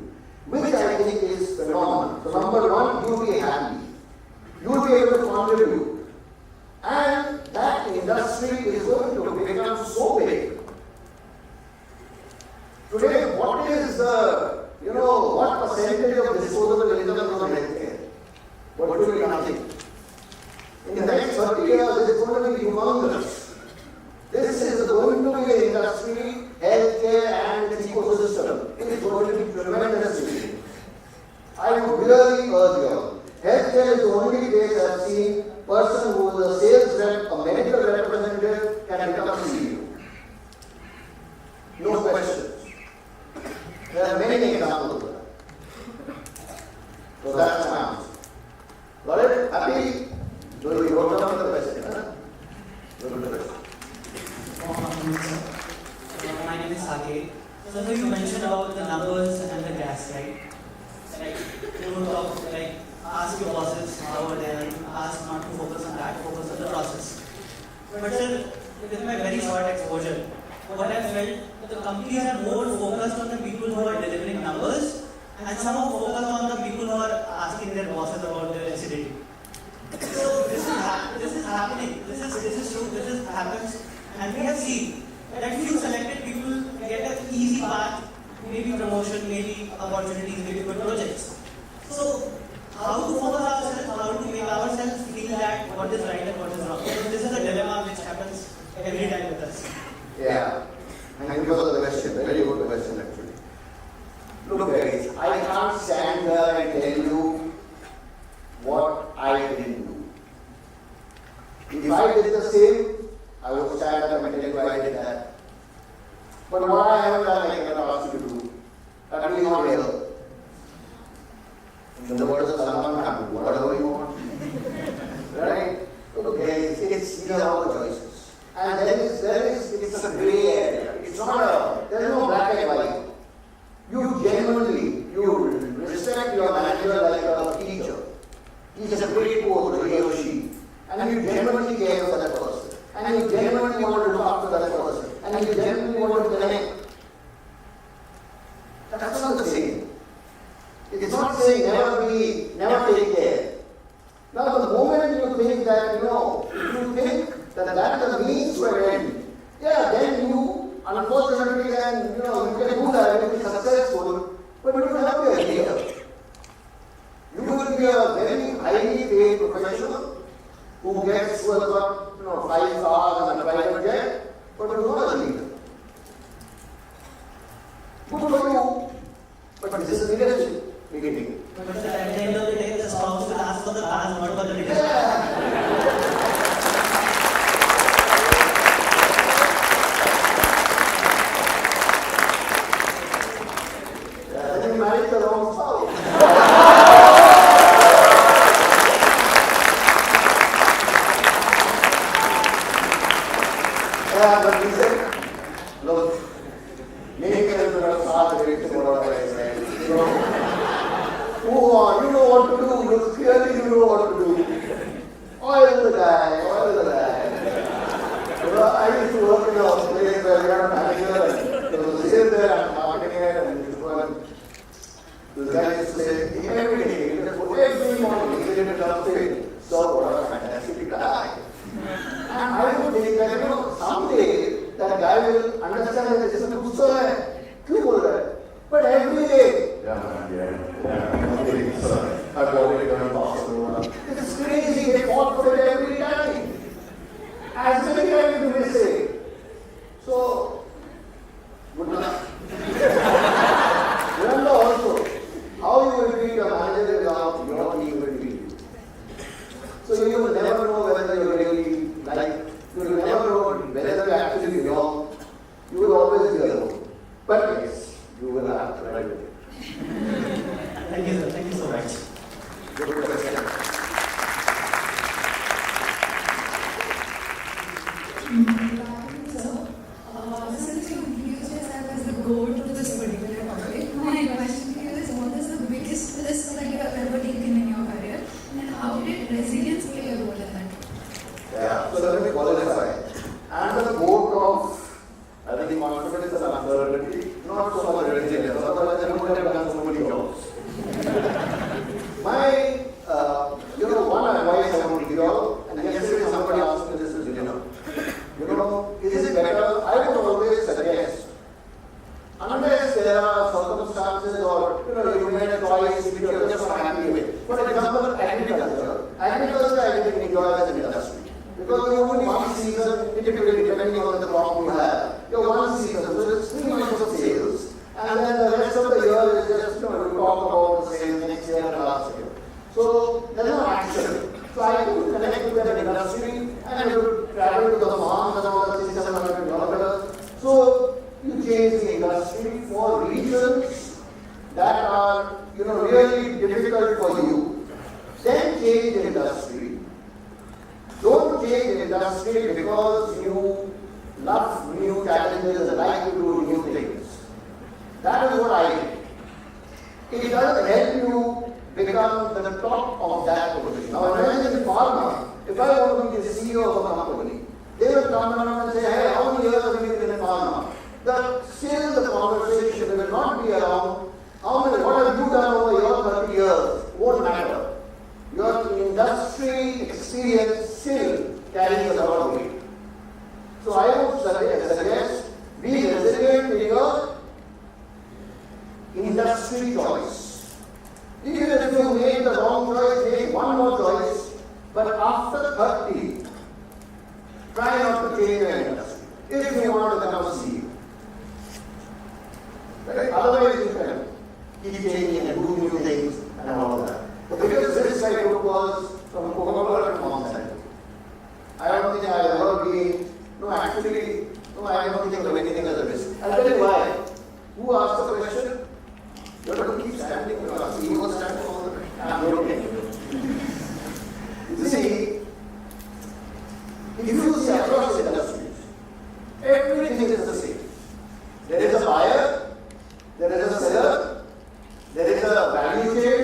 Which I think is phenomenal. So number one, you will be happy. You will be able to contribute. And that industry is going to become so big. Today, what is what percentage of disposable income from healthcare? What will be nothing? In the next 30 years, it is going to be humongous. This is going to be an industry, healthcare and its ecosystem. It is going to be tremendously. I would really urge you all. Healthcare is the only place I have seen person who is a sales rep, a medical representative can become CEO. No questions. There are many examples of that. So that's my answer. Got it? Happy? So you wrote down the question. My name is Sake. So you mentioned about the numbers and the gas, right? Like you talk, ask your bosses how they ask not to focus on that. felt that the companies are more focused on the people who are delivering numbers and some are focused on the people who are asking their bosses about their acidity. So this is happening. This is true. This happens, and we have seen that few selected people get an easy path, maybe promotion, maybe opportunities, maybe good projects. So how to focus ourselves? How to make ourselves feel that what is right and what is wrong? Because this is a dilemma which happens every time with us. Yeah. Thank you for the question. Very good question, actually. Look, guys, I can't stand here and tell you what I didn't do. If I did the same, I would stand up and tell you I did that. But what I haven't done, I cannot ask you to do. That will not here. In the words of Salman Khan, whatever you want. Right? Okay, these are all the choices. And it's a grey area. It's not there is no black and white. You genuinely, you respect your manager like a teacher. He's a great coach, he or she. And you genuinely care for that person. And you genuinely want to look after that person. And you genuinely want to connect. That's not the same. It's not saying never take care. Now the moment you think that, if you think that is the means to an end, then you, unfortunately, then, you can do that, you will be successful, but you will have to be a leader. You will be a very highly paid professional who has got 5 stars and a private jet, but you are not a leader. Good for you, but this is leadership beginning. But at the end of the day, the spouse will ask for the cars, not for the leadership. Then you married the wrong spouse. But he said, look, make it a far direction, whatever I said. Move on, you know what to do, look, clearly you know what to do. Oil the guy, oil the guy. I used to work in a place where we had a manager and there was a sale there and marketing it and this guy used to say, every day, every morning, he did a tough thing. So what a fantastic guy. And I would think that, someday that guy will understand that this is a good story. But every day, I've already done possible. It's crazy, they fall for it every time. As many times you may say. So, good luck. Remember also, how you will treat your manager is how your team will treat you. So you will never know whether you really you will never know whether you actually belong. You will always be alone. But yes, you will have to write it. Thank you, sir. Thank you so much. Good question. Since you introduced yourself as the goat of this particular topic, my question to you is, what is the biggest risk that you have ever taken in your career, and how did resilience play a role in that? Yeah, so let me qualify. I'm the goat of, I think, confidence and uncertainty, not so much resilience, otherwise I would have done so many jobs. My, one advice I want to give you all, and yesterday somebody asked me this at dinner. Is it better? I would always suggest, unless there are circumstances or you made a choice which you are just not happy with. For example, agriculture. Agriculture I didn't enjoy as an industry. Because you only one season, typically depending on the crop you have. You have one season, so it's 3 months of sales. And then the rest of the year is just, you talk about the sales next year and last year. So there is no action. So I could connect with that industry and I would travel to the farms and all the 600-700 kilometers. So you change the industry for reasons that are really difficult for you. Then change the industry. Don't change the industry because you love new challenges and like to do new things. That is what I did. It doesn't help you become the top of that position. Now imagine in pharma, if I want to be the CEO of a company, they will come around and say, hey, how many years have you been in pharma? The industry experience still carries a lot of weight. So I would suggest be resilient in your industry choice. Even if you make the wrong choice, make one more choice, but after 30, try not to change your industry if you want to become a CEO. Right? Otherwise, you can keep changing and do new things and all that. The biggest risk I took was from Coca-Cola to Monsanto. I don't think I have ever been, I don't think of anything as a risk. I'll tell you why. Who asked the question? You have to keep standing because he was standing all the time. I'm joking. You see, if you see across industries, everything is the same. There is a buyer, there is a seller, there is a value chain,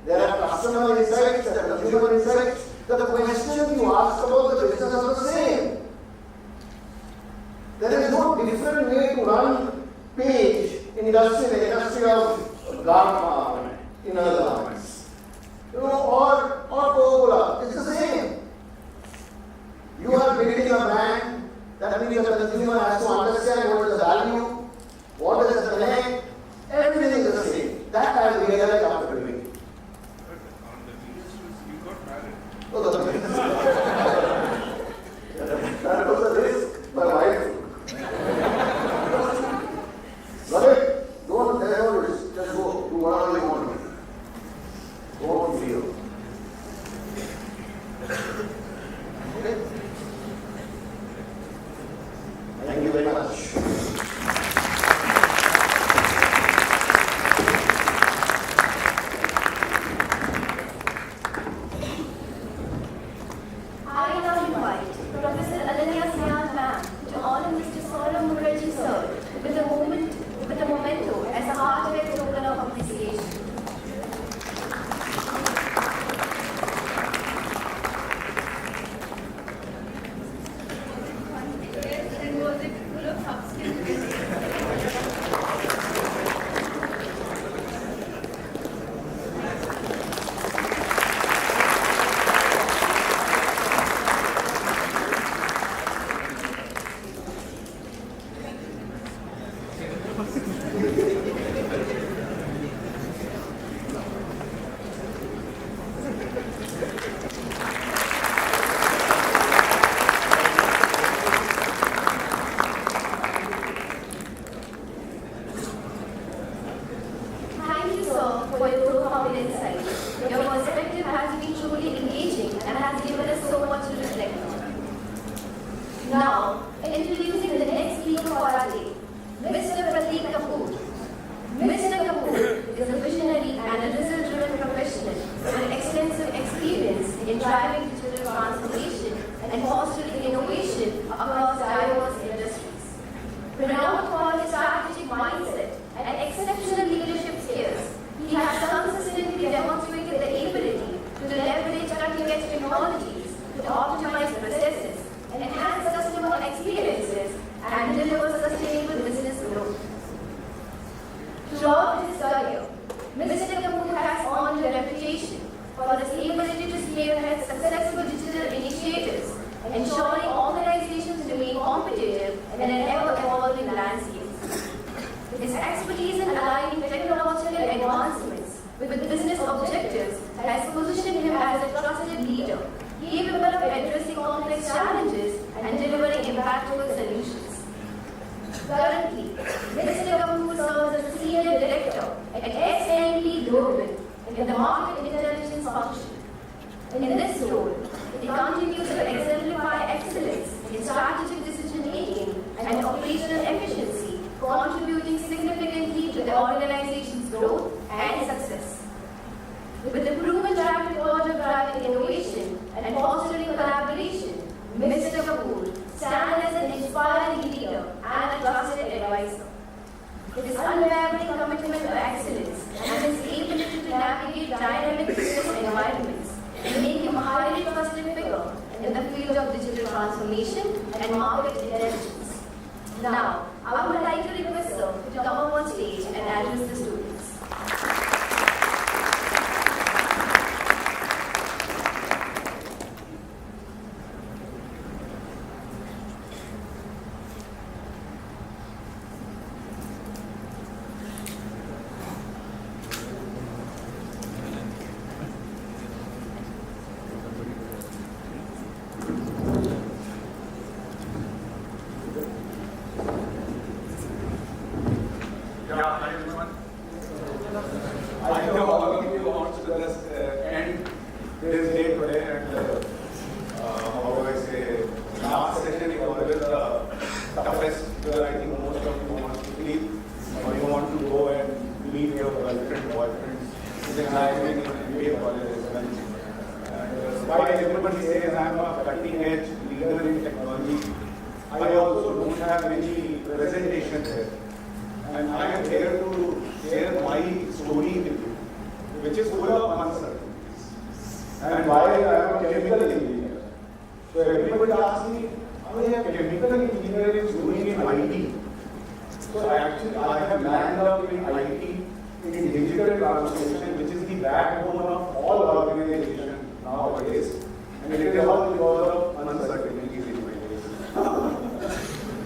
there are customer insights, there are consumer insights. The question you ask about the business are the same. There is no different way to run page in the industry of garment, inner garments. Or Coca-Cola, it's the same. You are building a brand, that means the consumer has to understand what is the value, what is the connect, everything is the same. That I realized after doing it. That was a risk, my wife. Got it? Don't tell risk, just go, do whatever you want to do. Go and feel. Okay? Thank you very much. Mukarji sir with a memento as a heartfelt token of appreciation. Now, introducing the next speaker for our day, Mr. Kapoor. Mr. Kapoor is a visionary and a result-driven professional with extensive experience in driving digital transformation and fostering innovation across diverse industries. Renowned for his strategic mindset and exceptional leadership skills, he has consistently demonstrated the ability to leverage cutting-edge technologies to optimize processes, enhance customer experiences, and deliver sustainable business growth. Throughout his career, Mr. Kapoor has earned a reputation for his ability to spearhead successful digital initiatives, ensuring organizations remain competitive in an ever-evolving landscape. His expertise in aligning technological advancements with business objectives has positioned him as a trusted leader, capable of addressing complex challenges and delivering impactful solutions. Currently, Mr. Kapoor serves as a Senior Director at SNP Global in the Market Intelligence function. In this role, he continues to exemplify excellence in strategic decision-making and operational efficiency, contributing significantly to the organization's growth and success. With a proven track record of driving innovation and fostering collaboration, Mr. Kapoor stands as an inspiring leader and a trusted advisor. His unwavering commitment to excellence and his ability to navigate dynamic business environments make him a highly trusted figure in the field of digital transformation and market intelligence. Now, I would like to request sir to come up on stage and address the students. since I have been in MBA college as well. While everybody says I am a cutting edge leader in technology, I also don't have any presentation here. And I am here to share my story with you, which is full of uncertainties. And while I am a chemical engineer, so everybody asks me, how is a chemical engineer is doing in IT? So I have landed up in IT in digital transformation, which is the backbone of all organizations nowadays. And it is all because of uncertainties in my case.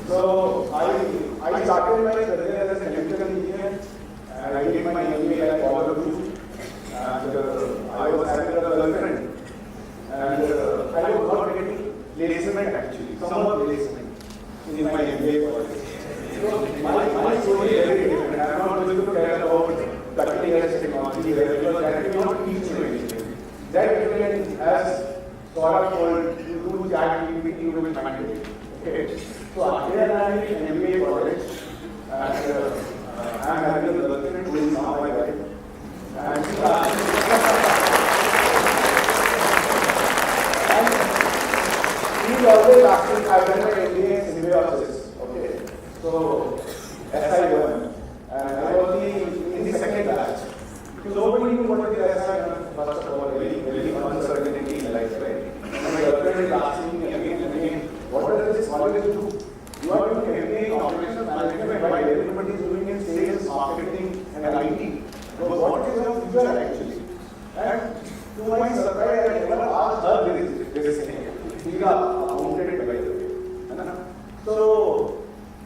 So I started my career as a chemical engineer, and I did my MBA at all of you. And I was having a girlfriend, and I was not getting placement actually, summer placement in my MBA college. So my story is very different. I am not going to tell about cutting edge technology there because that will not teach you anything. That you can, as Saurabh told, you do ChatGPT, you will find it. Okay. So here I am in MBA college, and I am having a girlfriend who is now my wife. And she's always asking, I've done my MBA in symbiosis. Okay. So SI1, and I was in the second batch. So nobody knew what was the SI1, first of all, very uncertainty in life, right? And my girlfriend is asking me again and again, what does this college do? You are doing MBA in operations management while everybody is doing in sales, marketing, and IT. So what is your future actually? And to my surprise, I never asked her this thing. She is accountant, by the way. So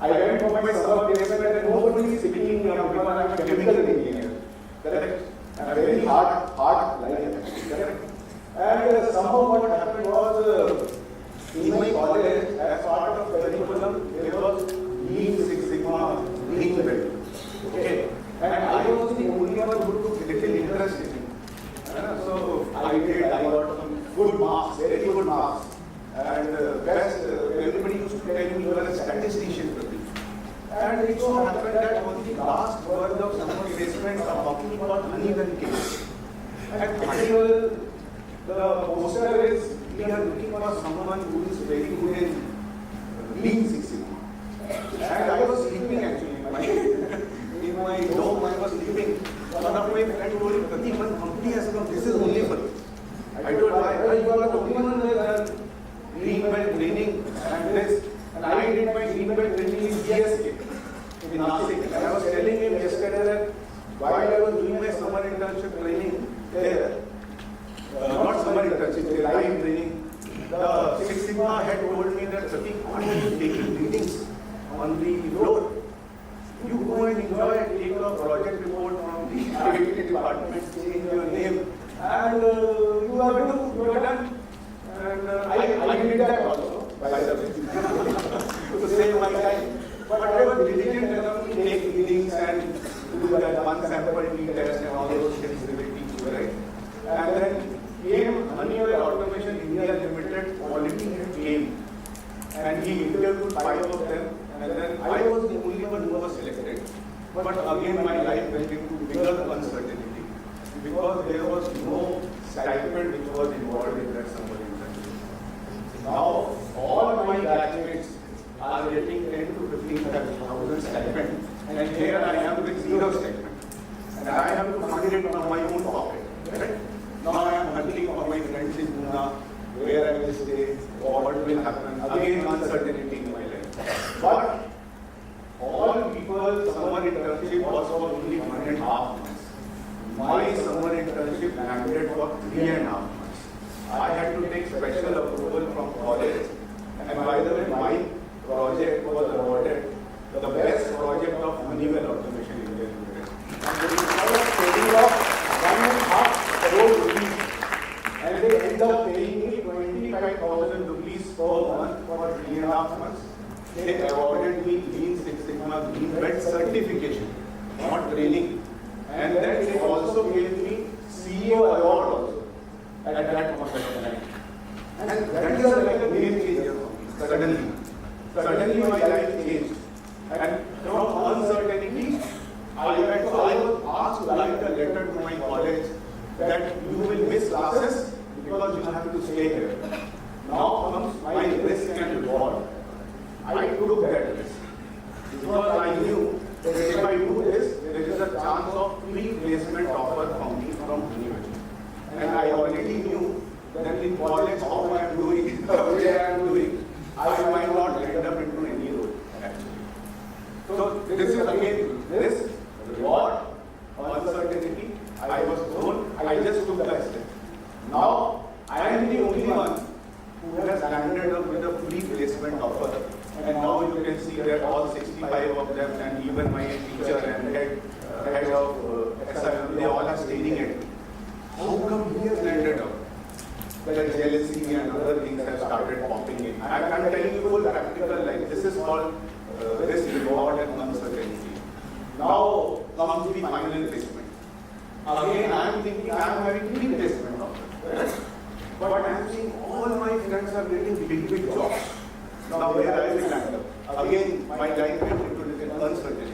I went for my summer placement and nobody is speaking because I am a chemical engineer. Correct? And a very hard line. Correct? And somehow what happened was in my college, as part of curriculum, there was Lean Six Sigma, Lean Belt. Okay? And I was the only one who took little interest in it. So I got some good marks, very good marks. And everybody used to tell me you are a statistician. And it so happened that on the last word of summer placement, I'm talking about Honeywell case. And Honeywell, the poster is, we are looking for someone who is very good in Lean Six Sigma. And I was sleeping actually in my dome, I was sleeping. One of my friends told me, Pradeep, one company has come, this is only for you. I told why you are the only one who has done green belt training and this. And I did my green belt training in GSK in Nashik. And I was telling him yesterday that while I was doing my summer internship training there, not summer internship, live training, the Six Sigma had told me that Pradeep, why are you taking readings on the floor? You go and enjoy and take a project report from the IT department, change your name, and you are done. And I did that also, by the way, to save my time. But I was diligent enough to take readings and do that one sample test and all those things they will teach you, right? And then came Honeywell Automation India Limited quality head came, and he interviewed 5 of them. And then I was the only one who was selected. But again, my life went into bigger uncertainty because there was no stipend which was involved in that summer internship. Now, all my batchmates are getting 10 to 15,000 stipend, and here I am with 0 stipend. And I have to fund it from my own pocket. Right? Now I am hunting for my friends in Pune, where I will stay, what will happen. Again, uncertainty in my life. But all people, summer internship was for only 1.5 months. My summer internship landed for 3.5 months. I had to take special approval from college. And by the way, my project was awarded the best project of Honeywell Automation India Limited. And there is a saving of 1.5 crore rupees. And they end up paying me 25,000 rupees per month for 3.5 months. They awarded me Lean Six Sigma Green Belt certification, not training. And then they also gave me CEO award also at that point of time. And that is like a game changer for me, suddenly. Suddenly my life changed. And from uncertainty, I was asked to write a letter to my college that you will miss classes because you have to stay here. Now comes my risk and reward. I took that risk because I knew that if I do this, there is a chance of pre-placement offer from me from university. And I already knew that in college how I am doing, the way I am doing, I might not end up into any role actually. So this is again risk, reward, uncertainty. I was thrown, I just took that step. Now I am the only one who has landed up with a pre-placement offer. And now you can see that all 65 of them and even my teacher and head of SIM, they all are staring at me. How come he has landed up? The jealousy and other things have started popping in. I'm telling you full practical life. This is called risk, reward and uncertainty. Now comes the final placement. Again, I'm thinking I'm having three placement offers. But I'm seeing all my friends are getting big jobs. Now where I will land up? Again, my life went into uncertainty.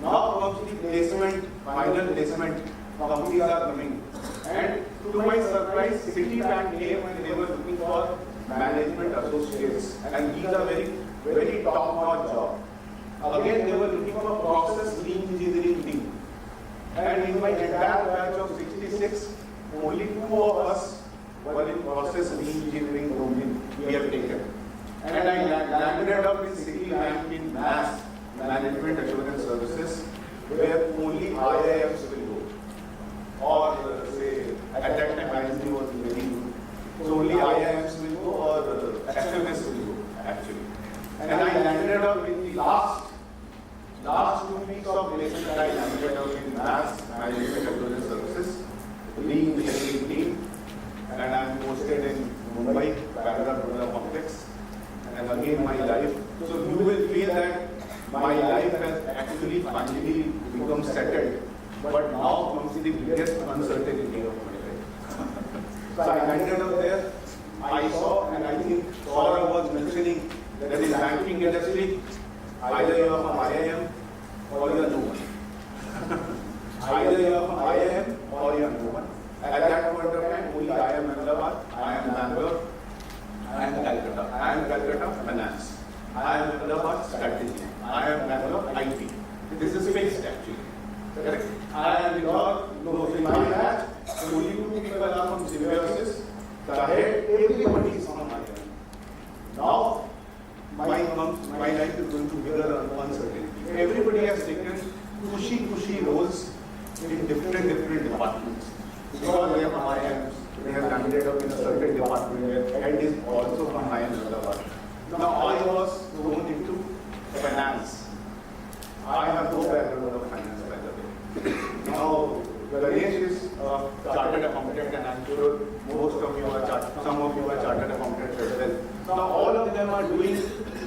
Now comes the placement, final placement. Companies are coming. And to my surprise, Citibank came and they were looking for management associates. And these are very top-notch jobs. Again, they were looking for process lean engineering team. And in my entire batch of 66, only 2 of us were in process lean engineering domain we have taken. And I landed up in Citibank in MAS, Management Assurance Services, where only IIMs will go. Or say, at that time IIM was very good. So only IIMs will go or SMS will go actually. And I landed up in the last 2 weeks of placement, I landed up in MAS, Management Assurance Services, lean engineering team. And I am posted in Mumbai, Bandra complex. And again my life. So you will feel that my life has actually finally become settled. But now comes the biggest uncertainty of my life. So I landed up there. I saw, and I think Saurabh was mentioning that in banking industry, either you are from IIM or you are no one. Either you are from IIM or you are no one. At that point of time, only I am Ahmedabad, I am Bangalore, I am Calcutta. I am Calcutta finance. I am Ahmedabad strategy. I am Bangalore IT. This is fixed actually. Correct? And because in my batch, only 2 people are from symbiosis. The head, everybody is from IIM. Now, my life is going to bigger uncertainty. Everybody has taken cushy roles in different departments. Because they are from IIMs, they have landed up in a certain department where head is also from IIM. Now I was thrown into finance. I have no background of finance by the way. Now Ganesh is a chartered accountant and I'm sure some of you are chartered accountants as well. Now all of them are doing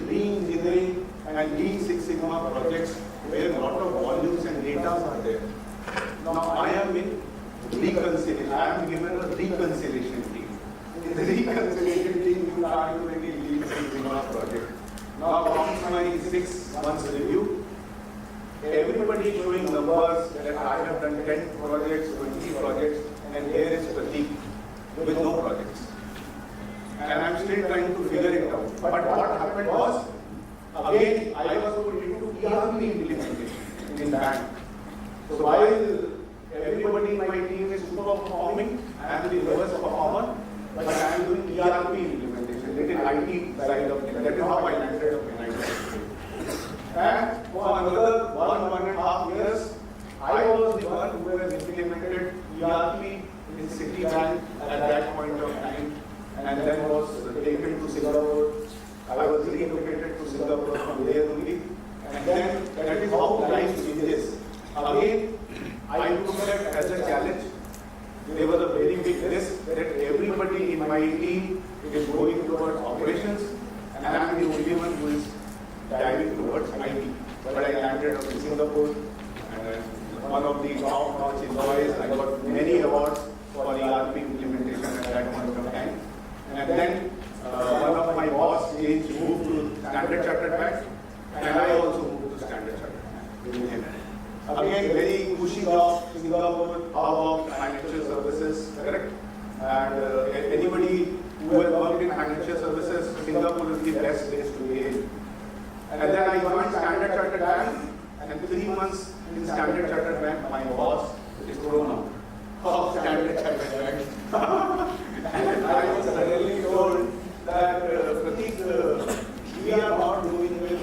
lean engineering and lean Six Sigma projects where a lot of volumes and data are there. Now I am in reconciliation. I am given a reconciliation team. In the reconciliation team, you can't do any lean Six Sigma project. Now comes my 6 months review. Everybody is showing numbers that I have done 10 projects, 20 projects, and here is Pratik with no projects. And I am still trying to figure it out. But what happened was, again, I was put into ERP implementation in bank. So while everybody in my team is super performing, I am the lowest performer, but I am doing ERP implementation, little IT side of things. That is how I landed up in IT. And for another 1.5 years, I was the one who has implemented ERP in Citibank at that point of time, and then was taken to Singapore. I was relocated to Singapore from there only, and then that is how life changes. Again, I took that as a challenge. There was a very big risk that everybody in my team is going towards operations, and I am the only one who is diving towards IT. But I landed up in Singapore, and one of the top-notch employees. I got many awards for ERP implementation at that point of time. And then one of my boss moved to Standard Chartered Bank, and I also moved to Standard Chartered Bank with him. Again, very cushy job, Singapore, hub of financial services. the best place to be in. And then I joined Standard Chartered Bank, and 3 months in Standard Chartered Bank, my boss is thrown out of Standard Chartered Bank. And I was suddenly told that, Pratik, we are not doing with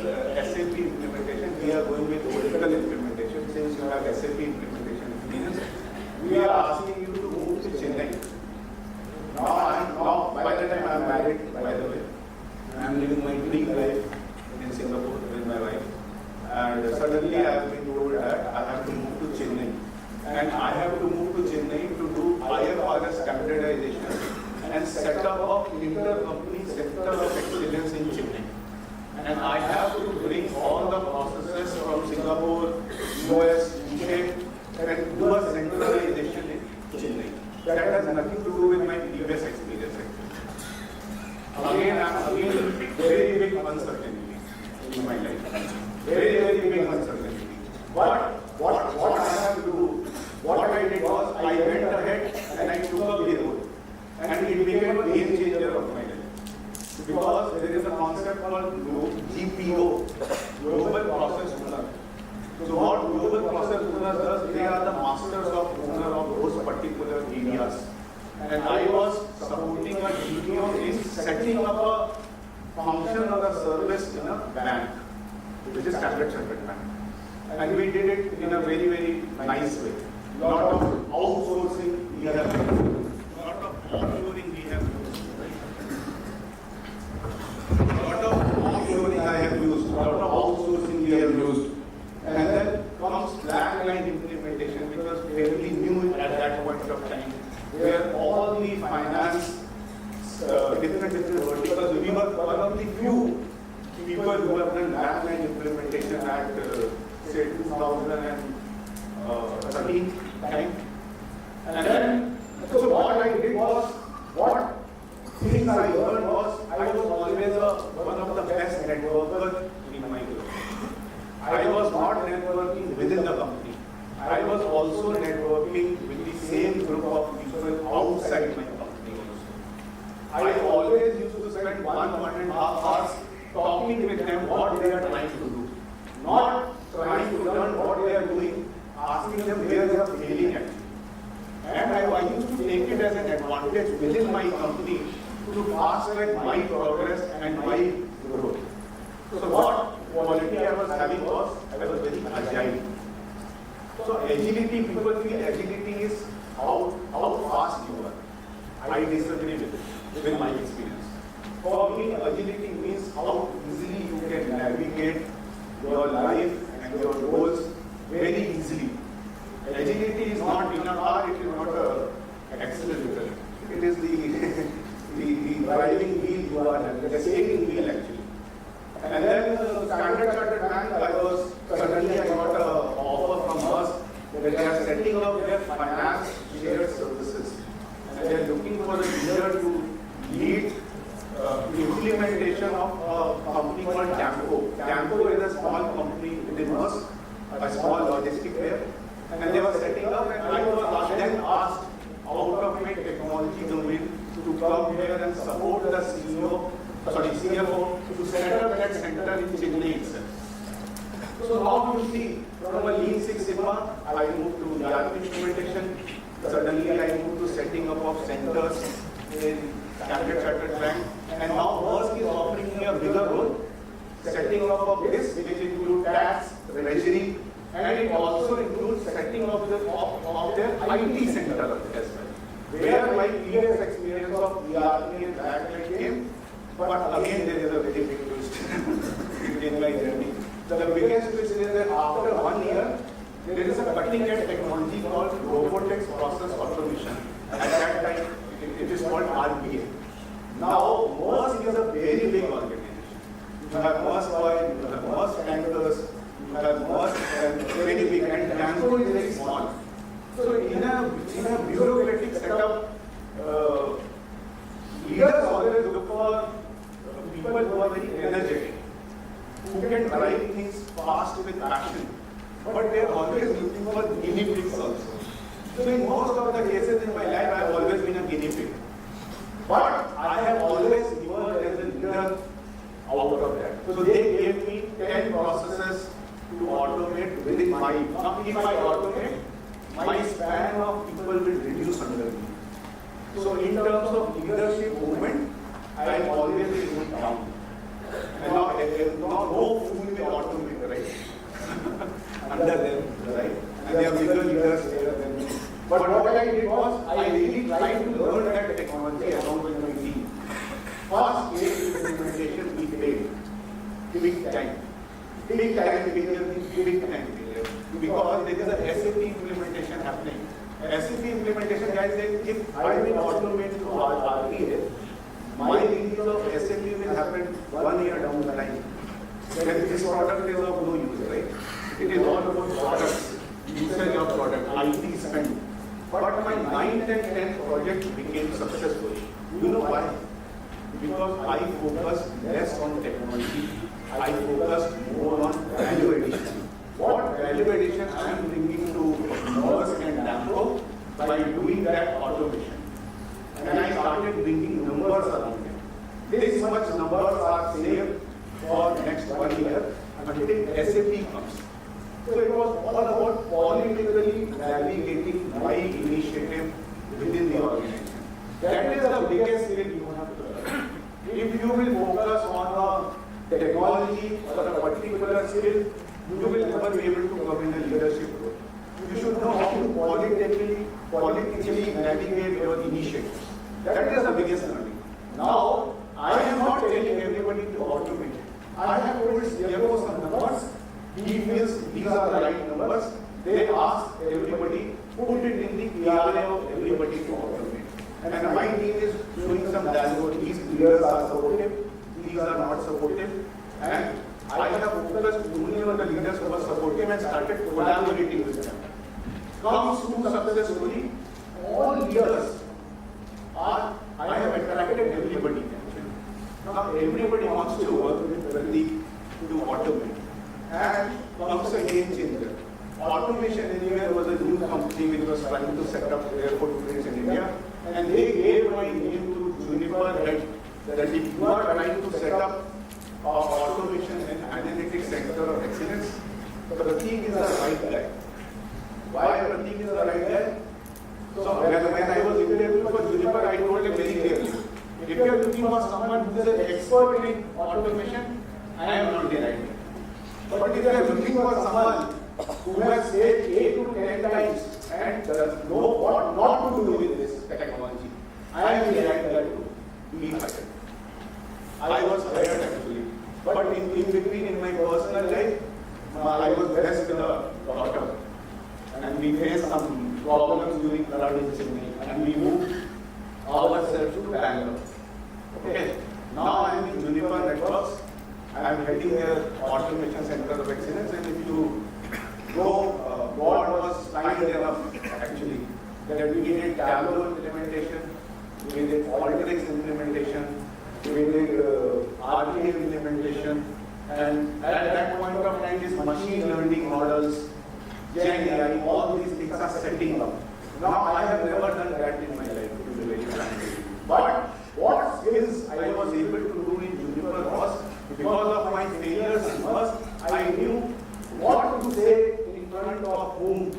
SAP implementation, we are going with Oracle implementation. Since you have SAP implementation experience, we are asking you to move to Chennai. Now, by the time I am married, by the way, I am living my dream life in Singapore with my wife. And suddenly I have been told that I have to move to Chennai. And I have to move to Chennai to do IFRS standardization and set up an inter-company center of excellence in Chennai. And I have to bring all the processes from Singapore, US, UK, and do a centralization in Chennai. That has nothing to do with my previous experience. Again, very big uncertainty in my life. Very big uncertainty. But what I have to do, what I did was I went ahead and I took up the role. And it became a game changer of my life. Because there is a concept called GPO, Global Process Owner. So what Global Process Owners does, they are the masters of owner of those particular areas. And I was supporting a GPO in setting up a function or a service in a bank, which is Standard Chartered Bank. And we did it in a very nice way. Lot of outsourcing we have used. Lot of offshoring we have used. Lot of offshoring I have used. Lot of outsourcing we have used. And then comes flatline implementation, which was fairly new at that point of time, where all the finance, different verticals, we were one of the few people who have done flatline implementation at, say, 2013 time. And then, so what I did was, what things I learned was, I was always one of the best networkers in my group. I was not networking within the company. I was also networking with the same group of people outside my company also. I always used to spend 1.5 hours talking with them what they are trying to do. Not trying to learn what they are doing, asking them where they are failing at. And I used to take it as an advantage within my company to fast track my progress and my growth. So what quality I was having was, I was very agile. So agility, people feel agility is how fast you are. I disagree with my experience. For me, agility means how easily you can navigate your life and your goals very easily. Agility is not in a car, it is not an accelerator. It is the driving wheel you are having, the steering wheel actually. And then Standard Chartered Bank, suddenly I got an offer from us that they are setting up their finance shared services. And they are looking for a leader to lead the implementation of a company called Camco. Camco is a small company within us, a small logistic player. And they were setting up, and I was then asked out of my technology domain to come here and support the CFO to set up that center in Chennai itself. So now you see, from a Lean Six Sigma, I moved to ERP implementation. Suddenly I moved to setting up of centers in Standard Chartered Bank. And now Musk is offering me a bigger role, setting up of this, which includes tax, treasury, and it also includes setting up of their IT center as well, where my previous experience of ERP and backlight came. But again, there is a very big twist in my journey. The biggest twist is that after 1 year, there is a cutting-edge technology called robotics process automation. At that time, it is called RPA. Now, Musk is a very big organization. You have Musk oil, you have Musk tankers, you have Musk very big, and Camco is very small. So, in a bureaucratic setup, leaders always look for people who are very energetic, who can drive things fast with passion, but they are always looking for guinea pigs also. So in most of the cases in my life, I have always been a guinea pig. But I have always emerged as a leader So they gave me 10 processes to automate within my, now if I automate, my span of people will reduce under me. So in terms of leadership movement, I am always going down. And now, no fool will automate, right? Under them, right? And they are bigger leaders there than me. But what I did was, I really tried to learn that technology along with my team. First phase implementation, we failed. Big time. Big time failure, big time failure. Because there is a SAP implementation happening. SAP implementation guys say, if I will automate to RPA, my release of SAP will happen 1 year down the line. When this product is of no use, right? It is all about products, usage of product, IT spend. But my 9th and 10th project became successful. You know why? Because I focused less on technology, I focused more on value addition. What value addition I am bringing to Merck and Damco by doing that automation. And I started bringing numbers around it. This much numbers are saved for next 1 year until SAP comes. So it was all about politically navigating my initiative within the organization. That is the biggest skill you have to learn. If you will focus on a technology or a particular skill, you will never be able to come in a leadership role. You should know how to politically navigate your initiatives. That is the biggest learning. Now, I am not telling everybody to automate. I have told CFO some numbers. He feels these are the right numbers. They ask everybody, put it in the PRA of everybody to automate. And my team is showing some dashboard. These leaders are supportive, these are not supportive. And I have focused only on the leaders who are supportive and started collaborating with them. Comes to success story, all leaders are, I have attracted everybody. Now everybody wants to work with Pradeep to automate. And comes a game changer. Automation Anywhere was a new company which was trying to set up their footprints in India. And they gave my name to Juniper that if you are trying to set up automation and analytics center of excellence, Prateek is the right guy. Why Prateek is the right guy? So when I was interviewed for Juniper, I told him very clearly, if you are looking for someone who is an expert in automation, I am not the right guy. But if you are looking for someone who has said 8 to 10 times and does know what not to do with this technology, I am the right guy to be hired. I was hired actually. But in between, in my personal life, I was blessed with a daughter. And we faced some problems during flood in Chennai. And we moved ourselves to Bangalore. Okay. Now I am in Juniper Networks. I am heading their automation center of excellence. And if you go, God was kind enough actually that we did Tableau implementation, we did Alteryx implementation, we did RPA implementation, and at that point of time, these machine learning models, Gen AI, all these things are setting up. Now, I have never done that in my life, to be very frank. But what skills I was able to do in Juniper was, because of my failures first, I knew what to say in front of whom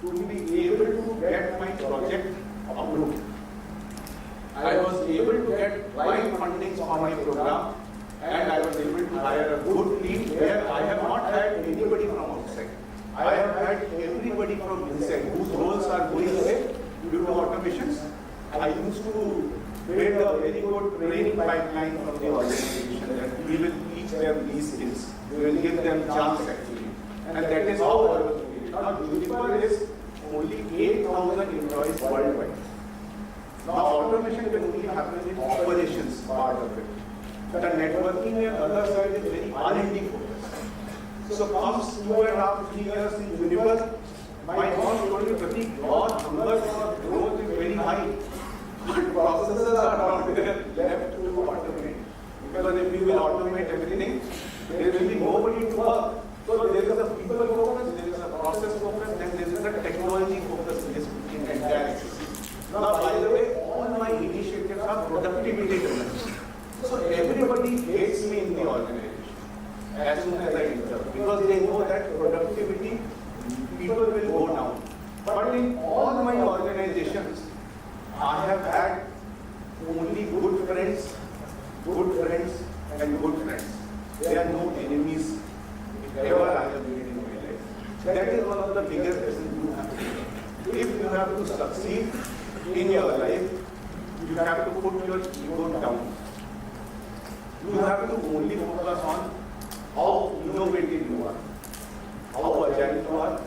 to be able to get my project approved. I was able to get right fundings for my program, and I was able to hire a good team where I have not had anybody from outside. I have had everybody from inside whose roles are going away due to automations. I used to build a very good training pipeline from the organization that we will teach them these skills. We will give them chance actually. And that is how I was doing it. Now, Juniper is only 8,000 employees worldwide. Now, automation can only happen in operations part of it. But the networking and other side is very R&D focused. So comes 2.5 to 3 years in Juniper, my boss told me, Prateek, your numbers for growth is very high. But processes are not there left to automate. Because if we will automate everything, there will be nobody to work. So there is a people focus, there is a process focus, and there is a technology focus in this entire exercise. Now, by the way, all my initiatives are productivity driven. So everybody hates me in the organization. as soon as I enter, because they know that productivity, people will go down. But in all my organizations, I have had only good friends, and good friends. There are no enemies ever I have made in my life. That is one of the biggest lessons you have to do. If you have to succeed in your life, you have to put your ego down. You have to only focus on how innovative you are, how agile you are,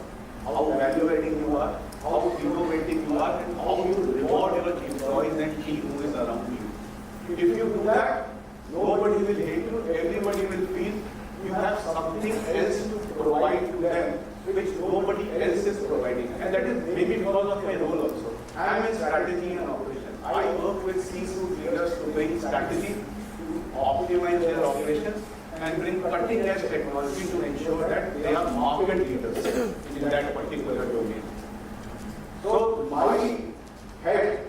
how value-adding you are, how innovative you are, and how you reward your employees and team who is around you. If you do that, nobody will hate you, everybody will feel you have something else to provide to them, which nobody else is providing. And that is maybe because of my role also. I am in strategy and operation. I work with C-suite leaders to bring strategy, to optimize their operations, and bring cutting-edge technology to ensure that they are market leaders in that particular domain. So my head,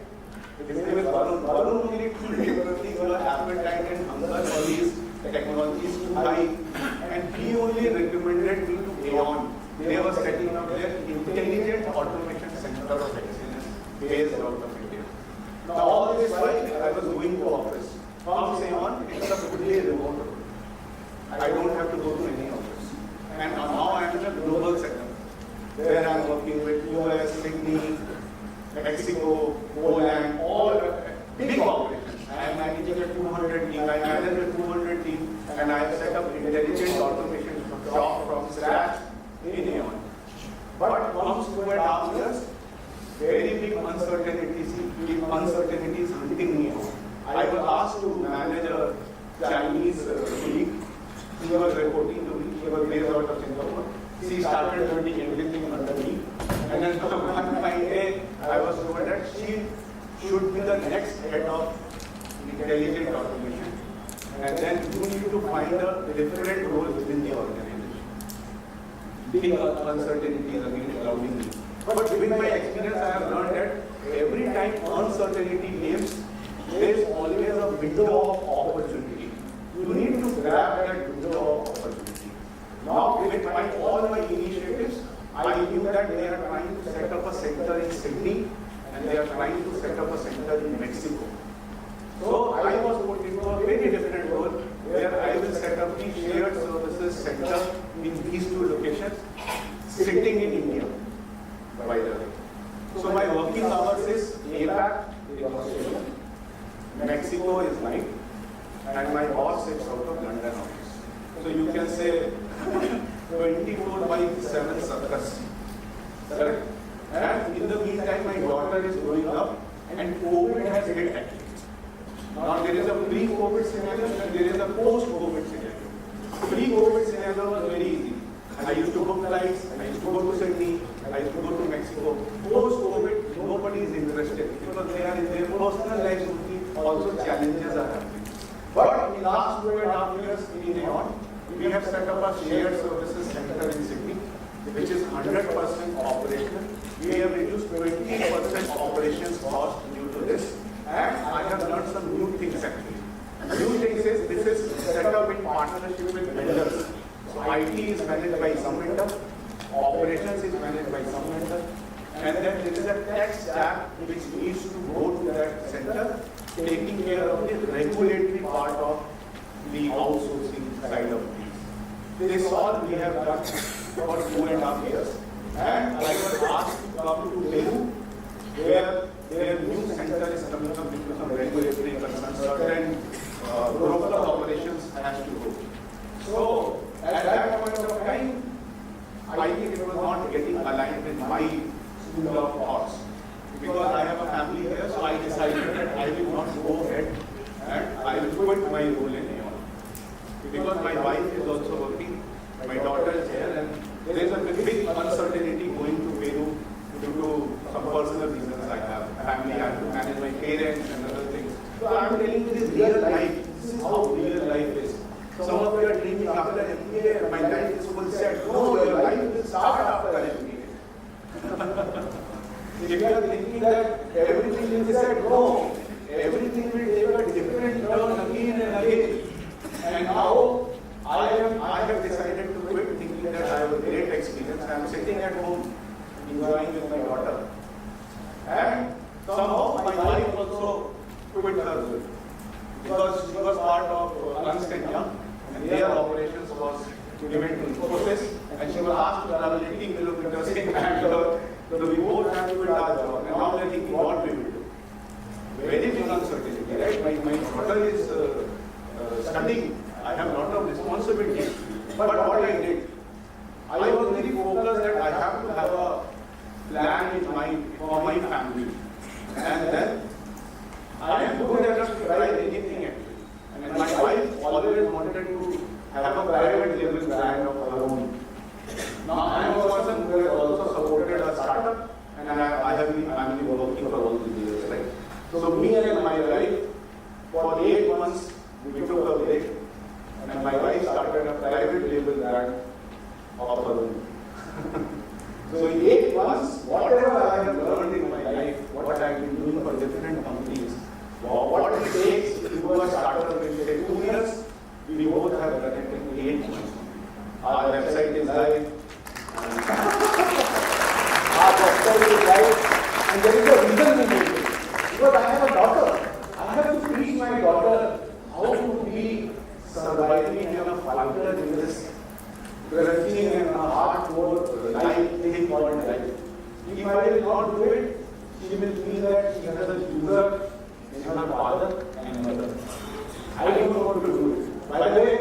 his name is Varun. Varun only things were appetite and hunger for these technologies to high, and he only recommended me to Aeon. They were setting up their intelligent automation center of excellence based out of India. Now all this while I was going to office. From Aeon, it's a fully remote. I don't have to go to any office. And now I am in a global setup, where I am working with US, Sydney, Mexico, Poland, all big operations. I am managing a 200 team, I manage a 200 team, and I have set up intelligent automation shop from scratch in Aeon. But comes 2.5 years, very big uncertainties hunting me. I was asked to manage a Chinese colleague. She was reporting to me, she was based out of Singapore. She started learning everything under me. And then one fine day, I was told that she should be the next head of intelligent automation. And then you need to find a different role within the organization. Big uncertainties again clouding me. But with my experience, I have learned that every time uncertainty comes, there is always a window of opportunity. You need to grab that window of opportunity. Now, with all my initiatives, I knew that they are trying to set up a center in Sydney and they are trying to set up a center in Mexico. So I was put into a very different role where I will set up the shared services center in these two locations, sitting in India, by the way. So my working hours is APAC, Australia, Mexico is night, and my boss sits out of London office. So you can say 24/7 circus. Correct? And in the meantime, my daughter is growing up, and COVID has hit actually. Now there is a pre-COVID scenario and there is a post-COVID scenario. Pre-COVID scenario was very easy. I used to book flights, I used to go to Sydney, I used to go to Mexico. Post-COVID, nobody is interested because they are in their personal lives only. Also challenges are happening. But in the last 2.5 years in Aeon, we have set up a shared services center in Sydney, which is 100% operational. We have reduced 20% operations cost due to this. And I have learned some new things actually. New things is this is set up in partnership with vendors. So IT is managed by some vendor, operations is managed by some vendor, and then there is a tech stack which needs to go to that center, taking care of the regulatory part of the outsourcing side of things. This all we have done for 2.5 years, and I was asked to come to Peru, where their new center is coming up due to some regulatory concerns. Certain local operations has to go. So at that point of time, I think it was not getting aligned with my school of thoughts. Because I have a family here, so I decided that I will not go ahead and I will quit my role in Aeon. Because my wife is also working, my daughter is here, and there is a big uncertainty going to Peru due to some personal reasons I have. Family, I have to manage my parents and other things. So I am telling you this real life. This is how real life is. Some of you are dreaming after MBA, my life is full set. No, your life will start after MBA. If you are thinking that everything will be set, no. Everything will take a different turn again and again. And now I have was part of Ernst & Young, and their operations was given to Infosys, and she was asked to travel 80 kilometers in Bangalore. So we both had to do our job, and now we are thinking what we will do. Very big uncertainty, right? My daughter is studying. I have a lot of responsibility. But what I did, I was very focused that I have to have a plan in mind for my family. And then I am good enough to try anything actually. And my wife always wanted to have a private label brand of her own. Now I am a person who has also supported a startup, and I have been working for all these years, right? So me and my wife, for 8 months, we took a break, and my wife started a private label brand of her own. So in 8 months, whatever I have learned in my life, what I have been doing for different companies, what it takes to do a startup in say 2 years, we both have done it in 8 months. Our website is live, our website is live, and there is a reason we make it. Because I have a daughter. I have to teach my daughter how to be surviving in a fighter in this crunching and a hardcore life thing called life. If I will not do it, she will feel that she has a user in her father and mother. I don't know what to do. By the way,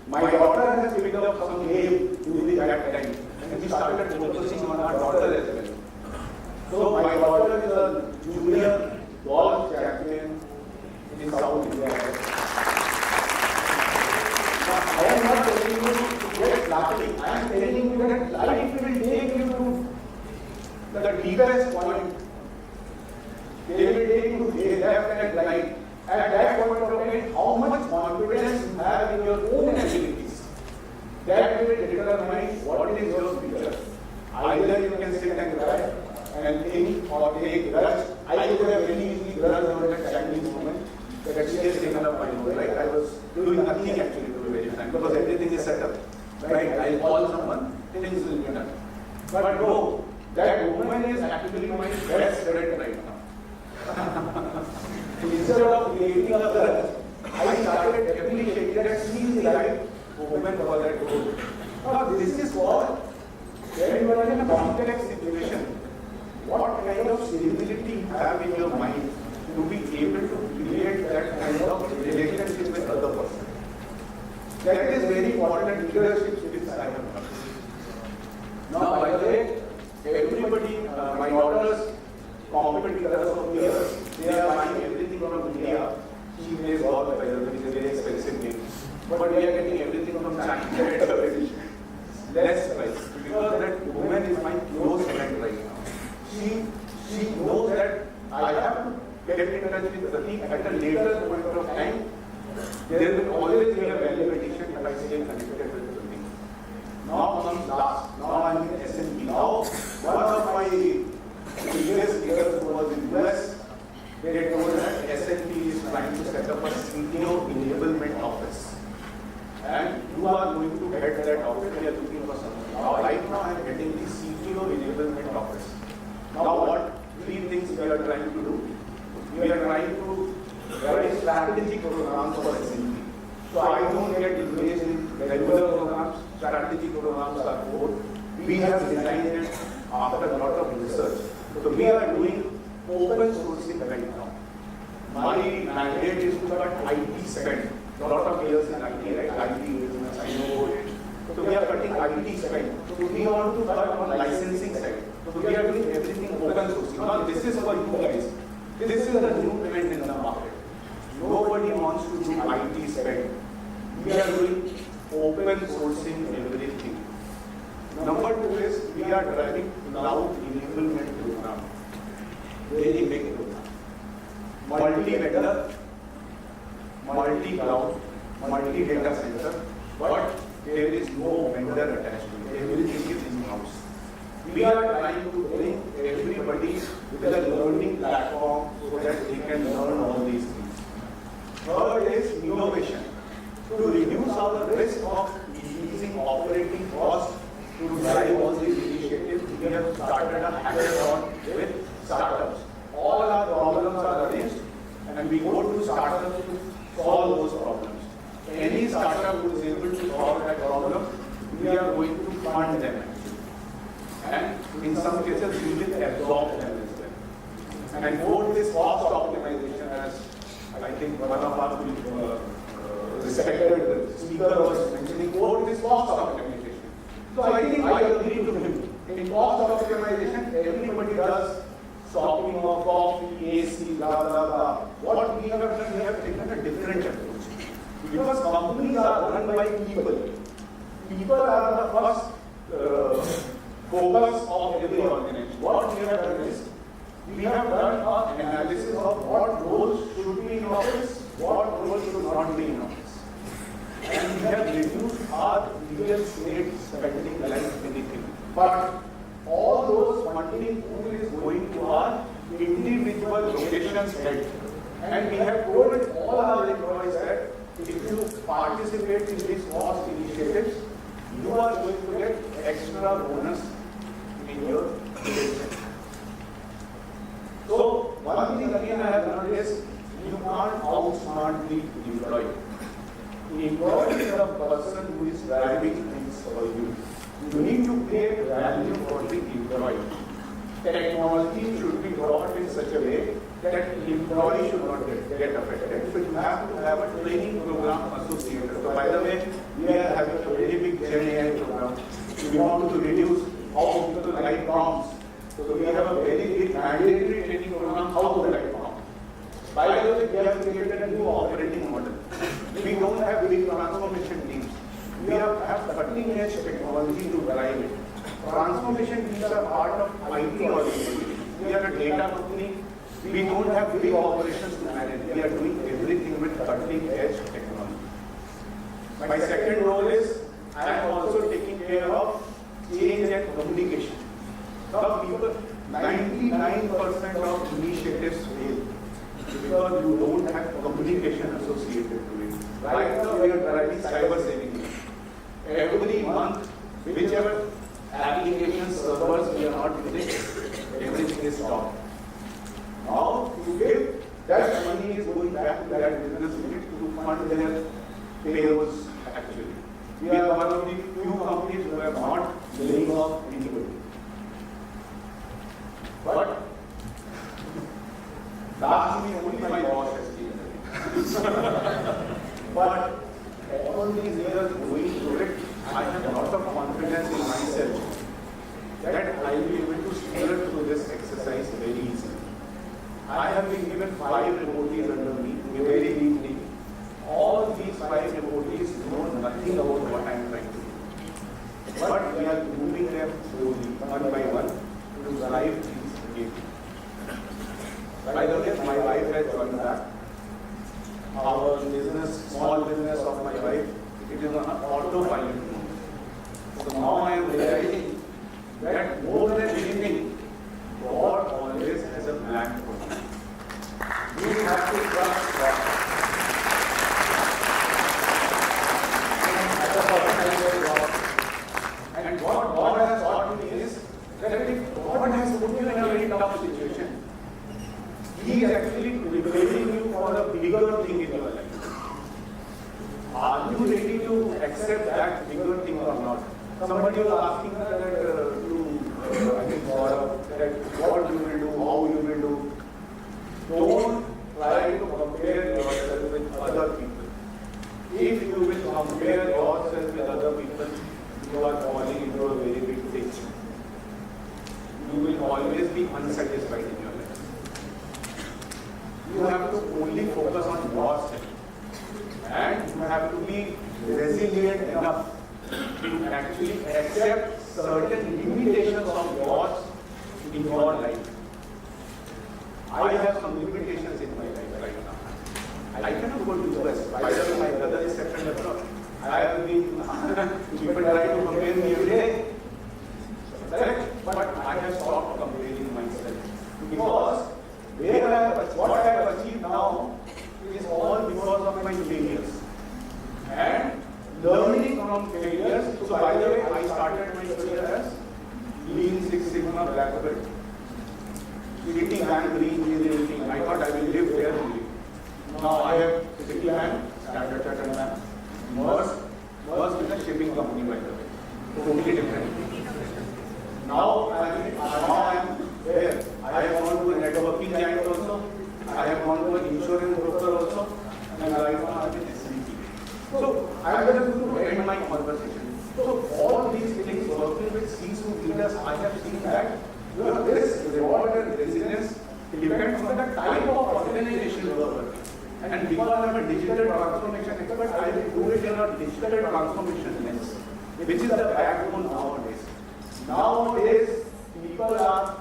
my daughter has picked up some game during that time, and we started focusing on our daughter as well. So my daughter is a junior golf champion in South India. Now, I am not telling you to get lucky. I am telling you that life will take you to the deepest point. They will take you to left and right. At that point of time, how much confidence you have in your own abilities, that will determine what is your future. Either you can sit and cry and think or take grudge. I could have very easily grudge on that Chinese woman that she has taken up my role, right? I was doing nothing actually to be very frank, because everything is set up, right? I call someone, things will be done. But no, that woman is actually my best friend right now. Instead of creating a grudge, I started appreciating that she is the right woman for that role. Now this is what, when you are in a complex situation, what kind of stability you have in your mind to be able to create that kind of relationship with other person. That is very important leadership skills I have learned. Now by the way, everybody, my daughters, competitors of peers, they are buying everything from India. She plays golf, which is a very expensive game. But we are getting everything from China at a very less price. Because that woman is my close friend right now. She knows that I have to get in touch with Pratik at a later point of time. There will always be a value addition if I stay connected with Pratik. Now comes last. Now I am in S&P. Now one of my previous leaders who was in US, they told that S&P is trying to set up a CTO enablement office. And you are going to head that office, we are looking for someone. Now right now I am heading the CTO enablement office. Now what 3 things we are trying to do? We are trying to write strategic programs for S&P. So I don't get engaged in regular programs, strategic programs are core. We have designed it after a lot of research. So we are doing open sourcing right now. My mandate is to cut IT spend. A lot of players in IT, right? IT business, I know. So we are cutting IT spend. So we want to cut on licensing side. So we are doing everything open sourcing. Now this is for you guys. This is the new trend in the market. Nobody wants to do IT spend. We are doing open sourcing everything. Number 2 is we are driving cloud enablement program. Very big program. Multi-vendor, multi-cloud, multi-data center, but there is no vendor attached to it. Everything is in-house. We are trying to bring everybody with a learning platform so that they can learn all these things. Third is innovation. To reduce our risk of increasing operating costs to drive all these initiatives, we have started a hackathon with startups. All our problems are arranged and we go to startups solve those problems. Any startup who is able to solve that problem, we are going to fund them actually. And in some cases, we will absorb them as well. And fourth is cost optimization, as I think one of our respected speaker was mentioning. Fourth is cost optimization. So I think I agree to him. In cost optimization, everybody does stopping of coffee, AC, blah, blah, blah. What we have done, we have taken a different approach. Because companies are run by people. People are the first focus of every organization. What we have done is, we have done an analysis of what roles should be in office, what roles should not be in office. And we have reduced our real estate spending like anything. But all those funding pool is going to our individual locations head. And we have told all our employees that if you participate in these cost initiatives, you are going to get extra bonus in your paycheck. So one thing again I have learned is you can't outsmart the employee. The employee is the person who is driving things for you. You need to create value for the employee. Technology should be brought in such a way that the employee should not get affected. So you have to have a training program associated. So by the way, we are having a very big Gen AI program. We want to reduce how people write prompts. So we have a very big mandatory training program how to write prompts. By the way, we have created a new operating model. We don't have big transformation teams. We have cutting edge technology to drive it. Transformation teams are part of IT organization. We are a data company. We don't have big operations to manage. We are doing everything with cutting edge technology. My second role is I am also taking care of change and communication. Some people, 99% of initiatives fail because you don't have communication associated to it. Right now we are driving cyber saving. Every month, whichever application servers we are not using, everything is stopped. Now, to give that money is going back to that business unit to fund their payrolls actually. We are one of the few companies who have not laying off anybody. But lastly, only my boss has taken. But all these years going through it, I have a lot of confidence in myself that I will be able to steer through this exercise very easily. I have been given 5 reportees under me very deeply. All these 5 reportees know nothing about what I am trying to do. But we are moving them slowly, one by one, to drive these engagement. By the way, my wife has joined back. Our business, small business of my wife, it is on autopilot mode. So now I am realizing that more than anything, God always has a plan for you. You have to trust God. And what God has taught me is that if God has put you in a very tough situation, He is actually preparing you for a bigger thing in your life. Are you ready to accept that bigger thing or not? Somebody was asking her that I think that what you will do, how you will do. Don't try to compare yourself with other people. If you will compare yourself with other people, you are falling into a very big ditch. You will always be unsatisfied in your life. You have to only focus on yourself. And you have to be resilient enough to actually accept certain limitations of yours in your life. I have some limitations in my life right now. I cannot go to US. By the way, my brother is settled abroad. I have been, people try to compare me every day. Correct? But I have stopped comparing myself. Because what I have achieved now is all because of my failures. And learning from failures. So by the way, I started my career as Lean Six Sigma Black Belt. Eating and green, I thought I will live there only. Now I have IIMAm, Standard Chartered Man, merged with a shipping company by the way. Totally different. Now I am there. I have gone to a networking giant also. I have gone to an insurance broker also. And right now I am in SVP. So I am going to end my conversation. So all these things working with C-suite leaders, I have seen that your risk, reward and resilience depends on the type of organization you are working. And because I am a digital transformation expert, I will do it in a digital transformation lens, which is the backbone nowadays. Nowadays, people are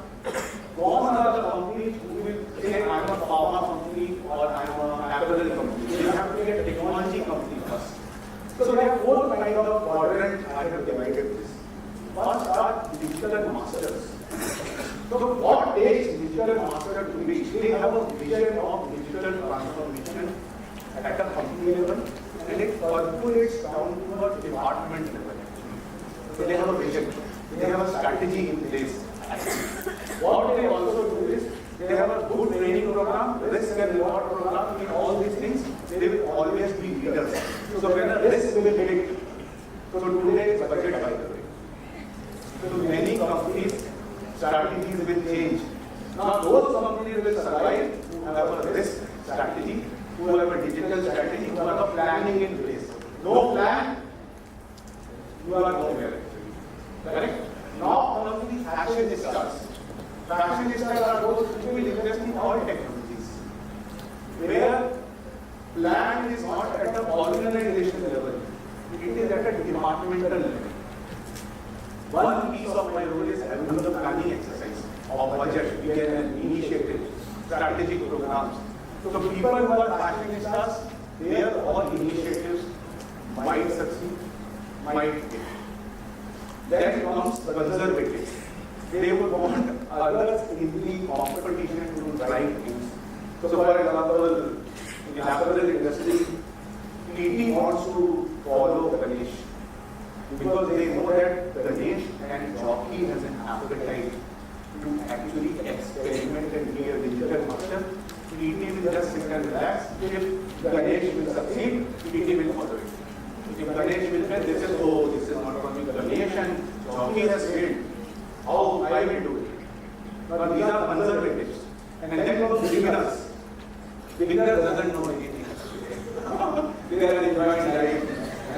gone are the companies who will say I am a pharma company or I am an apparel company. They have to be a technology company first. So there are four kinds of quadrants I have divided this. First are digital masters. So what takes digital master to be? They have a vision of digital transformation at a company level and it percolates down to a department level. So they have a vision, they have a strategy in place. What they also do is they have a good training program, risk and reward program, in all these things, they will always be leaders. So when a risk will be big, so today is budget by the way. So many companies, strategies will change. Now those companies will survive who have a risk strategy, who have a digital strategy, who have a planning in place. No plan, you are nowhere actually. Correct? Now comes the fashionistas. Fashionistas are those who will invest in all technologies. Where plan is not at the organization level, it is at a departmental level. One piece of my role is having the planning exercise of budget, initiatives, strategic programs. So the people who are fashionistas, their all initiatives might succeed, might fail. Then comes conservative. They would want others in the competition to drive things. So for example, in the apparel industry, PT wants to follow Ganesh because they know that Ganesh and jockey has an appetite to actually experiment and be a digital master. PT will just sit and relax. If Ganesh will succeed, PT will follow it. If Ganesh will fail, this is not going to be Ganesh and jockey has failed. How I will do it? Now these are conservatives. And then comes beginners. Beginners doesn't know anything. They are enjoying life.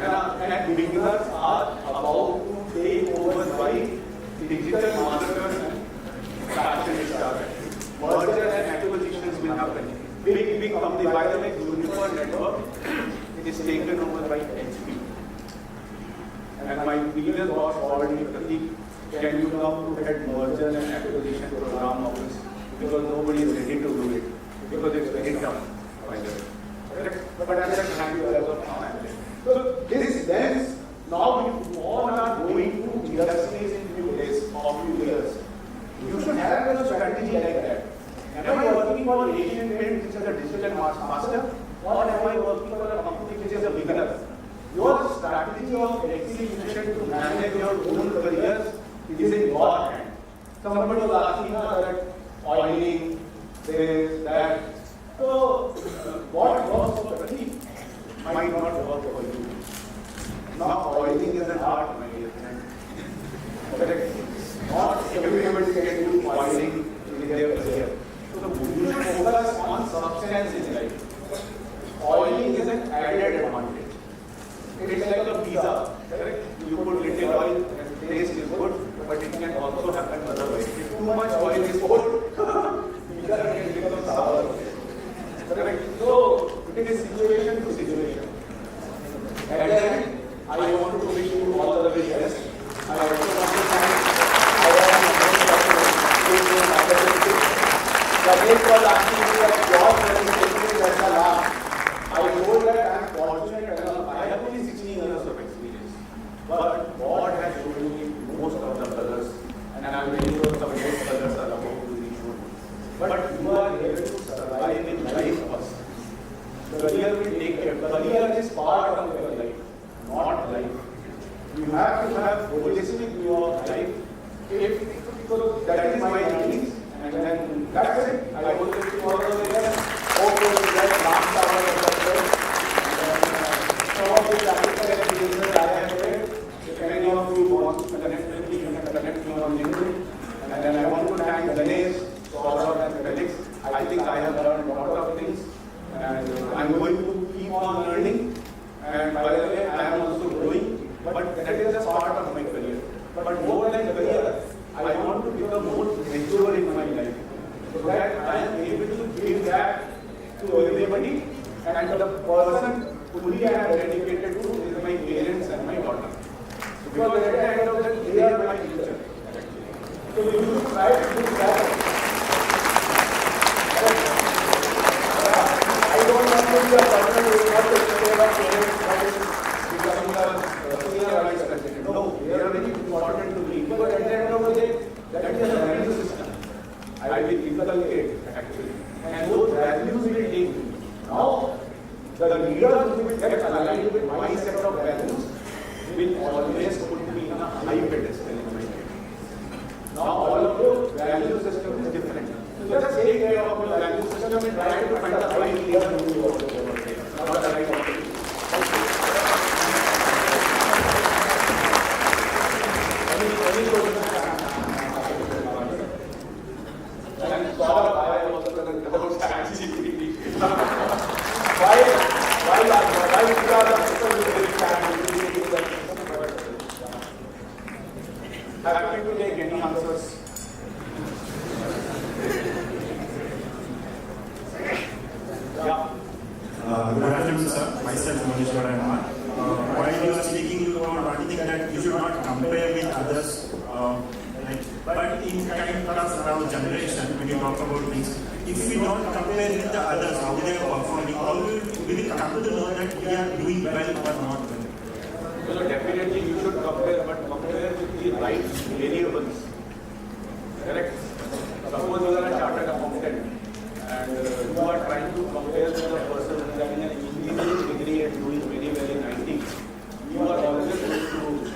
And beginners are about to take over by digital masters and fashionistas. Mergers and acquisitions will happen. Big company, by the way, Unicorn Network, it is taken over by HP. And my previous boss called me, Pratik, can you come to head merger and acquisition program office? Because nobody is ready to do it. Because it's very tough, by the way. But I said, thank you as of now. So this lens, now you all are going to industries in few days or few years. You should have a strategy like that. Am I working for Asian Paints, which is a digital master, or am I working for a company which is a beginner? Your strategy of execution to manage your own careers is in your hand. Somebody was asking that oiling, this, that. So, what works for Pratik might not work for you. Now, oiling is an art, my dear friend. Correct? Not everybody can do oiling in their career. So, you should focus on substance in life. Oiling is an added advantage. It's like a pizza. Correct? You put little oil and taste is good, but it can also happen otherwise. If too much oil is put, pizza can become sour. Correct? So, it is situation to situation. And then, I want to wish you all the very best. I also want to thank Ganesh was asking me that your presentation is at the last. I told that I am fortunate enough. I have only 16 years of experience. But God has shown me most of the colors. And I am very sure some of those colors are about to be shown. But you are here to survive in life first. Career will take care. Career is part of your life, not life. You have to have holistic view of life. So that is my feelings. And then that's it. I will take you all the way there. Hope you will last hour of the trip. Some of the practical experiences I have shared. If any of you want to connect with me, you can connect me on LinkedIn. And then I want to thank Ganesh, Aarohan and Felix. I think I have learned a lot of things. And I'm going to keep on learning. And by the way, I am also growing. But that is just part of my career. But more than career, I want to become more mature in my life. So that I am able to give back to everybody. And the person fully I am dedicated to is my parents and my daughter. Because at the end of the day, they are my future. So you should try to do that. I don't want to be a person who is not taking care of parents, but is becoming a senior vice president. No, they are very important to me. Because at the end of the day, that is a value system. I will inculcate actually. And those values will take me. Now, the leaders who will get aligned with my set of values will always put me in a high pedestal in my life. Now, all of your value system is different. So just take care of your value system and try to find the right leader who you want to work with. Not the right one. Any questions? And Saurabh, I was about strategy. Why we are the people who will stand? Happy to take any answers. Yeah. Good afternoon, sir. Myself, Mukarji. While you are speaking, you about one thing that you should not compare with others. But in kind of around generation, when you talk about things, if we don't compare with the others, how they are performing, how will we come to know that we are doing well or not well? So definitely you should compare, but compare with the right variables. Correct? Suppose you are a chartered accountant and you are trying to compare with a person who is having an engineering degree and doing very well in IT. You are always going to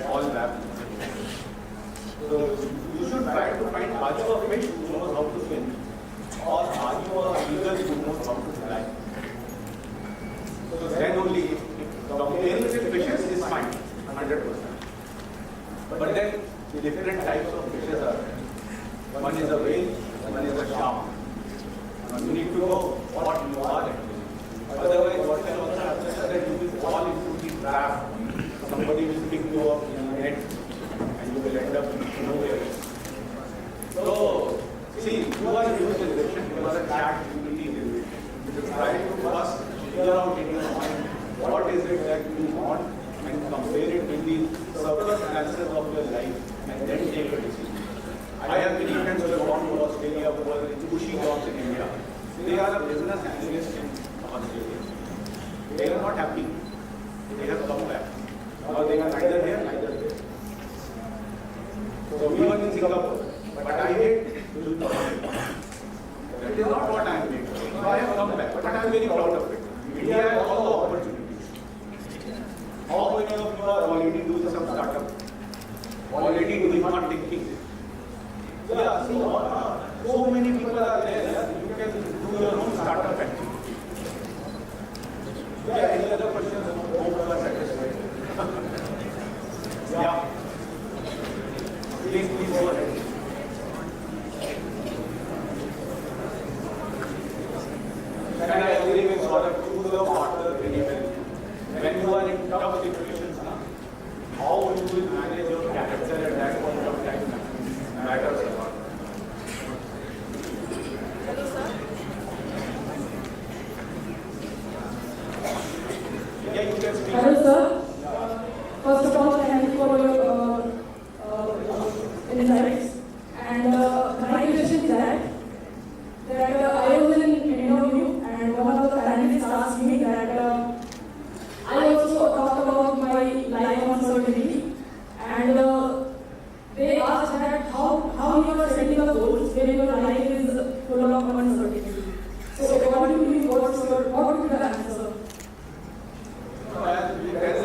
fall back. So you should try to find are you a fish who knows how to swim, or are you a eagle who knows how to fly? So then only comparing with fishes is fine, 100%. But then the different types of fishes are there. One is a whale, one is a shark. You need to know what you are actually. Otherwise, what can also happen is that you will fall into the trap. Somebody will pick you up in a net and you will end up nowhere. So, see, you are a new generation, you are a chat community generation. You should try to first figure out in your mind what is it that you want and compare it with the circumstances of your life and then take a decision. I have many friends who have gone to Australia who are in cushy jobs in India. They are a business analyst in Australia. They are not happy. They have come back. Or they are neither here, neither there. So we were in Singapore, but I hate to do that is not what I am doing. So I have come back, but I am very proud of it. India has all the opportunities. How many of you are already doing some startup? Already doing not thinking. Yeah, so many people are there. You can do your own startup actually. Yeah, any other questions? Hope you are satisfied. Yeah. Please go ahead. And I agree with Saurabh, choose your partner very well. When you are in tough situations, how you will manage your character at that point of time matters a lot. Yeah, you can speak. Hello, sir. First of all, thank you for your insights. And my question is that I was in interview and one of the panelists asked me that I also talked about my life uncertainty, and they asked that how you are setting up goals when your life is full of uncertainty. So according to you, what would be the answer? As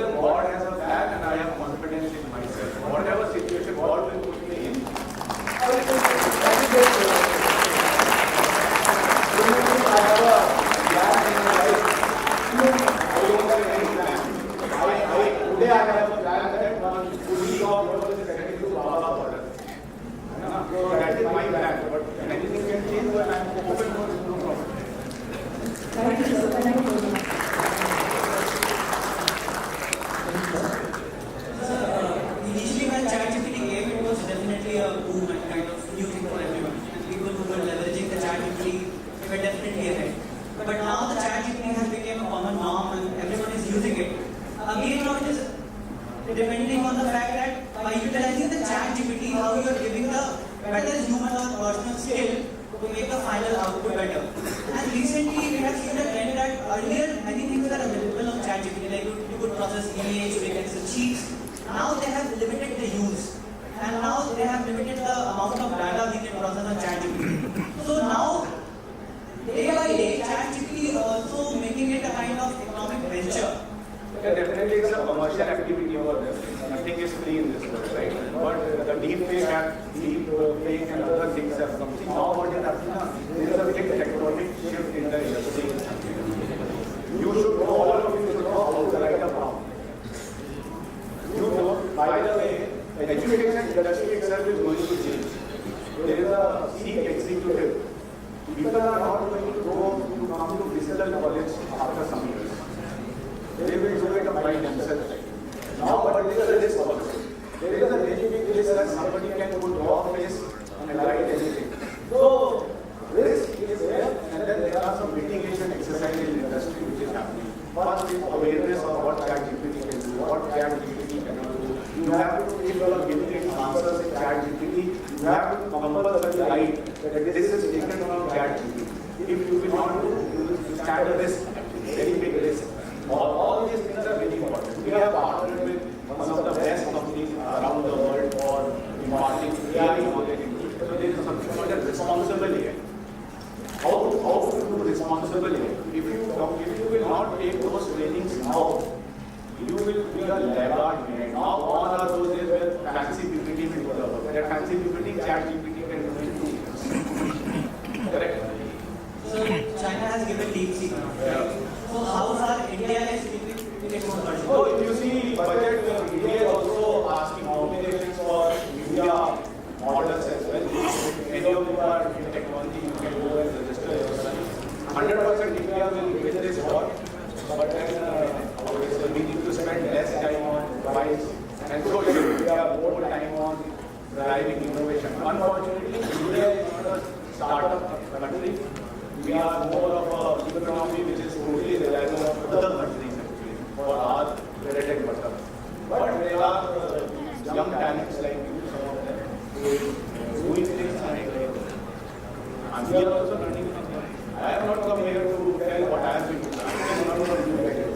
again now it is depending on the fact that by utilizing the chat GPT, how you are giving the better human or personal skill to make the final output better. And recently we have seen a trend that earlier many things were available on chat GPT, like you could process image, you can access sheets. Now they have limited the use. And now they have limited the amount of data we can process on chat GPT. So now, day by day, chat GPT is also making it a kind of economic venture. Yeah, definitely it's a commercial activity over there. Nothing is free in this world, right? But the deep fake and other things have come. See, now what is happening? There is a big tectonic shift in the industry. You should know, all of you should know how to write a prompt. You know, by the way, the education industry itself is going to change. There is a seek executive. People are not going to come to physical knowledge after some years. They will do it by themselves. Now, but there is a risk also. There is a very big risk that somebody can put raw face and write anything. So, risk is there, and then there are some mitigation exercises in the industry which is happening. First is awareness of what ChatGPT can do, what ChatGPT cannot do. You have to, if you are giving it answers in ChatGPT, you have to compulsorily write that this is taken from ChatGPT. If you will not do, you will stand a risk, very big risk. All these things are very important. We have partnered with one of the best companies around the world for imparting AI knowledge. So there is something called a responsible AI. How to do responsible AI? If you will not take those trainings now, you will be a laggard behind. Now all are those days where fancy PPT will develop. That fancy PPT, ChatGPT can do in 2 years. Correct? So China has given DeepSeek. Yeah. So how far India is in its own version? So if you see budget, India is also asking nominations for India models as well. If any of you are in technology, you can go and register yourself. 100% India will win this war, but then we need to spend less time on device, and so we have more time on driving innovation. Unfortunately, India is not a startup country. We are more of an economy which is totally reliable on other countries actually for our bread and butter. But there are young talents like you, some of them, doing things and we are also learning from them. I have not come here to tell what I have been doing. I can learn from you better.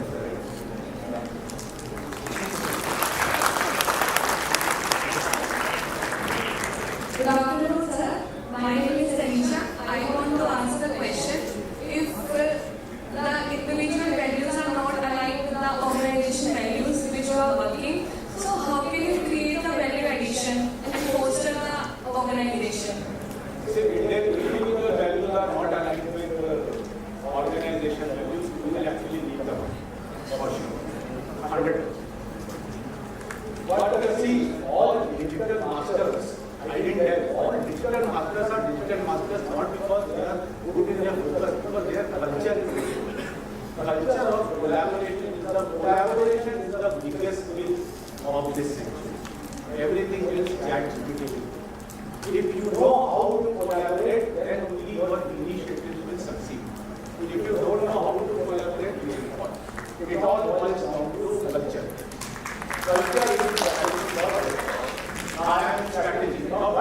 Good afternoon, sir. My name is Tanisha. I want to ask the question. If the individual values are not aligned with the organization values which you are working, so how can you create the value addition and foster the organization? See, individual values are not aligned with organization values. You will actually leave them for sure. 100%. But see, all digital masters, I didn't tell, all digital masters are digital masters not because they are good in their focus, because their culture is good. Culture of collaboration is the biggest skill of this century. Everything is ChatGPT. If you know how to collaborate, then only your initiatives will succeed. If you don't know how to collaborate, you will fall. It all boils down to culture. Culture is I am strategy. Now,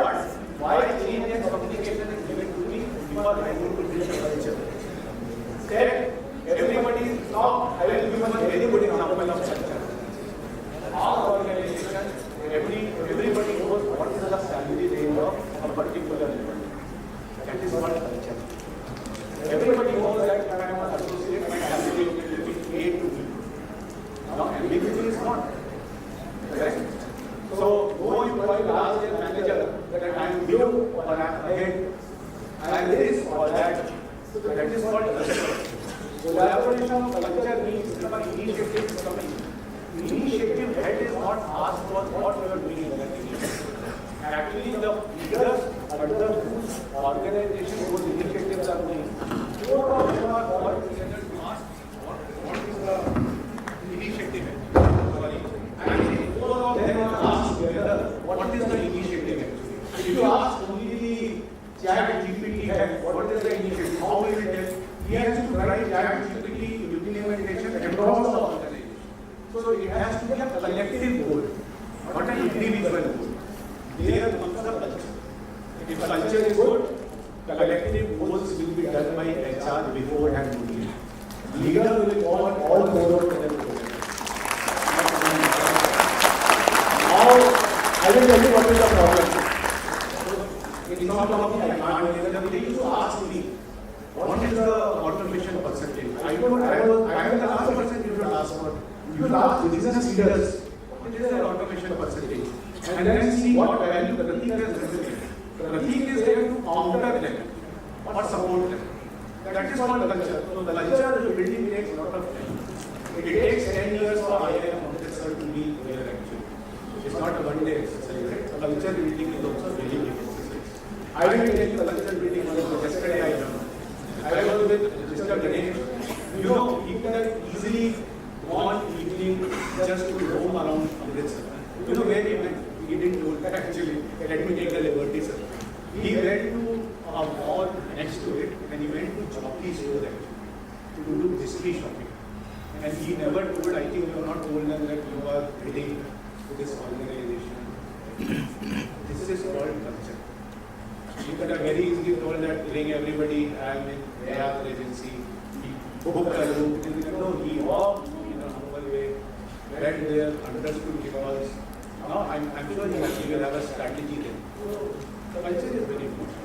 why change and communication is given to me? Because I need to build a culture. Then, everybody is now, I will give you a very good example of culture. Our organization, everybody knows what is the salary range of a particular level. That is what culture. Everybody knows that when I am an associate, my salary will be A to B. Now, ambiguity is not. Correct? So, though you will ask a manager that I am new or I am ahead, I am this or that, that is called culture. Collaboration culture means the initiative is coming. Initiative head is not asked for what you are doing in that initiative. Actually, the leaders under whose organization those initiatives are going, four of them are called together to ask what is the initiative head. And four of them are asked together what is the initiative actually. If you ask only the ChatGPT head what is the initiative, how will it tell? He has to drive ChatGPT implementation across the organization. So it has to be a collective goal, not an individual goal. There comes the culture. If culture is good, the collective goals will be done by HR before and only. Leader will involve all four of them. Now, I will tell you what is the problem. It's not about the account. They used to ask me, what is the automation percentage? I am the last person you should ask for. You should ask business leaders, what is the automation percentage? And then see what value the thing has represented. The thing is there to counter them or support them. That is called culture. So the culture building takes a lot of time. It takes 10 years for IIM Amritsar to be there actually. It's not a one-day exercise, right? The culture building is also a very big exercise. I will tell you the culture building was yesterday I done. I was with Mr. Ganesh. You know, he could have easily gone evening just to roam around Amritsar. You know where he went? He didn't do that actually. Let me take the liberty, sir. He went to a mall next to it and he went to jockey store actually to do history shopping. And he never told, I think you have not told them that you are heading to this organization. This is called culture. You could have very easily told that, bring everybody, I am in their agency. He booked a room. No, he walked in a humble way, went there, understood because now I'm sure he will have a strategy there. So culture is very important.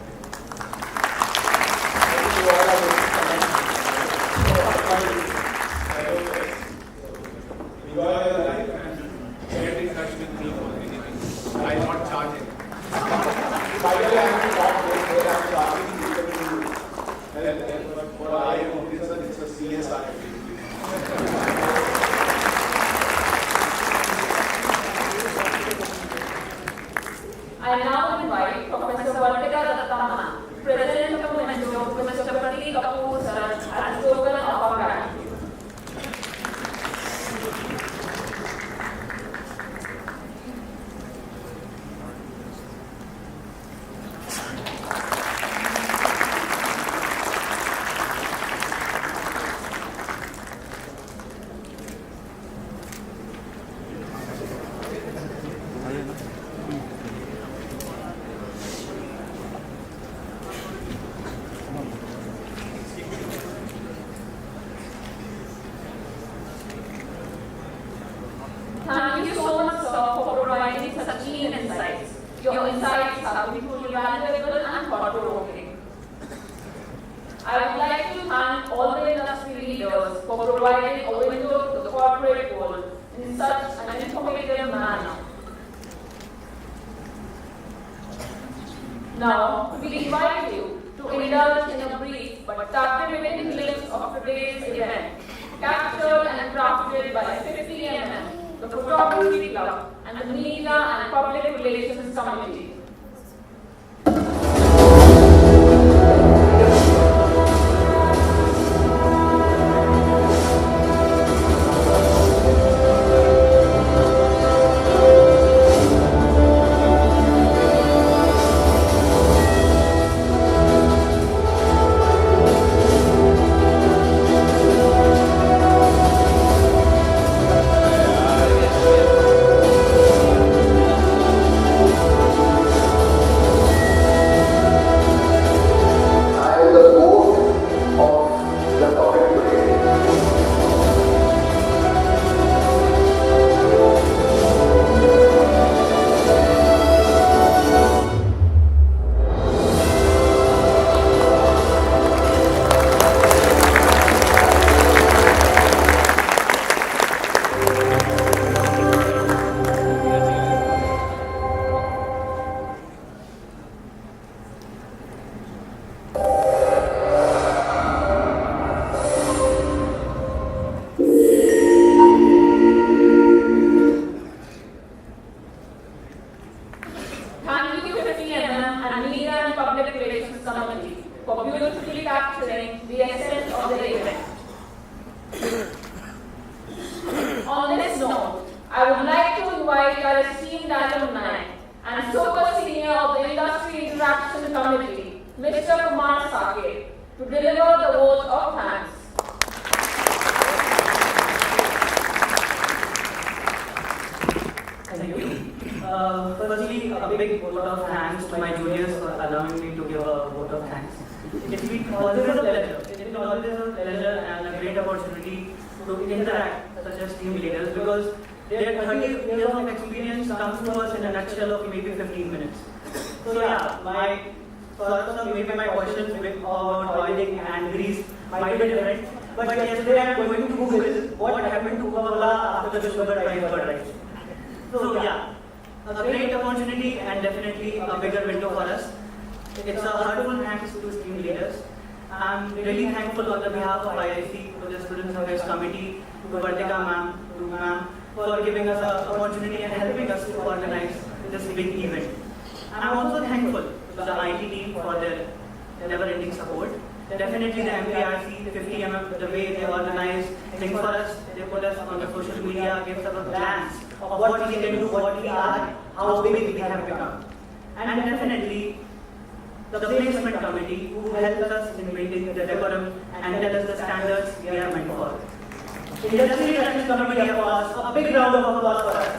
Enjoy your life and get in touch with me for anything. I am not charging. By the way, I am not charging people to help, but for IIM Amritsar, it's a CSR activity. I now invite Professor Vartika, President of Mr. Kapoor, sir, as token of our gratitude. Thank you so much, sir, for providing such keen insights. Your insights have been truly valuable and thought-provoking. I would like to thank all the industry leaders for providing a window to the corporate world in such an informative manner. Now, we invite you to indulge in a brief but captivating glimpse of today's event, captured and crafted by IIMAm, the Photography Club, and the Media and Public Relations Committee. On this note, I would like to invite our esteemed alumni and super senior of the Industry Interaction Committee, Mr. Kumar Sake, to deliver the vote of thanks. thank you. Firstly, a big vote of thanks to my juniors for allowing me to give a vote of thanks. It's been always a pleasure. It's been always a pleasure and a great opportunity to interact such as team leaders because their 30 years of experience comes to us in a nutshell of maybe 15 minutes. So yeah, maybe my questions about oiling and grease might be different. But yesterday I am going to Google what happened to Coca-Cola after the sugar price got rise. So yeah, a great opportunity and definitely a bigger window for us. It's a heartfelt thanks to team leaders. I'm really thankful on the behalf of IIC, to the Student Service Committee, to IIMAm, to ma'am, for giving us an opportunity and helping us to organize this big event. I'm also thankful to the IT team for their never-ending support. Definitely the MPRC, 50mm, the way they organize things for us, they put us on the social media, gives us a glance of what we can do, what we are, how big we have become. And definitely the placement committee who helps us in maintaining the decorum and tell us the standards we are meant for. Industry Relations Committee, of course, a big round of applause for us.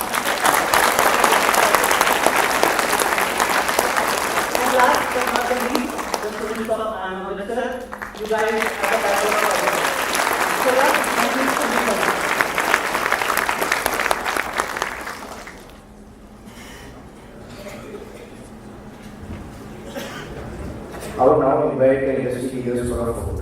And last but not the least, the students of Amritsar, you guys are the backbone of our work. So thank you so much. I would now invite the industry leaders for a photo.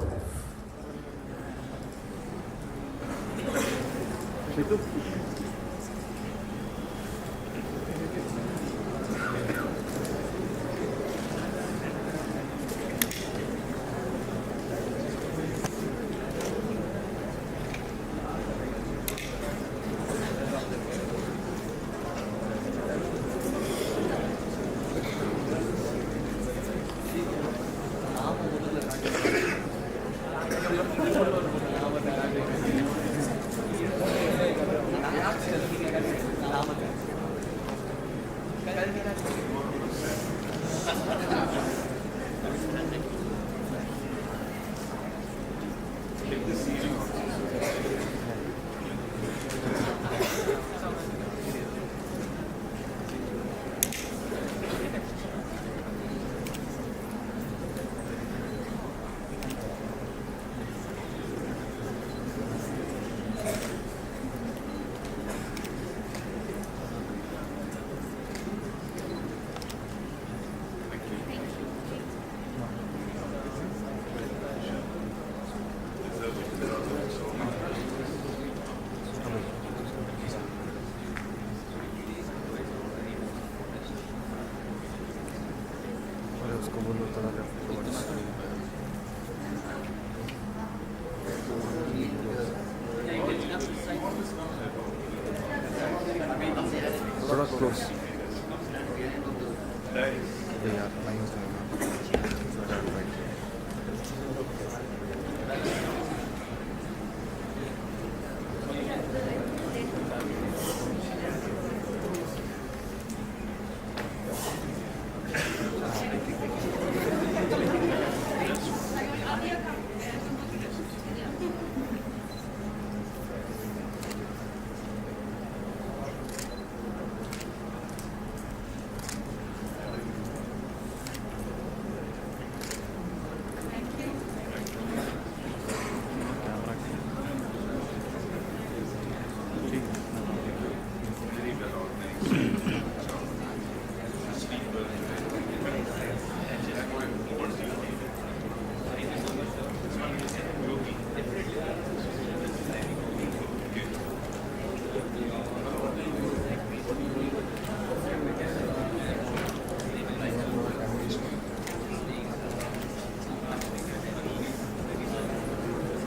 थोड़ा close